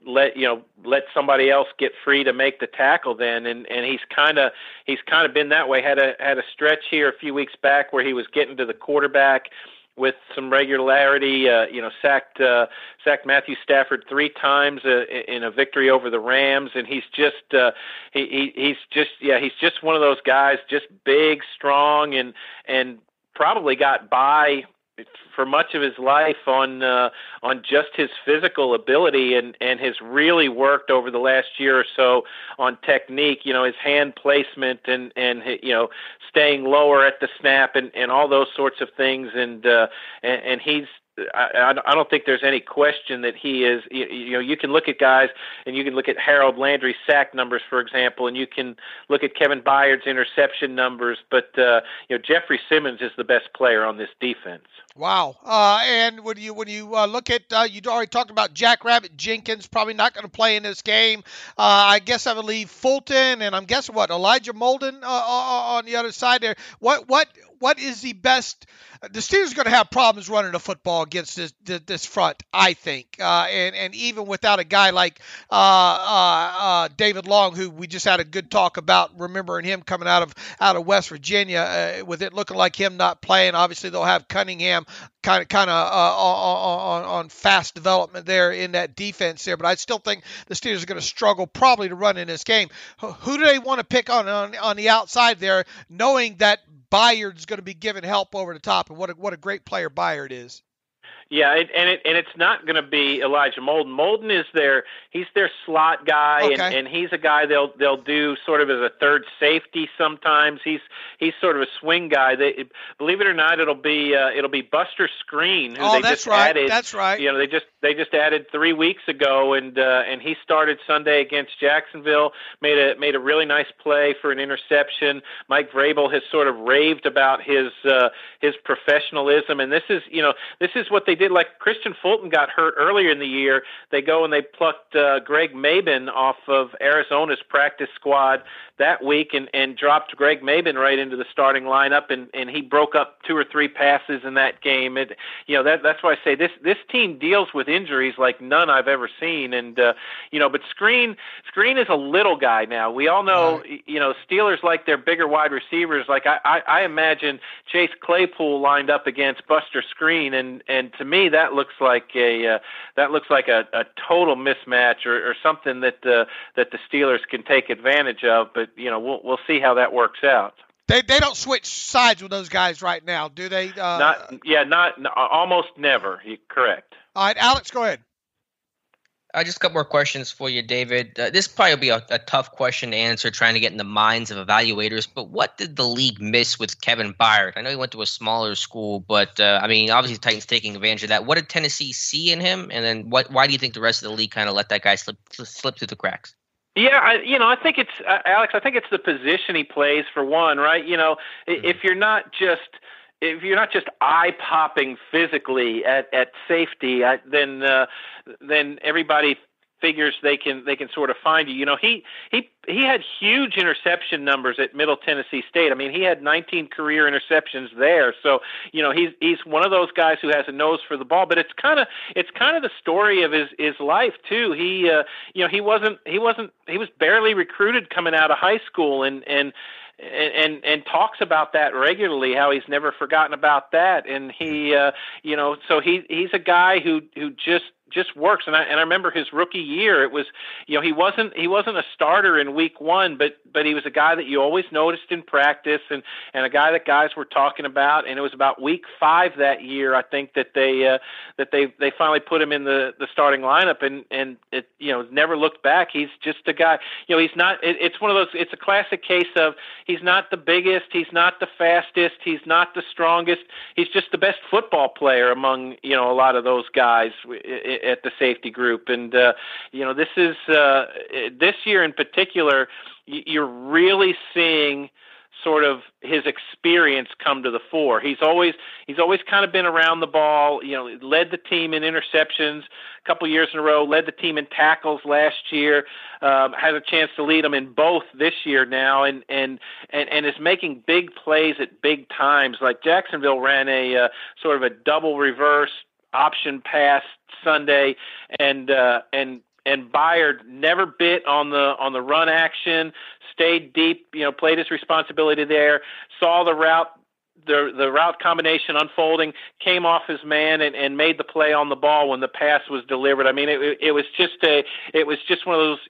let somebody else get free to make the tackle then. And he's kind of been that way. Had a stretch here a few weeks back where he was getting to the quarterback with some regularity, sacked Matthew Stafford 3 times in a victory over the Rams, and he's just one of those guys, just big, strong, and probably got by for much of his life on just his physical ability, and has really worked over the last year or so on technique, his hand placement and staying lower at the snap and all those sorts of things. And he's, I don't think there's any question that he is. You can look at guys, and you can look at Harold Landry's sack numbers, for example, and you can look at Kevin Byard's interception numbers, but Jeffrey Simmons is the best player on this defense. Wow. And when you look at, you'd already talked about Jackrabbit Jenkins, probably not going to play in this game. I guess I would leave Fulton, and I'm guessing Elijah Molden on the other side there. What is the best? The Steelers are going to have problems running the football against this front, I think. And even without a guy like David Long, who we just had a good talk about, remembering him coming out of West Virginia, with it looking like him not playing. Obviously, they'll have Cunningham kind of on fast development there in that defense there. But I still think the Steelers are going to struggle probably to run in this game. Who do they want to pick on the outside there, knowing that Byard's going to be giving help over the top, and what a great player Byer is. Yeah, and it's not going to be Elijah Molden. Molden is he's their slot guy, okay. and he's a guy they'll do sort of as a third safety sometimes. He's sort of a swing guy. Believe it or not, it'll be Buster Screen, who added. That's right. They just added 3 weeks ago, and he started Sunday against Jacksonville. Made a really nice play for an interception. Mike Vrabel has sort of raved about his professionalism, and this is what they did. Like Christian Fulton got hurt earlier in the year. They go and they plucked Greg Mabin off of Arizona's practice squad that week and dropped Greg Mabin right into the starting lineup, and he broke up 2 or 3 passes in that game. That's why I say this team deals with injuries like none I've ever seen. And but Screen is a little guy now. We all know, right. Steelers like their bigger wide receivers. Like I imagine Chase Claypool lined up against Buster Screen, and to me that looks like a total mismatch or something that the Steelers can take advantage of. But we'll see how that works out. They don't switch sides with those guys right now, do they? Almost never. You're correct. All right, Alex, go ahead. Just a couple more questions for you, David. This probably will be a tough question to answer, trying to get in the minds of evaluators. But what did the league miss with Kevin Byer? I know he went to a smaller school, but obviously Titans taking advantage of that. What did Tennessee see in him? And then why do you think the rest of the league kind of let that guy slip through the cracks? Yeah, I think it's Alex. I think it's the position he plays for one, right? If you're not just eye popping physically at safety, then everybody figures they can sort of find you. He had huge interception numbers at Middle Tennessee State. I mean, he had 19 career interceptions there. So, he's one of those guys who has a nose for the ball, but it's kind of the story of his life too. He was barely recruited coming out of high school, and and talks about that regularly, how he's never forgotten about that. And he, so he's a guy who just works. And I remember his rookie year, it was, he wasn't a starter in week one, but he was a guy that you always noticed in practice, and a guy that guys were talking about. And it was about week 5 that year, I think, that they finally put him in the starting lineup, and it, never looked back. He's just a guy, he's not, it's one of those, it's a classic case of, he's not the biggest, he's not the fastest, he's not the strongest. He's just the best football player among, a lot of those guys at the safety group. And, this is, this year in particular, you're really seeing sort of his experience come to the fore. He's always kind of been around the ball, led the team in interceptions a couple years in a row, led the team in tackles last year, has a chance to lead them in both this year now, and is making big plays at big times. Like Jacksonville ran a sort of a double reverse option pass Sunday, and Byer never bit on the run action, stayed deep, played his responsibility there, saw the route combination unfolding, came off his man and made the play on the ball when the pass was delivered. I mean, it was just one of those,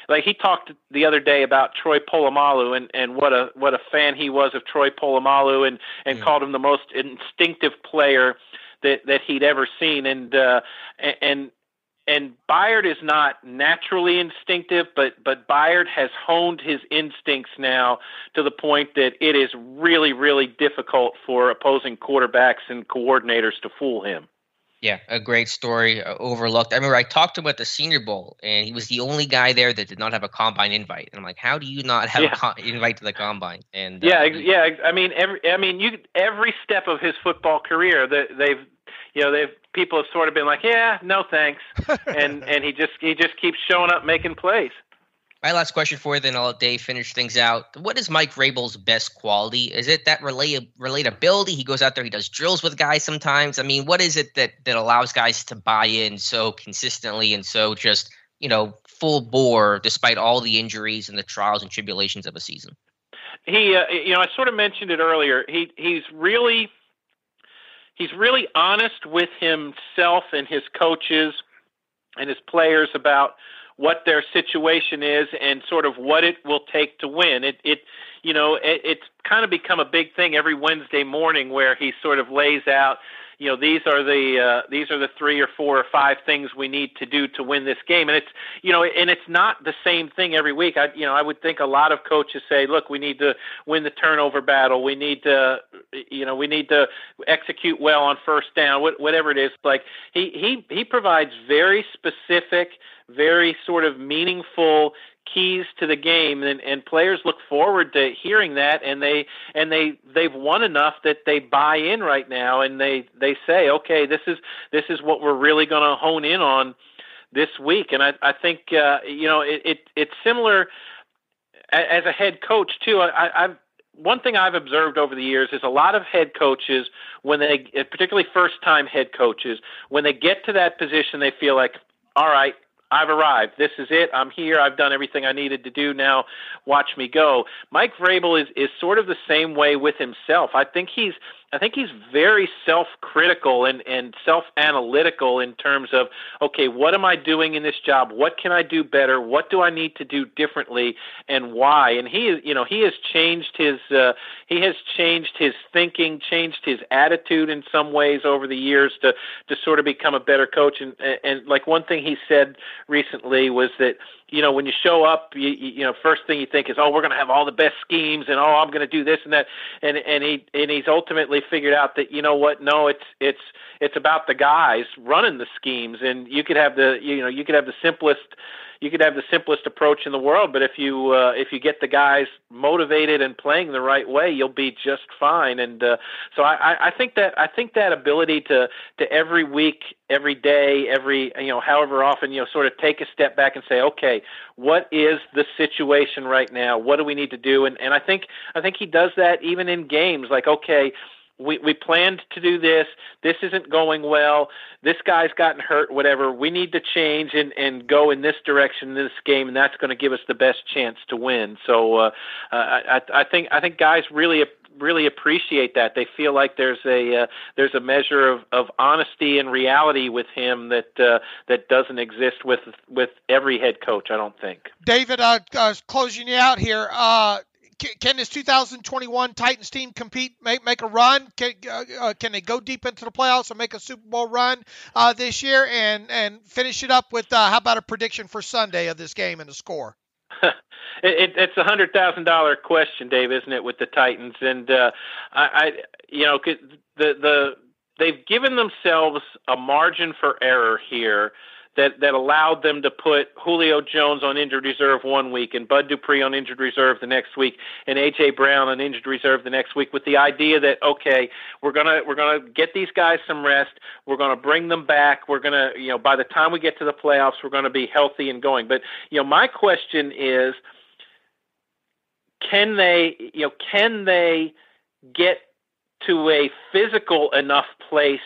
like he talked the other day about Troy Polamalu and what a fan he was of Troy Polamalu, and called him the most instinctive player that he'd ever seen. And Byer is not naturally instinctive, but Byer has honed his instincts now to the point that it is really, really difficult for opposing quarterbacks and coordinators to fool him. Yeah, a great story, overlooked. I remember I talked to him at the Senior Bowl, and he was the only guy there that did not have a combine invite. And I'm like, how do you not have an invite to the combine? And I mean, every step of his football career, people have sort of been like, yeah, no thanks, and he just keeps showing up making plays. My last question for you, then I'll let Dave finish things out. What is Mike Vrabel's best quality? Is it that relatability? He goes out there, he does drills with guys sometimes. I mean, what is it that allows guys to buy in so consistently and so just, full bore despite all the injuries and the trials and tribulations of a season? He, I sort of mentioned it earlier. He's really honest with himself and his coaches and his players about what their situation is and sort of what it will take to win. It's kind of become a big thing every Wednesday morning where he sort of lays out, these are the 3 or 4 or 5 things we need to do to win this game. And it's, and it's not the same thing every week. I would think a lot of coaches say, look, we need to win the turnover battle. We need to execute well on first down, whatever it is. Like he provides very specific, very sort of meaningful keys to the game, and players look forward to hearing that, and they've won enough that they buy in right now, and they say, okay, this is what we're really going to hone in on this week. And I think it's similar as a head coach too. One thing I've observed over the years is a lot of head coaches, particularly first-time head coaches, when they get to that position, they feel like, all right, I've arrived. This is it. I'm here. I've done everything I needed to do. Now watch me go. Mike Vrabel is sort of the same way with himself. I think he's very self-critical and self-analytical in terms of, okay, what am I doing in this job? What can I do better? What do I need to do differently, and why? And he has changed his thinking, changed his attitude in some ways over the years to sort of become a better coach. And like one thing he said recently was that, when you show up, first thing you think is, oh, we're going to have all the best schemes, and I'm going to do this and that, and he's ultimately figured out that, no, it's about the guys running the schemes, and you could have the simplest approach in the world, but if you get the guys motivated and playing the right way, you'll be just fine. And so I think that ability to every week, every day, however often, sort of take a step back and say, okay, what is the situation right now? What do we need to do? And I think he does that even in games. Like, okay, we planned to do this. This isn't going well. This guy's gotten hurt, whatever. We need to change and go in this direction in this game, and that's going to give us the best chance to win. So I think guys really appreciate that. They feel like there's a measure of honesty and reality with him that doesn't exist with every head coach, I don't think. David, closing you out here. Can this 2021 Titans team compete, make a run? Can they go deep into the playoffs and make a Super Bowl run this year and finish it up with how about a prediction for Sunday of this game and the score? It's $100,000 question, Dave, isn't it, with the Titans? And they've given themselves a margin for error here that allowed them to put Julio Jones on injured reserve 1 week and Bud Dupree on injured reserve the next week and A.J. Brown on injured reserve the next week, with the idea that, okay, we're gonna get these guys some rest. We're gonna bring them back. We're gonna, by the time we get to the playoffs, we're gonna be healthy and going. But my question is, can they get to a physical enough place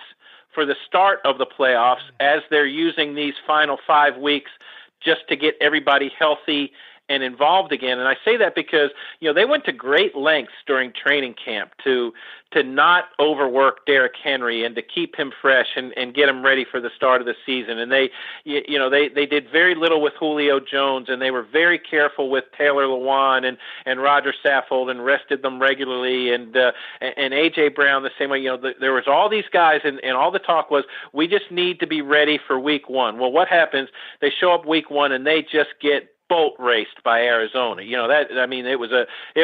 for the start of the playoffs as they're using these final 5 weeks just to get everybody healthy and involved again? And I say that because, they went to great lengths during training camp to not overwork Derrick Henry and to keep him fresh and get him ready for the start of the season. And they did very little with Julio Jones, and they were very careful with Taylor Lewan and Roger Saffold and rested them regularly. And A.J. Brown the same way. There was all these guys, and all the talk was, we just need to be ready for week one. Well, what happens? They show up week one and they just get boat raced by Arizona. It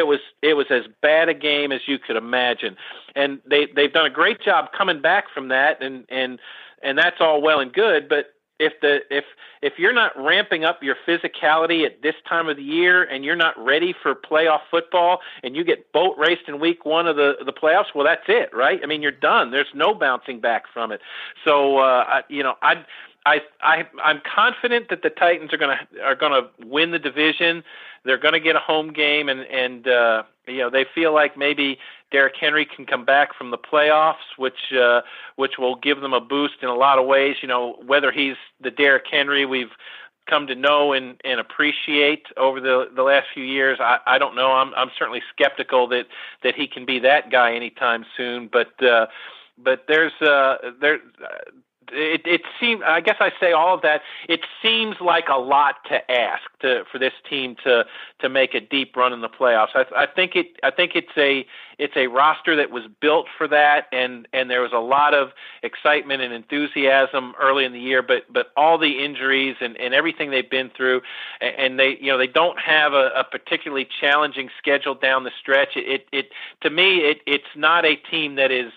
was as bad a game as you could imagine. And they've done a great job coming back from that, and that's all well and good, but if you're not ramping up your physicality at this time of the year and you're not ready for playoff football and you get boat raced in week one of the playoffs, well, that's it, right? I mean, you're done. There's no bouncing back from it. So I'm confident that the Titans are gonna win the division. They're gonna get a home game, and they feel like maybe Derrick Henry can come back from the playoffs, which will give them a boost in a lot of ways. Whether he's the Derrick Henry we've come to know and appreciate over the last few years, I don't know. I'm certainly skeptical that he can be that guy anytime soon. But there's It seems. I guess I say all of that. It seems like a lot to ask for this team to make a deep run in the playoffs. I think it's a roster that was built for that, and there was a lot of excitement and enthusiasm early in the year. But all the injuries and everything they've been through, and they don't have a particularly challenging schedule down the stretch. To me, it's not a team that is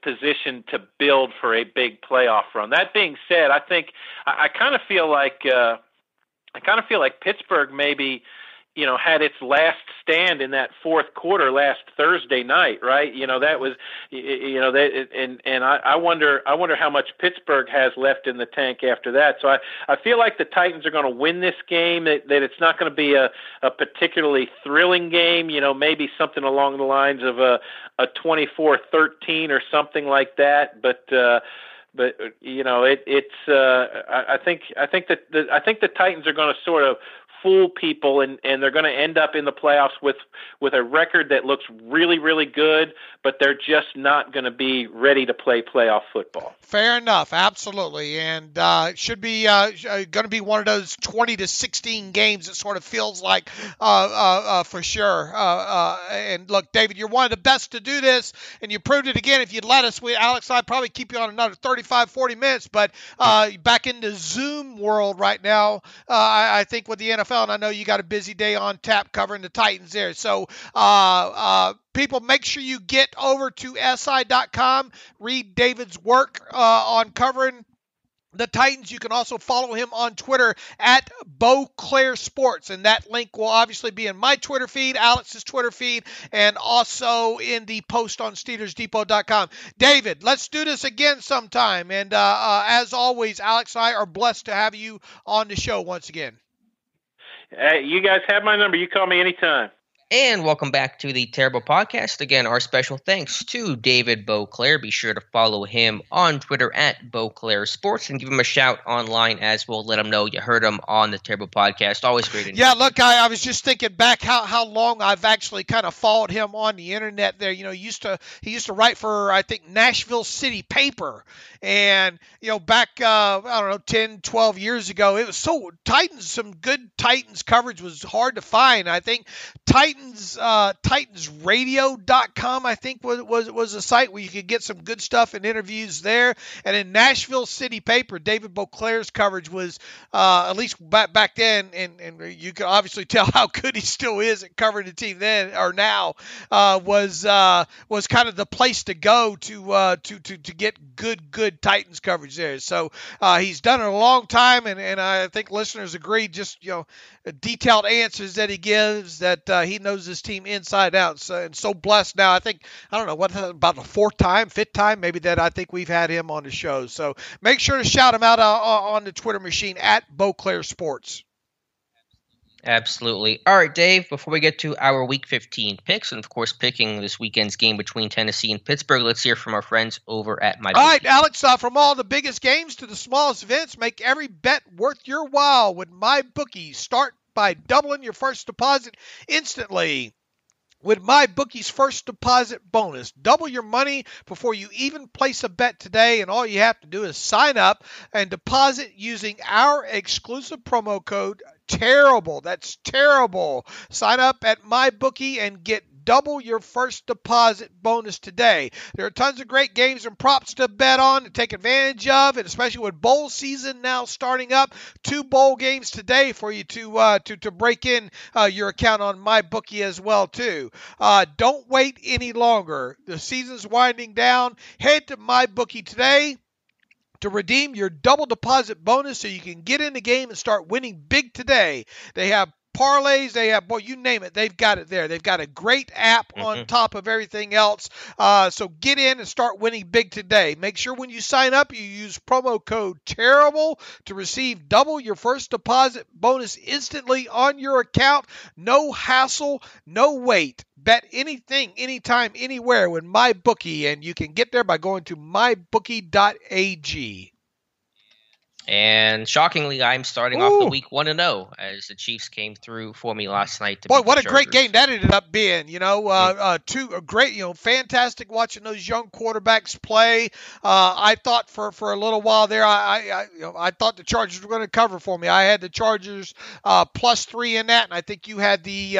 positioned to build for a big playoff run. That being said, I think I kind of feel like Pittsburgh maybe had its last stand in that fourth quarter last Thursday night, right? That was, I wonder how much Pittsburgh has left in the tank after that. So I feel like the Titans are going to win this game, that it's not going to be a particularly thrilling game, maybe something along the lines of a 24-13 or something like that. But I think the Titans are going to sort of fool people, and they're going to end up in the playoffs with a record that looks really, really good, but they're just not going to be ready to play playoff football. Fair enough, absolutely, and should be going to be one of those 20-16 games. It sort of feels like for sure. And look, David, you're one of the best to do this, and you proved it again. If you'd let us, Alex, I'd probably keep you on another 35-40 minutes, but back in the Zoom world right now, I think with the NFL. And I know you got a busy day on tap covering the Titans there. So people, make sure you get over to SI.com, read David's work on covering the Titans. You can also follow him on Twitter at Boclair Sports, and that link will obviously be in my Twitter feed, Alex's Twitter feed, and also in the post on SteelersDepot.com. David, let's do this again sometime. And as always, Alex and I are blessed to have you on the show once again. Hey, you guys have my number. You call me anytime. And welcome back to the Terrible Podcast. Again, our special thanks to David Boclair. Be sure to follow him on Twitter at Boclair Sports and give him a shout online as well. Let him know you heard him on the Terrible Podcast. Always great. Yeah, look, I was just thinking back how long I've actually kind of followed him on the internet there. You know, he used to write for, I think, Nashville City Paper. And, you know, back, 10, 12 years ago, it was some good Titans coverage was hard to find. I think TitansRadio.com, I think, was a site where you could get some good stuff and interviews there. And in Nashville City Paper, David Boclair's coverage was, at least back then, and you can obviously tell how good he still is at covering the team then or now, was kind of the place to go to get good Titans coverage there. So he's done it a long time, and I think listeners agree. Just detailed answers that he gives, that he knows his team inside out. So blessed now. I think, I don't know, about the fifth time maybe that I think we've had him on the show. So make sure to shout him out on the Twitter machine at Boclair Sports. Absolutely. All right, Dave, before we get to our Week 15 picks, and of course picking this weekend's game between Tennessee and Pittsburgh, let's hear from our friends over at MyBookie. All right, Alex, from all the biggest games to the smallest events, make every bet worth your while with MyBookie. Start by doubling your first deposit instantly with MyBookie's first deposit bonus. Double your money before you even place a bet today, and all you have to do is sign up and deposit using our exclusive promo code TERRIBLE. That's terrible. Sign up at MyBookie and get double your first deposit bonus today. There are tons of great games and props to bet on, to take advantage of, and especially with bowl season now starting up. 2 bowl games today for you to break in your account on MyBookie as well too. Don't wait any longer. The season's winding down. Head to MyBookie today to redeem your double deposit bonus so you can get in the game and start winning big today. They have parlays, they have, you name it, they've got it there. They've got a great app on top of everything else. So get in and start winning big today. Make sure when you sign up, you use promo code TERRIBLE to receive double your first deposit bonus instantly on your account. No hassle, no wait. Bet anything, anytime, anywhere with MyBookie, and you can get there by going to mybookie.ag. And shockingly, I'm starting off the week 1-0 as the Chiefs came through for me last night. Boy, what a great game that ended up being. Two great, fantastic watching those young quarterbacks play. I thought for a little while there, I thought the Chargers were going to cover for me. I had the Chargers +3 in that, and I think you had the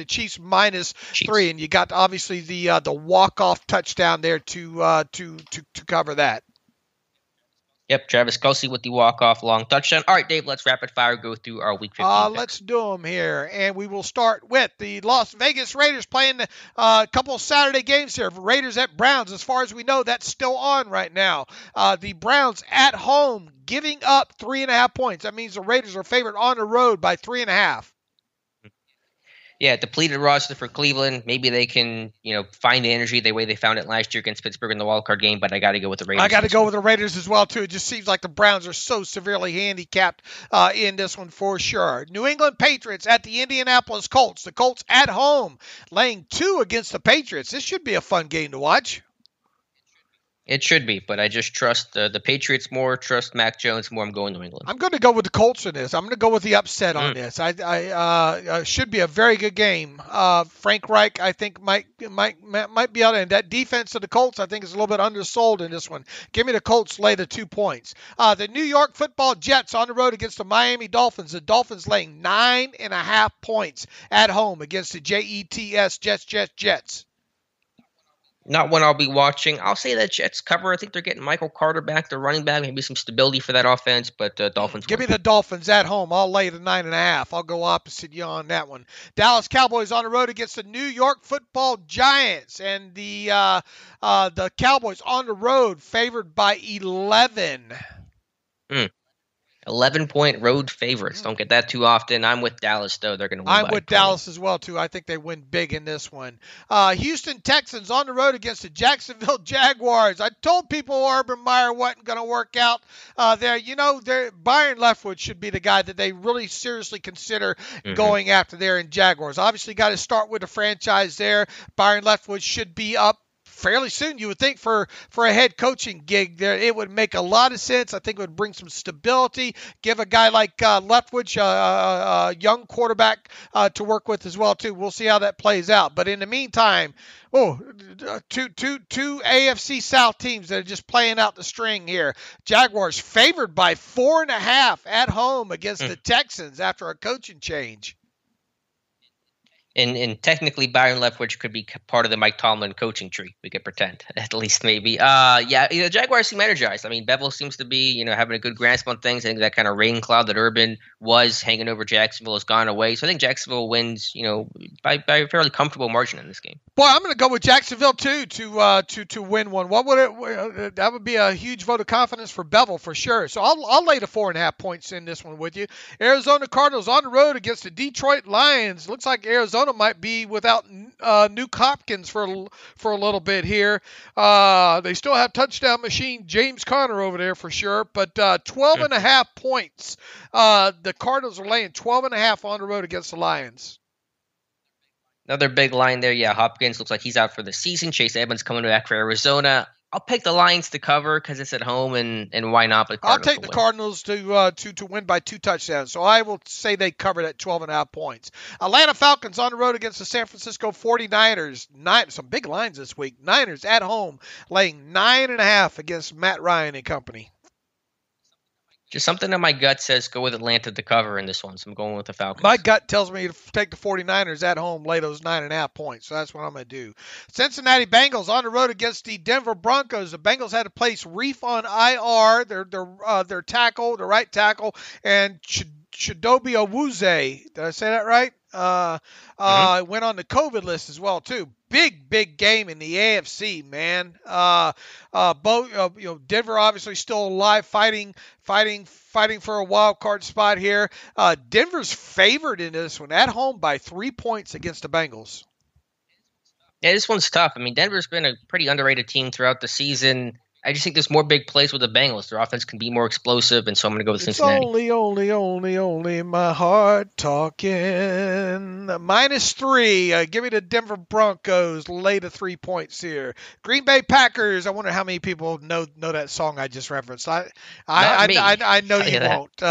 Chiefs -3, and you got obviously the walk-off touchdown there to cover that. Yep, Travis Kelce with the walk-off long touchdown. All right, Dave, let's rapid-fire go through our Week 15 picks. Let's do them here, and we will start with the Las Vegas Raiders playing a couple of Saturday games here. Raiders at Browns. As far as we know, that's still on right now. The Browns at home giving up 3.5 points. That means the Raiders are favored on the road by 3.5. Yeah, depleted roster for Cleveland. Maybe they can, find the energy the way they found it last year against Pittsburgh in the wildcard game, but I got to go with the Raiders. I got to go with the Raiders as well, too. It just seems like the Browns are so severely handicapped in this one for sure. New England Patriots at the Indianapolis Colts. The Colts at home laying 2 against the Patriots. This should be a fun game to watch. It should be, but I just trust the Patriots more, trust Mac Jones more. I'm going New England. I'm going to go with the Colts in this. I'm going to go with the upset on this. I should be a very good game. Frank Reich, I think, might be out, and that defense of the Colts, I think, is a little bit undersold in this one. Give me the Colts, lay the 2 points. The New York Football Jets on the road against the Miami Dolphins. The Dolphins laying 9.5 points at home against the Jets. Jets. Not one I'll be watching. I'll say that Jets cover. I think they're getting Michael Carter back, the running back, maybe some stability for that offense, but Dolphins. Give me the Dolphins at home. I'll lay the 9.5. I'll go opposite you on that one. Dallas Cowboys on the road against the New York Football Giants, and the Cowboys on the road favored by 11. 11-point road favorites. Don't get that too often. I'm with Dallas, though. They're going to win. I'm with Dallas as well, too. I think they win big in this one. Houston Texans on the road against the Jacksonville Jaguars. I told people Urban Meyer wasn't going to work out there. Byer and Leftwich should be the guy that they really seriously consider going after there in Jaguars. Obviously, got to start with the franchise there. Byer and Leftwich should be up fairly soon. You would think for a head coaching gig there, it would make a lot of sense. I think it would bring some stability, give a guy like Leftwich a young quarterback to work with as well too. We'll see how that plays out. But in the meantime, two AFC South teams that are just playing out the string here. Jaguars favored by 4.5 at home against the Texans after a coaching change. And technically, Byer and Leftwich could be part of the Mike Tomlin coaching tree. We could pretend, at least maybe. Jaguars seem energized. I mean, Bevel seems to be, having a good grasp on things. I think that kind of rain cloud that Urban was hanging over Jacksonville has gone away. So I think Jacksonville wins, by a fairly comfortable margin in this game. Boy, I'm going to go with Jacksonville too to win one. What would it? That would be a huge vote of confidence for Bevel for sure. So I'll lay the 4.5 points in this one with you. Arizona Cardinals on the road against the Detroit Lions. Looks like Arizona might be without Nuke Hopkins for a little bit here. They still have touchdown machine James Conner over there for sure, but 12.5 points. The Cardinals are laying 12.5 on the road against the Lions. Another big line there. Yeah, Hopkins looks like he's out for the season. Chase Edmonds coming back for Arizona. I'll pick the Lions to cover because it's at home, and why not? But I'll take the Cardinals to win by 2 touchdowns. So I will say they covered at 12.5 points. Atlanta Falcons on the road against the San Francisco 49ers. Some big lines this week. Niners at home laying 9.5 against Matt Ryan and company. Just something that my gut says go with Atlanta to cover in this one, so I'm going with the Falcons. My gut tells me to take the 49ers at home, lay those 9.5 points, so that's what I'm going to do. Cincinnati Bengals on the road against the Denver Broncos. The Bengals had to place Reef on IR, their tackle, the right tackle, and Chidobe Awuzie. Did I say that right? Went on the COVID list as well too. Big game in the AFC, man. Denver obviously still alive, fighting for a wild card spot here. Denver's favored in this one at home by 3 points against the Bengals. Yeah, this one's tough. I mean, Denver's been a pretty underrated team throughout the season. I just think there's more big plays with the Bengals. Their offense can be more explosive, and so I'm going to go with Cincinnati. It's only my heart talking. -3. Give me the Denver Broncos. Lay the 3 points here. Green Bay Packers. I wonder how many people know that song I just referenced. I know you won't.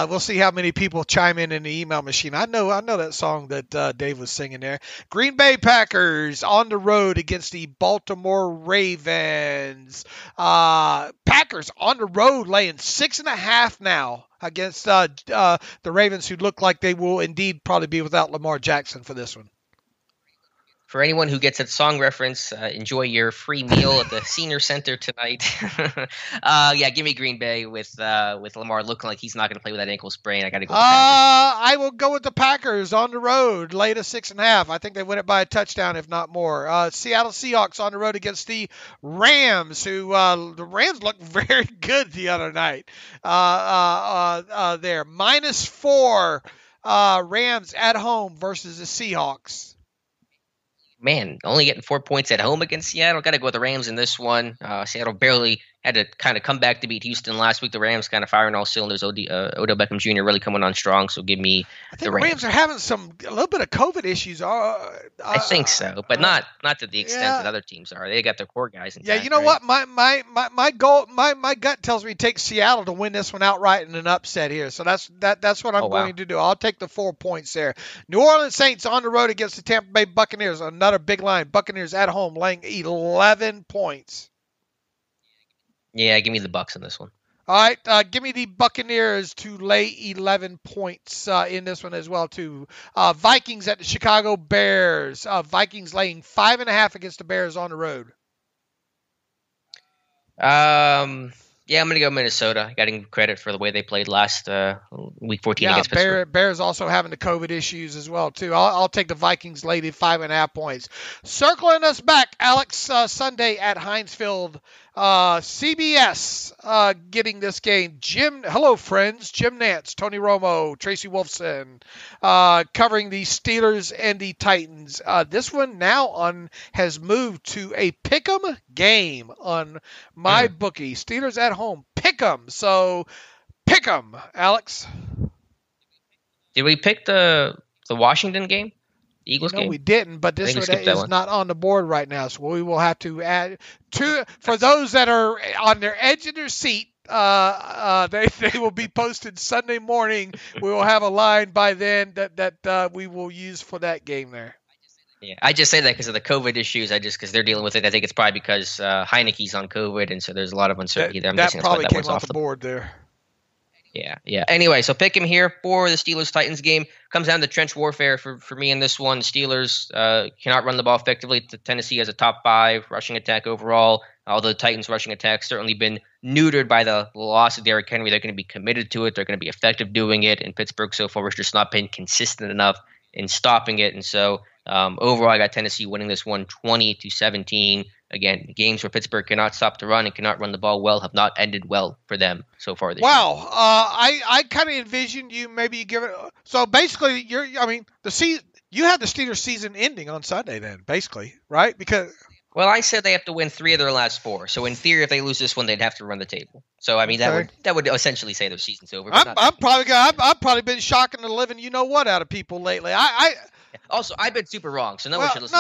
We'll see how many people chime in the email machine. I know that song that Dave was singing there. Green Bay Packers on the road against the Baltimore Ravens. Packers on the road laying 6.5 now against the Ravens, who look like they will indeed probably be without Lamar Jackson for this one. For anyone who gets that song reference, enjoy your free meal at the Senior Center tonight. Give me Green Bay with Lamar looking like he's not going to play with that ankle sprain. I got to go with the Packers. I will go with the Packers on the road, lay to 6.5. I think they win it by a touchdown, if not more. Seattle Seahawks on the road against the Rams, who the Rams looked very good the other night. There, -4 Rams at home versus the Seahawks. Man, only getting 4 points at home against Seattle. Got to go with the Rams in this one. Seattle barely had to kind of come back to beat Houston last week. The Rams kind of firing all cylinders. Odell Beckham Jr. really coming on strong, so give me the Rams. The Rams are having a little bit of COVID issues. I think so, but not to the extent that other teams are. They got their core guys intact. Yeah, you know what? My gut tells me to take Seattle to win this one outright in an upset here. So that's what I'm going to do. I'll take the 4 points there. New Orleans Saints on the road against the Tampa Bay Buccaneers. Another big line. Buccaneers at home laying 11 points. Yeah, give me the Bucs in this one. All right, give me the Buccaneers to lay 11 points in this one as well, too. Vikings at the Chicago Bears. Vikings laying 5.5 against the Bears on the road. Yeah, I'm going to go Minnesota. Getting credit for the way they played last week 14 against Pittsburgh. Bears also having the COVID issues as well, too. I'll take the Vikings lady 5.5 points. Circling us back, Alex, Sunday at Heinz Field. CBS getting this game. Hello, friends. Jim Nantz, Tony Romo, Tracy Wolfson covering the Steelers and the Titans. This one now has moved to a pick'em game on my bookie. Steelers at home. Pick'em. So pick'em, Alex. Did we pick the Washington game? The Eagles game? No, we didn't, but this one is not on the board right now, so we will have to add for those that are on their edge of their seat. They will be posted Sunday morning. We will have a line by then that we will use for that game there. Yeah, I just say that because of the COVID issues. Because they're dealing with it. I think it's probably because Heineke's on COVID, and so there's a lot of uncertainty there. That probably came off the board there. Yeah. Anyway, so pick him here for the Steelers-Titans game. Comes down to trench warfare for me in this one. The Steelers cannot run the ball effectively. Tennessee has a top 5 rushing attack overall, although the Titans' rushing attack certainly been neutered by the loss of Derrick Henry. They're going to be committed to it. They're going to be effective doing it. And Pittsburgh so far has just not been consistent enough in stopping it. And so overall, I got Tennessee winning this one 20-17. Again, games where Pittsburgh cannot stop the run and cannot run the ball well have not ended well for them so far this year. Wow. I kind of envisioned you give it. So basically, you have the Steelers season ending on Sunday then, basically, right? Because. Well, I said they have to win 3 of their last 4. So in theory, if they lose this one, they'd have to run the table. So that would essentially say their season's over. I've probably been shocking the living out of people lately. Also, I've been super wrong, so no one should listen.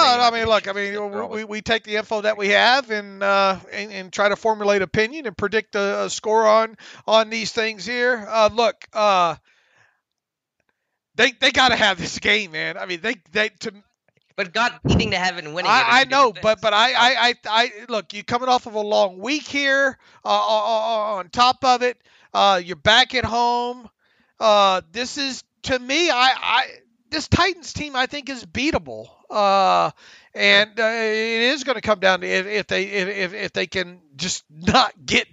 We take the info that we have and try to formulate opinion and predict a score on these things here. They got to have this game, man. But God needing to have it and winning. I know, but I look. You're coming off of a long week here. On top of it, you're back at home. This is, to me, this Titans team, I think, is beatable, and it is going to come down to if they can just not give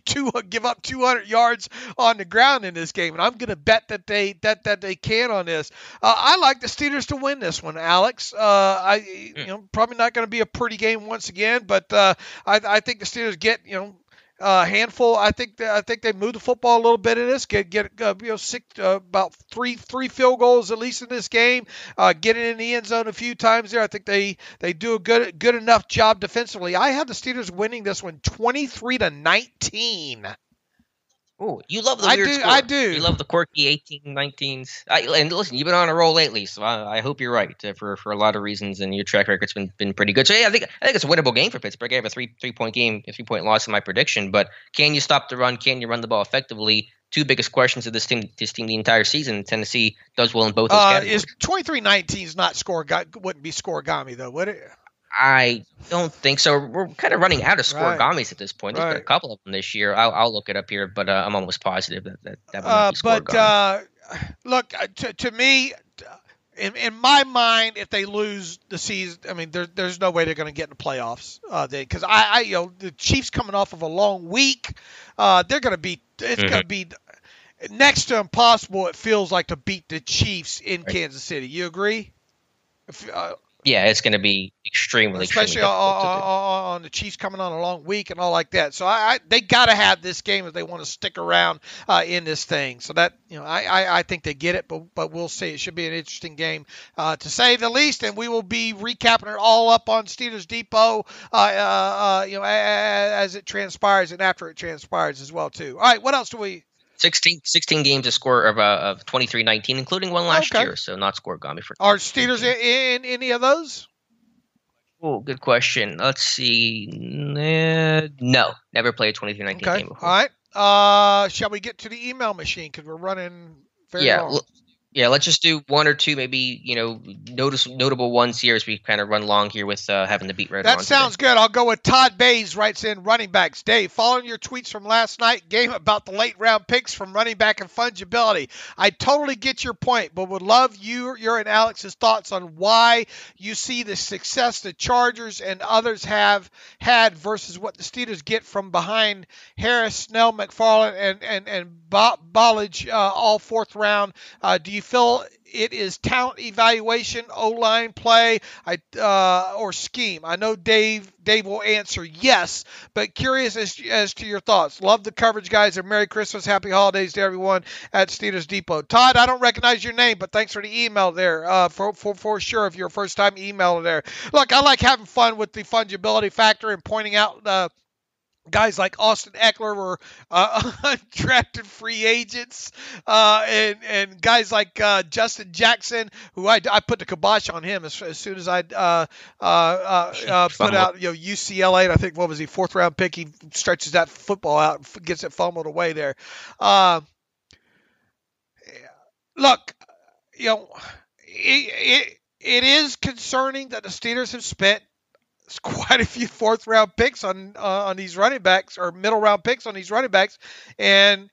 up 200 yards on the ground in this game, and I'm going to bet that they can on this. I like the Steelers to win this one, Alex. Probably not going to be a pretty game once again, but I think the Steelers get handful. I think they move the football a little bit in this. Get about three field goals at least in this game. Get it in the end zone a few times there. I think they do a good enough job defensively. I have the Steelers winning this one 23-19. Oh, you love the weird score. I do. You love the quirky 18-19s. And listen, you've been on a roll lately, so I hope you're right for a lot of reasons, and your track record's been pretty good. So yeah, I think it's a winnable game for Pittsburgh. I have a 3-point game, a 3-point loss in my prediction, but can you stop the run? Can you run the ball effectively? 2 biggest questions of this team the entire season. Tennessee does well in both those categories. Is 23-19 is not wouldn't be scoregami though, would it? I don't think so. We're kind of running out of scoregamis at this point. There's been a couple of them this year. I'll look it up here, but I'm almost positive that will be scoregami. Look, to me, in my mind, if they lose the season, there's no way they're going to get in the playoffs. Because the Chiefs coming off of a long week, they're going to be. It's going to be next to impossible. It feels like to beat the Chiefs in Kansas City. You agree? Yeah, it's going to be extremely on the Chiefs coming on a long week and all like that. So they got to have this game if they want to stick around in this thing. So that I think they get it, but we'll see. It should be an interesting game to say the least. And we will be recapping it all up on Steelers Depot, as it transpires and after it transpires as well too. All right, what else do we? 16 games, a score of 23-19, including one last year, so not scoregami for. Are Steelers in any of those? Oh, good question. Let's see. No, never played a 23-19 game before. All right. Shall we get to the email machine because we're running very long? Yeah, let's just do 1 or 2, maybe notable ones here as we kind of run long here with having the beat right. That sounds good. I'll go with Todd Bays. Writes in running backs. Dave, following your tweets from last night, game about the late round picks from running back and fungibility. I totally get your point, but would love your and Alex's thoughts on why you see the success the Chargers and others have had versus what the Steelers get from behind Harris, Snell, McFarland, and Bollage all 4th round. Do you feel it is talent evaluation, O-line play, or scheme? I know Dave will answer yes, but curious as to your thoughts. Love the coverage, guys, and Merry Christmas, Happy Holidays to everyone at Steelers Depot. Todd, I don't recognize your name, but thanks for the email there, for sure, if you're a first-time emailer there. Look, I like having fun with the fungibility factor and pointing out guys like Austin Eckler were undrafted free agents, and guys like Justin Jackson, who I put the kibosh on him as soon as I put out UCLA, and I think, what was he, 4th round pick? He stretches that football out and gets it fumbled away there. Look, it is concerning that the Steelers have spent quite a few 4th round picks on these running backs, or middle round picks on these running backs, and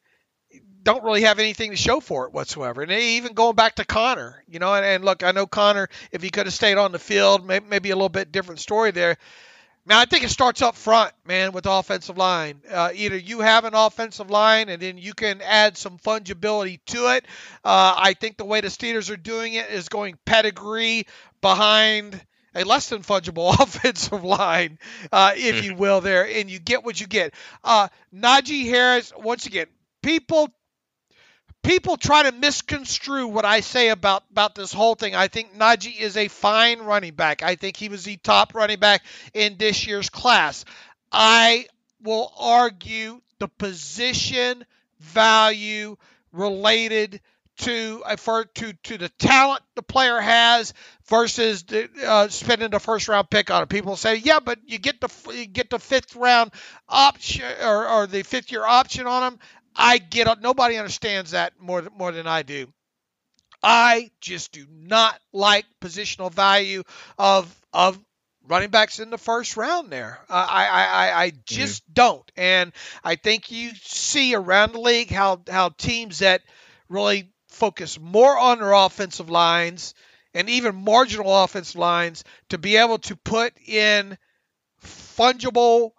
don't really have anything to show for it whatsoever. And even going back to Connor, and look, I know Connor, if he could have stayed on the field, maybe a little bit different story there. Man, I think it starts up front, man, with the offensive line. Either you have an offensive line and then you can add some fungibility to it. I think the way the Steelers are doing it is going pedigree behind a less than fungible offensive line, if you will, there, and you get what you get. Najee Harris, once again, people try to misconstrue what I say about this whole thing. I think Najee is a fine running back. I think he was the top running back in this year's class. I will argue the position value related to the talent the player has versus spending the 1st round pick on it. People say, yeah, but you get the 5th round option or the 5th year option on him. I get it. Nobody understands that more than I do. I just do not like positional value of running backs in the 1st round there. I just don't. And I think you see around the league how teams that really focus more on their offensive lines and even marginal offensive lines to be able to put in fungible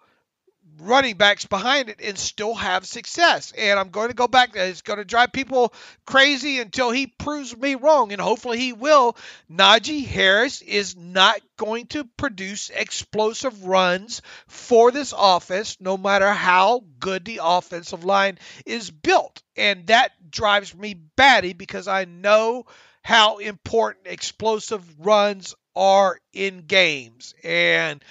running backs behind it and still have success. And I'm going to go back. It's going to drive people crazy until he proves me wrong, and hopefully he will. Najee Harris is not going to produce explosive runs for this offense, no matter how good the offensive line is built. And that drives me batty because I know how important explosive runs are in games. And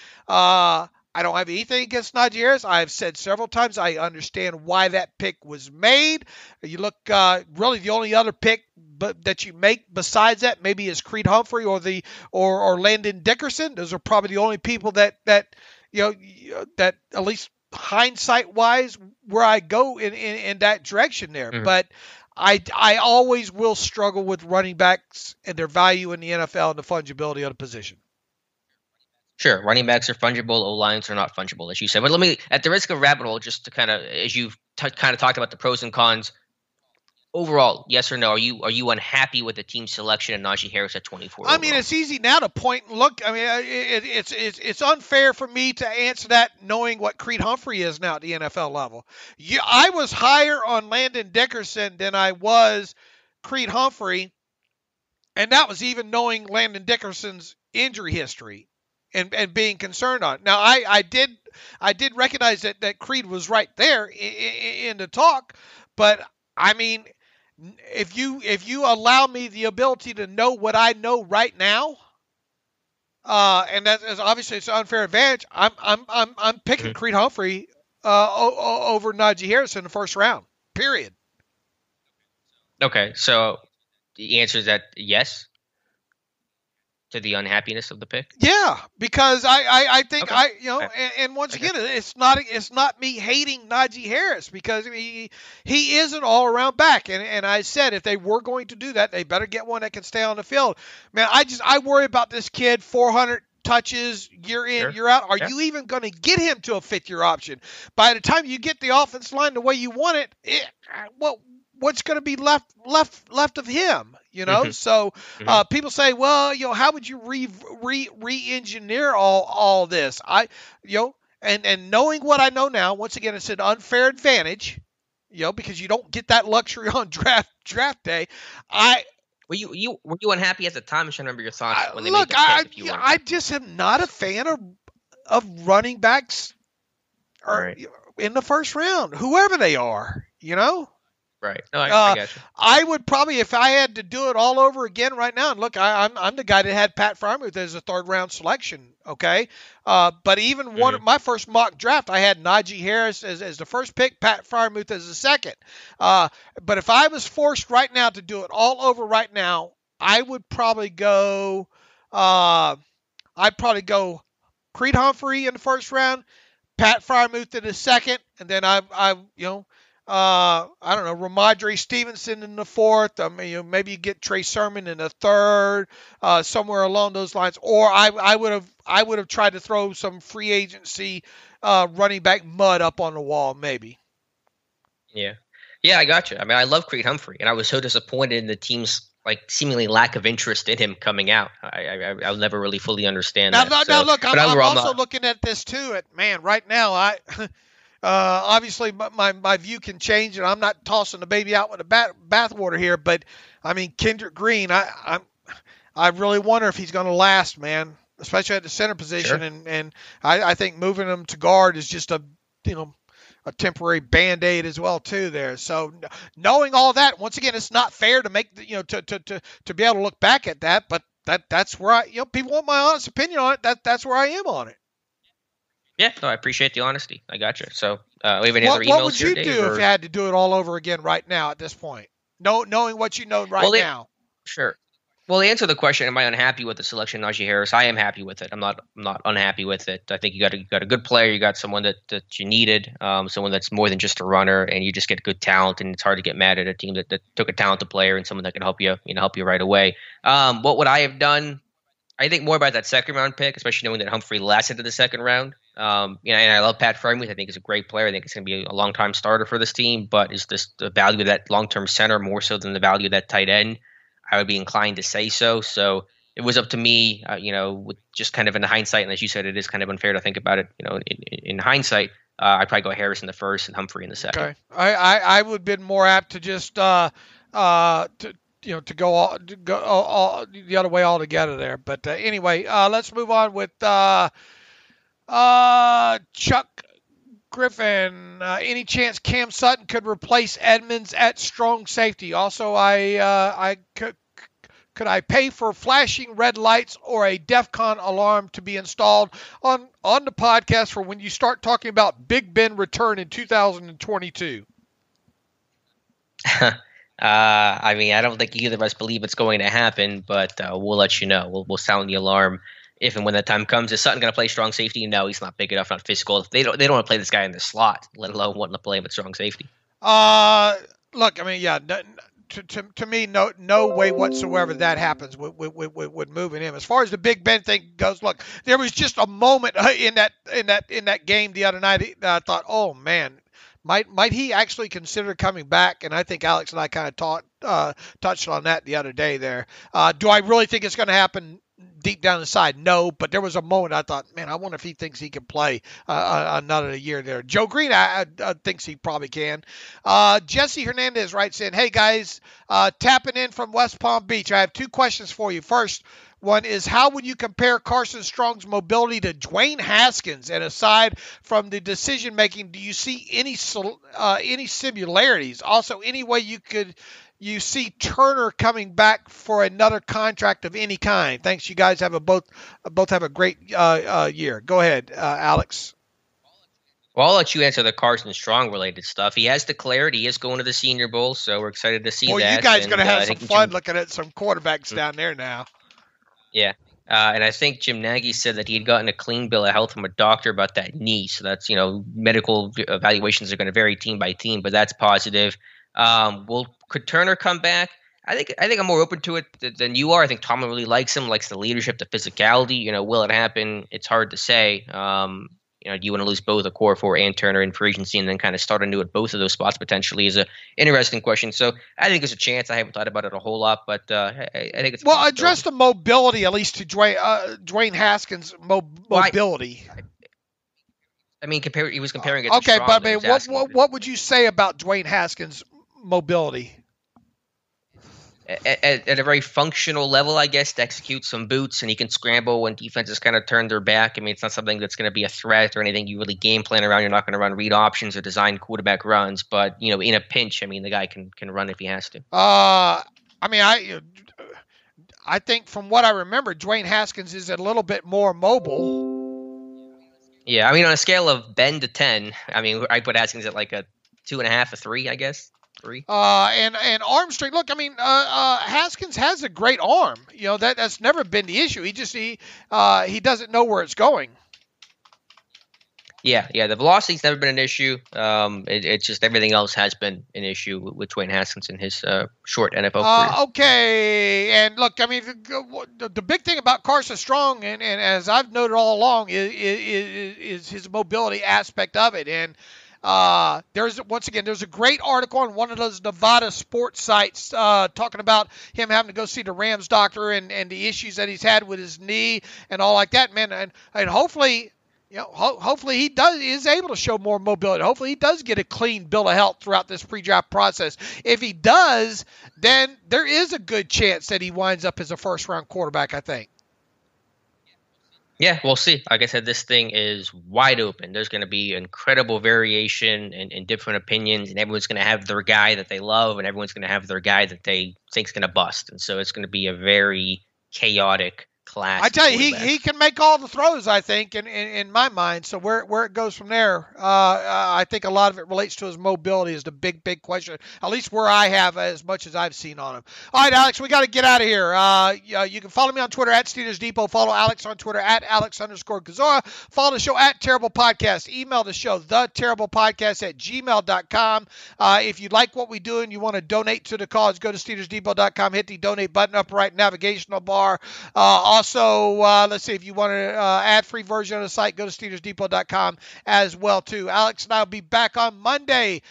I don't have anything against Najee Harris. I've said several times I understand why that pick was made. You look, really the only other pick that you make besides that maybe is Creed Humphrey or Landon Dickerson. Those are probably the only people that that at least hindsight wise where I go in that direction there. Mm-hmm. But I always will struggle with running backs and their value in the NFL and the fungibility of the position. Sure, running backs are fungible, O-lines are not fungible, as you said. But let me, at the risk of rabbit hole, just to kind of, as you've kind of talked about the pros and cons, overall, yes or no, are you unhappy with the team selection of Najee Harris at 24? I mean, it's easy now to point and look. I mean, it's unfair for me to answer that knowing what Creed Humphrey is now at the NFL level. I was higher on Landon Dickerson than I was Creed Humphrey, and that was even knowing Landon Dickerson's injury history. And being concerned on it. Now, I did recognize that Creed was right there in the talk, but I mean, if you allow me the ability to know what I know right now, and that is obviously it's an unfair advantage, I'm picking Creed Humphrey over Najee Harris in the 1st round. Period. Okay, so the answer is that yes. To the unhappiness of the pick? Yeah, because I think okay. and once again, it's not me hating Najee Harris because he is an all-around back, and I said if they were going to do that, they better get one that can stay on the field. Man, I worry about this kid, 400 touches year in, year out. Are you even going to get him to a 5th year option? By the time you get the offensive line the way you want it, what's going to be left of him? So people say, well, how would you re-engineer all this? And knowing what I know now, once again, it's an unfair advantage, because you don't get that luxury on draft day. were you unhappy at the time? I'm trying to remember your thoughts when they look, made the pick. I just am not a fan of running backs or in the first round, whoever they are, Right. No, I got you. I would probably, if I had to do it all over again right now, and look, I'm the guy that had Pat Freiermuth as a third-round selection, okay? But even one of my first mock draft, I had Najee Harris as the first pick, Pat Freiermuth as the second. But if I was forced right now to do it all over right now, I would probably go Creed Humphrey in the first round, Pat Freiermuth in the second, and then I don't know, Ramondre Stevenson in the fourth. I mean, maybe you get Trey Sermon in the third, somewhere along those lines. Or I would have tried to throw some free agency running back mud up on the wall, maybe. Yeah, I got you. I mean, I love Creed Humphrey, and I was so disappointed in the team's seemingly lack of interest in him coming out. I'll never really fully understand that. Now look, I'm also looking at this too. Right now, obviously, my view can change, and I'm not tossing the baby out with the bathwater here. But I mean, Kendrick Green, I really wonder if he's going to last, man, especially at the center position. Sure. And I think moving him to guard is just a temporary Band-Aid as well too there. So knowing all that, once again, it's not fair to make to be able to look back at that. But that's where people want my honest opinion on it. That's where I am on it. Yeah, no, I appreciate the honesty. I got you. So, we have any other emails what would you here, do if you had to do it all over again right now at this point? Knowing what you know now. Sure. Well, to answer the question, am I unhappy with the selection of Najee Harris? I am happy with it. I'm not unhappy with it. I think you got a good player. You got someone that you needed, someone that's more than just a runner, and you just get good talent. And it's hard to get mad at a team that took a talented player and someone that can help you right away. What would I have done? I think more about that second round pick, especially knowing that Humphrey lasted to the second round. And I love Pat Freiermuth. I think he's a great player. I think he's going to be a long-time starter for this team. But is this the value of that long-term center more so than the value of that tight end? I would be inclined to say so. So it was up to me, with just kind of in hindsight. And as you said, it is kind of unfair to think about it, in hindsight. I'd probably go Harris in the first and Humphrey in the second. Okay. I would have been more apt to just to go all the other way altogether there. But anyway, let's move on with Chuck Griffin. Any chance Cam Sutton could replace Edmonds at strong safety? Also, could I pay for flashing red lights or a DEFCON alarm to be installed on the podcast for when you start talking about Big Ben return in 2022? I mean, I don't think either of us believe it's going to happen, but we'll let you know. We'll sound the alarm if and when that time comes. Is Sutton going to play strong safety? No, he's not big enough, not physical. They don't want to play this guy in the slot, let alone wanting to play him at strong safety. Look, I mean, yeah. To me, no way whatsoever that happens with moving him. As far as the Big Ben thing goes, look, there was just a moment in that game the other night that I thought, oh man, might he actually consider coming back? And I think Alex and I kind of touched on that the other day there. Do I really think it's going to happen deep down inside? No, but there was a moment I thought, man, I wonder if he thinks he can play another year there. Joe Green, I thinks he probably can. Jesse Hernandez writes in, hey guys, tapping in from West Palm Beach. I have two questions for you. First one is, how would you compare Carson Strong's mobility to Dwayne Haskins? And aside from the decision making, do you see any similarities? Also, any way you see Turner coming back for another contract of any kind? Thanks. You guys have both have a great year. Go ahead, Alex. Well, I'll let you answer the Carson Strong related stuff. He has declared he is going to the Senior Bowl, so we're excited to see that. Well, you guys are going to have some fun looking at some quarterbacks down there now. Yeah. And I think Jim Nagy said that he had gotten a clean bill of health from a doctor about that knee. So that's, medical evaluations are going to vary team by team, but that's positive. Could Turner come back? I think I'm more open to it than you are. I think Tomlin really likes him, likes the leadership, the physicality. Will it happen? It's hard to say. Do you want to lose both a core four and Turner in free agency and then kind of start anew at both of those spots potentially is an interesting question. So I think there's a chance. I haven't thought about it a whole lot, but I think it's address the mobility, at least to Dwayne Haskins' mobility. I mean, he was comparing it to okay, Strong, but I mean, what would you say about Dwayne Haskins' mobility? at a very functional level, I guess, to execute some boots, and he can scramble when defenses kind of turn their back. I mean, it's not something that's going to be a threat or anything you really game plan around. You're not going to run read options or design quarterback runs, but in a pinch, I mean, the guy can run if he has to. I mean, I think from what I remember, Dwayne Haskins is a little bit more mobile. Yeah, I mean, on a scale of Ben to 10, I mean, I put Haskins at like a 2.5, a 3, I guess. 3. And arm strength. Look, I mean, Haskins has a great arm. That's never been the issue. He doesn't know where it's going. Yeah. The velocity's never been an issue. It's just everything else has been an issue with Dwayne Haskins in his short NFL career. Okay, and look, I mean, the big thing about Carson Strong, and as I've noted all along, is his mobility aspect of it. And there's a great article on one of those Nevada sports sites talking about him having to go see the Rams doctor and the issues that he's had with his knee and all like that, man. And hopefully, hopefully he is able to show more mobility. Hopefully he does get a clean bill of health throughout this pre-draft process. If he does, then there is a good chance that he winds up as a first-round quarterback, I think. Yeah, we'll see. Like I said, this thing is wide open. There's going to be incredible variation and different opinions, and everyone's going to have their guy that they love, and everyone's going to have their guy that they think is going to bust. And so it's going to be a very chaotic class. I tell you, he can make all the throws, I think, in my mind. So where it goes from there, I think a lot of it relates to his mobility is the big question, at least where I have as much as I've seen on him. All right, Alex, we got to get out of here. You can follow me on Twitter at Steelers Depot. Follow Alex on Twitter at Alex_Kozora. Follow the show at Terrible Podcast. Email the show, theterriblepodcast@gmail.com. If you like what we do and you want to donate to the cause, go to SteelersDepot.com, hit the donate button up right navigational bar. Also, let's see, if you want an ad-free version of the site, go to SteelersDepot.com as well, too. Alex and I will be back on Monday.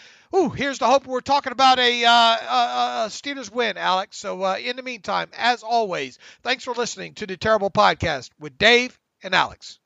Here's the hope. We're talking about a Steelers win, Alex. So in the meantime, as always, thanks for listening to the Terrible Podcast with Dave and Alex.